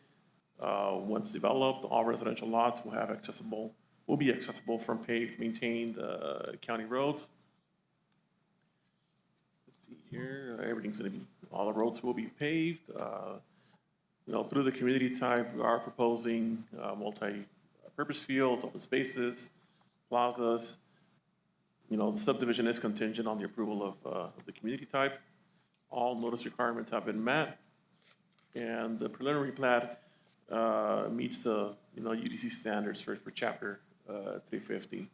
Once developed, all residential lots will be accessible from paved, maintained county roads. Let's see here, everything's gonna be, all the roads will be paved. Through the community type, we are proposing multi-purpose fields, open spaces, plazas. The subdivision is contingent on the approval of the community type. All notice requirements have been met. And the preliminary plat meets the, UDC standards for chapter 350.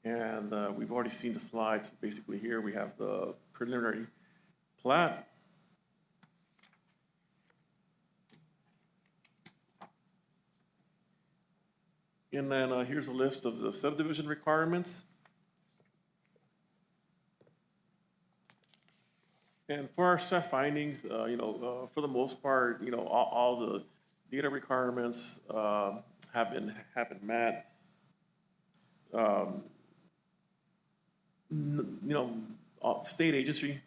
And we've already seen the slides. Basically here we have the preliminary plat. And then here's a list of the subdivision requirements. And for our staff findings, for the most part, all the data requirements have been met. State agency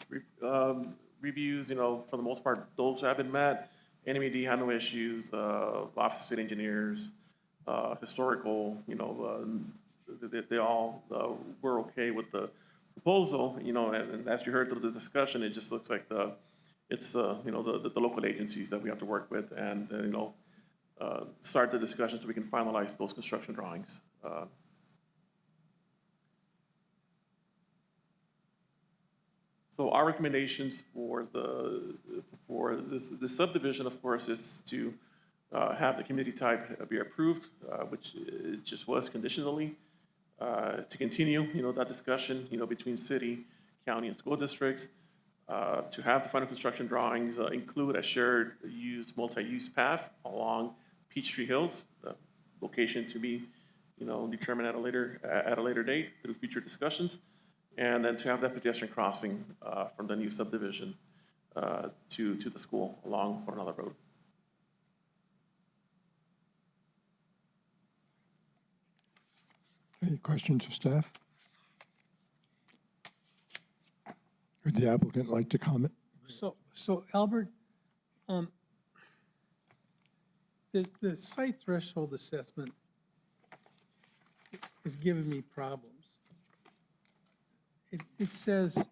reviews, for the most part, those have been met. NMED had no issues. Office of State Engineers, historical, they all were okay with the proposal, and as you heard through the discussion, it just looks like it's the local agencies that we have to work with and, start the discussion so we can finalize those construction drawings. So our recommendations for this subdivision, of course, is to have the community type be approved, which it just was conditionally. To continue, that discussion, between city, county, and school districts. To have the final construction drawings include a shared use, multi-use path along Peachtree Hills, the location to be, determined at a later date through future discussions. And then to have that pedestrian crossing from the new subdivision to the school along Coronado Road. Any questions of staff? Would the applicant like to comment? So Albert, the site threshold assessment is giving me problems. It says,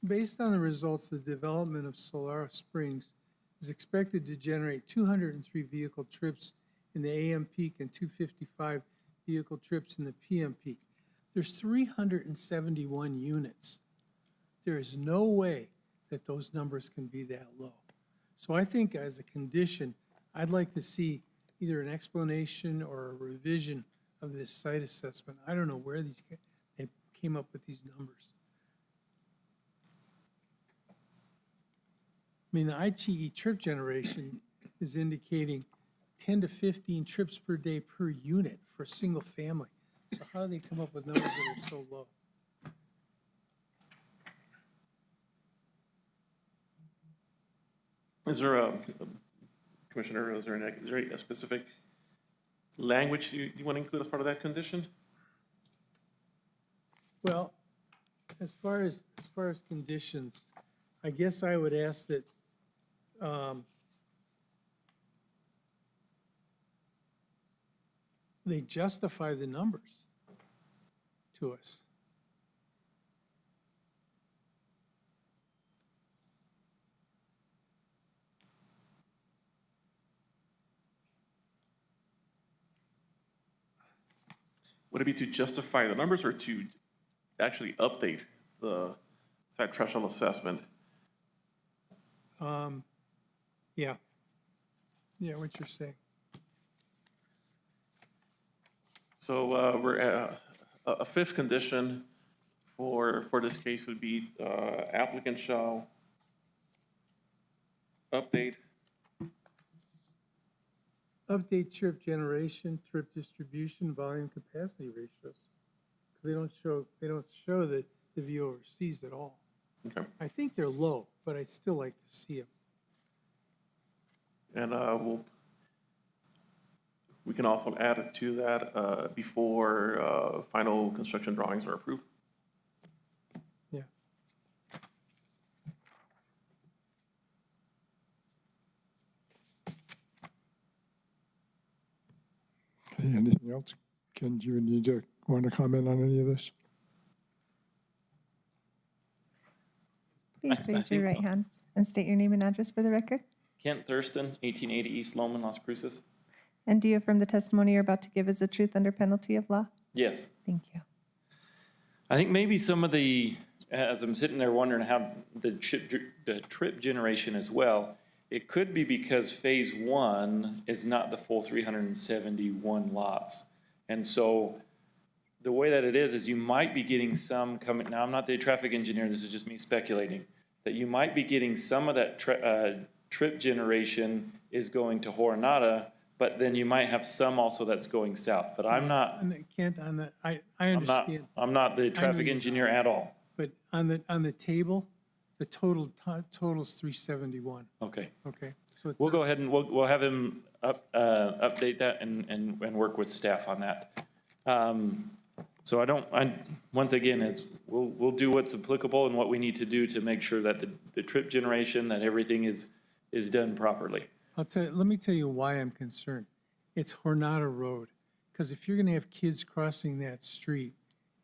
based on the results, the development of Solara Springs is expected to generate 203 vehicle trips in the AM peak and 255 vehicle trips in the PM peak. There's 371 units. There is no way that those numbers can be that low. So I think as a condition, I'd like to see either an explanation or a revision of this site assessment. I don't know where they came up with these numbers. I mean, the ITE trip generation is indicating 10 to 15 trips per day per unit for a single family. So how do they come up with numbers that are so low? Is there a, Commissioner, is there a specific language you want to include as part of that condition? Well, as far as conditions, I guess I would ask that they justify the numbers to us. Would it be to justify the numbers or to actually update the site threshold assessment? Yeah. Yeah, what you're saying. So we're at a fifth condition for this case would be applicant shall update Trip generation, trip distribution, volume, capacity ratios. Because they don't show the view overseas at all. Okay. I think they're low, but I'd still like to see them. And we can also add it to that before final construction drawings are approved. Yeah. Okay, anything else? Ken, do you want to comment on any of this? Please raise your right hand and state your name and address for the record. Kent Thurston, 1880 East Loman, Las Cruces. And do you affirm the testimony you're about to give is the truth under penalty of law? Yes. Thank you. I think maybe some of the, as I'm sitting there wondering how the trip generation as well, it could be because phase one is not the full 371 lots. And so the way that it is you might be getting some coming, now I'm not the traffic engineer, this is just me speculating, that you might be getting some of that trip generation is going to Jornada, but then you might have some also that's going south. But I'm not, Kent, I understand. I'm not the traffic engineer at all. But on the table, the total's 371. Okay. Okay. So it's We'll not- go ahead and we'll have him update that and work with staff on that. So once again, we'll do what's applicable and what we need to do to make sure that the trip generation, that everything is done properly. let me tell you why I'm concerned. It's Jornada Road. Because if you're going to have kids crossing that street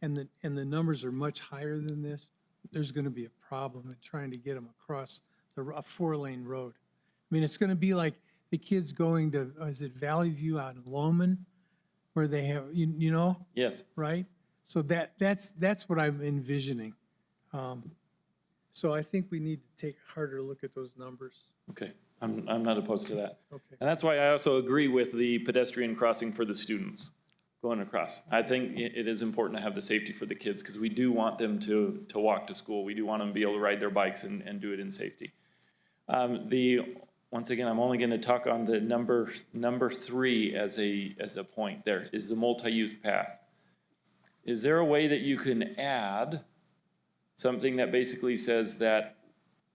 and the numbers are much higher than this, there's going to be a problem in trying to get them across a 4-lane road. I mean, it's going to be like the kids going to, is it Valley View out in Loman, where they have, you know? Yes. Right? So that's what I'm envisioning. So I think we need to take a harder look at those numbers. Okay. I'm not opposed to that. Okay. And that's why I also agree with the pedestrian crossing for the students going across. I think it is important to have the safety for the kids because we do want them to walk to school. We do want them to be able to ride their bikes and do it in safety. Once again, I'm only going to talk on the number 3 as a point there, is the multi-use path. Is there a way that you can add something that basically says that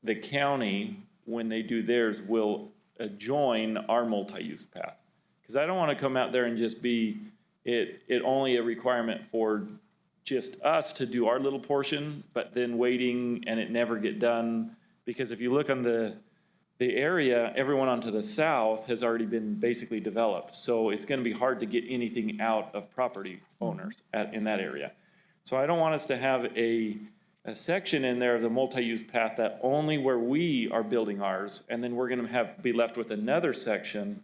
the county, when they do theirs, will join our multi-use path? Because I don't want to come out there and just be it only a requirement for just us to do our little portion, but then waiting and it never get done. Because if you look on the area, everyone onto the south has already been basically developed. So it's going to be hard to get anything out of property owners in that area. So I don't want us to have a section in there of the multi-use path that only where we are building ours, and then we're going to be left with another section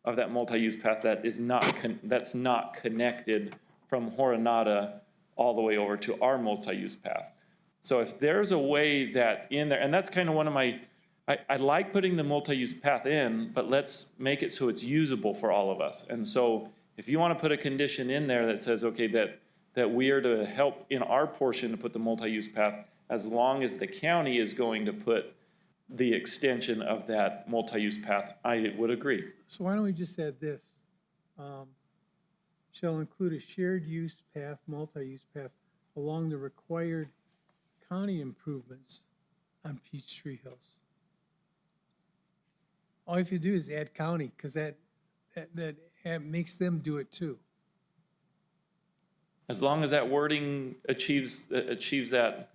of that multi-use path that is not, that's not connected from Horonata all the way over to our multi-use path. So if there's a way that in there, and that's kind of one of my, I like putting the multi-use path in, but let's make it so it's usable for all of us. And so if you want to put a condition in there that says, okay, that we are to help in our portion to put the multi-use path, as long as the county is going to put the extension of that multi-use path, I would agree. So why don't we just add this? Shall include a shared use path, multi-use path along the required county improvements on Peachtree Hills. All you have to do is add county, because that makes them do it too. As long as that wording achieves that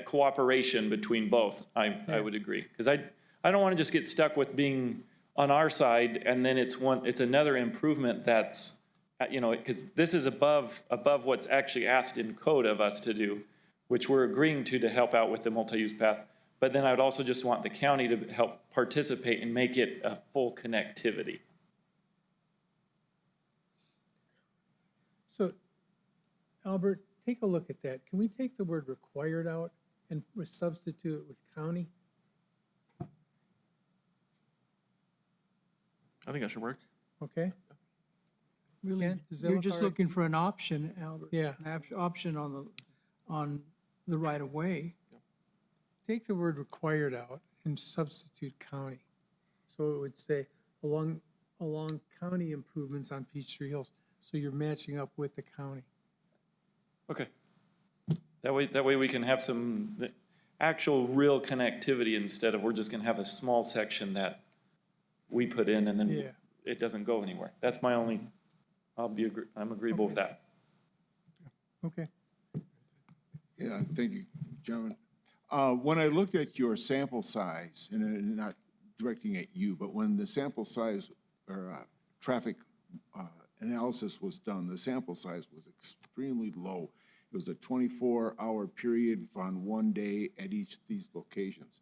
cooperation between both, I would agree. Because I don't want to just get stuck with being on our side and then it's another improvement that's, because this is above what's actually asked in code of us to do, which we're agreeing to help out with the multi-use path. But then I would also just want the county to help participate and make it a full connectivity. So, Albert, take a look at that. Can we take the word required out and substitute it with county? I think that should work. Okay? Really, Kent, does that you're look just all right looking to you? for an option, Albert. Yeah. An option on the right of way. Take the word required out and substitute county. So it would say along county improvements on Peachtree Hills. So you're matching up with the county. Okay. That way we can have some actual real connectivity instead of we're just gonna have a small section that we put in and then it doesn't go anywhere. That's my only, I'm agreeable with that. Okay. Yeah, thank you, gentlemen. When I looked at your sample size, and not directing at you, but when the sample size or traffic analysis was done, the sample size was extremely low. It was a 24-hour period on one day at each of these locations,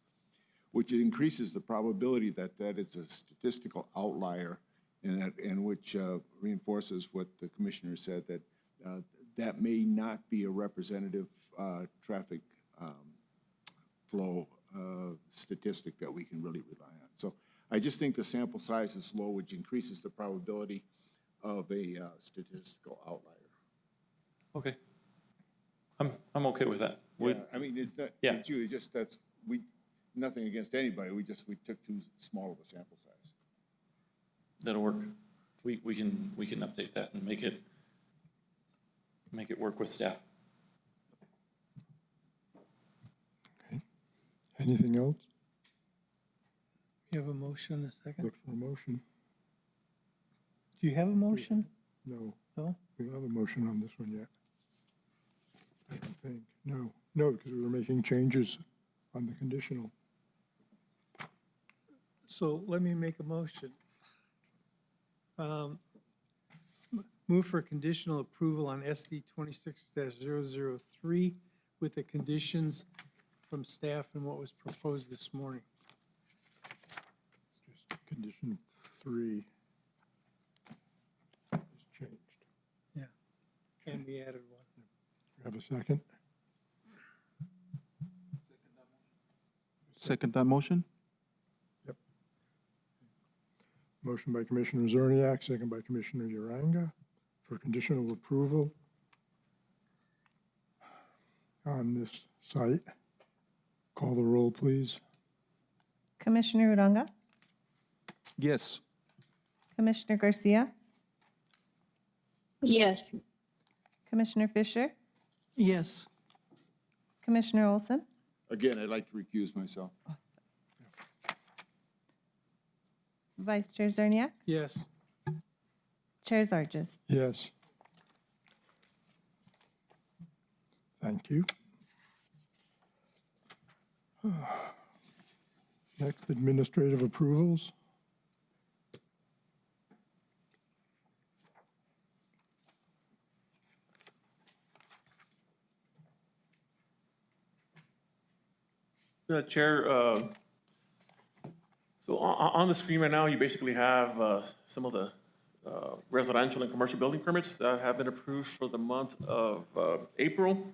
which increases the probability that that is a statistical outlier, and which reinforces what the commissioner said, that that may not be a representative traffic flow statistic that we can really rely on. So I just think the sample size is low, which increases the probability of a statistical outlier. Okay. I'm okay with that. Yeah, I mean, it's not, Yeah. it's you, it's just nothing against anybody, we took too small of a sample size. That'll work. We can update that and make it work with staff. Anything else? You have a motion, a second? Look for a motion. Do you have a motion? No, No? we don't have a motion on this one yet. I don't think. No, because we were making changes on the conditional. So let me make a motion. Move for conditional approval on SD 26-003 with the conditions from staff and what was proposed this morning. Just condition 3 is changed. Yeah. And we added one. You have a second? Second that motion? Yep. Motion by Commissioner Zerniak, second by Commissioner Uranga for conditional approval on this site. Call the roll, please. Commissioner Uranga, Yes. Commissioner Garcia, Yes. Commissioner Fisher, Yes. Commissioner Olson, Again, I'd like to recuse myself. Vice Chair Zerniak, Yes. Chair Zargis. Yes. Thank you. Next, administrative approvals. Chair, so On the screen right now, you basically have some of the residential and commercial building permits that have been approved for the month of April.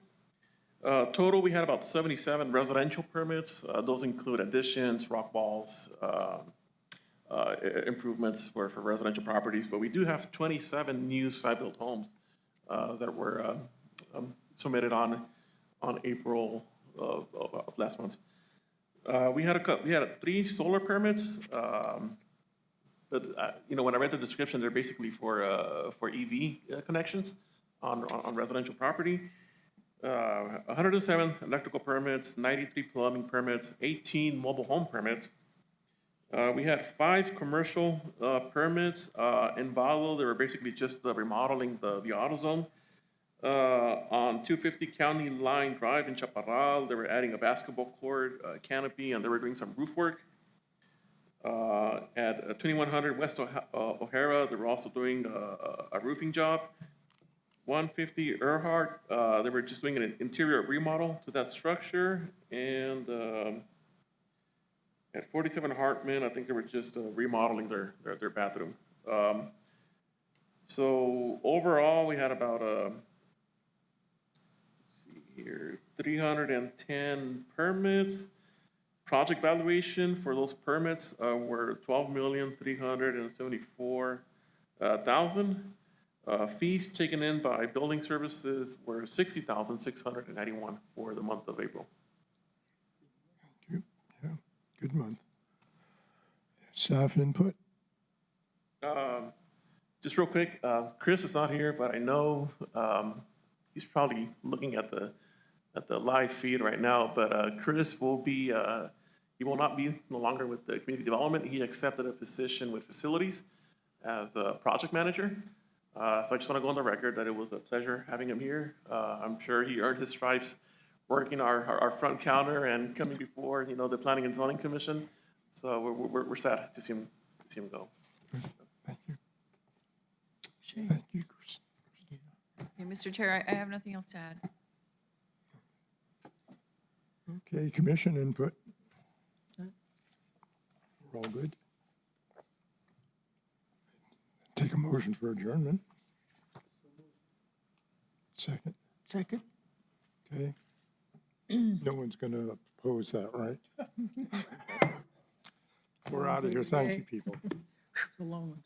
Total, we had about 77 residential permits. Those include additions, rock walls, improvements for residential properties. But we do have 27 new site-built homes that were submitted on April of last month. We had 3 solar permits, but when I read the description, they're basically for EV connections on residential property. 107 electrical permits, 93 plumbing permits, 18 mobile home permits. We had 5 commercial permits in Valo. They were basically just remodeling the AutoZone. On 250 County Line Drive in Chaparral, they were adding a basketball court, canopy, and they were doing some roof work. At 2100 West O'Hara, they were also doing a roofing job. 150 Earhart, they were just doing an interior remodel to that structure. And at 47 Hartman, I think they were just remodeling their bathroom. So overall, we had about, let's see here, 310 permits. Project valuation for those permits were $12,374,000. Fees taken in by building services were $60,691 for the month of April. Thank you. Yeah, good month. Staff input? Just real quick, Chris is not here, but I know he's probably looking at the live feed right now. But Chris will be, he will not be no longer with the community development. He accepted a position with facilities as a project manager. So I just want to go on the record that it was a pleasure having him here. I'm sure he earned his stripes working our front counter and coming before the Planning and Zoning Commission. So we're sad to see him go. Thank you. Thank you, Chris. Okay, Mr. Chair, I have nothing else to add. Okay, commission input. We're all good. Take a motion for adjournment. Second. Second? Okay. No one's going to oppose that, right? We're out of here. Thank you, people. The long one.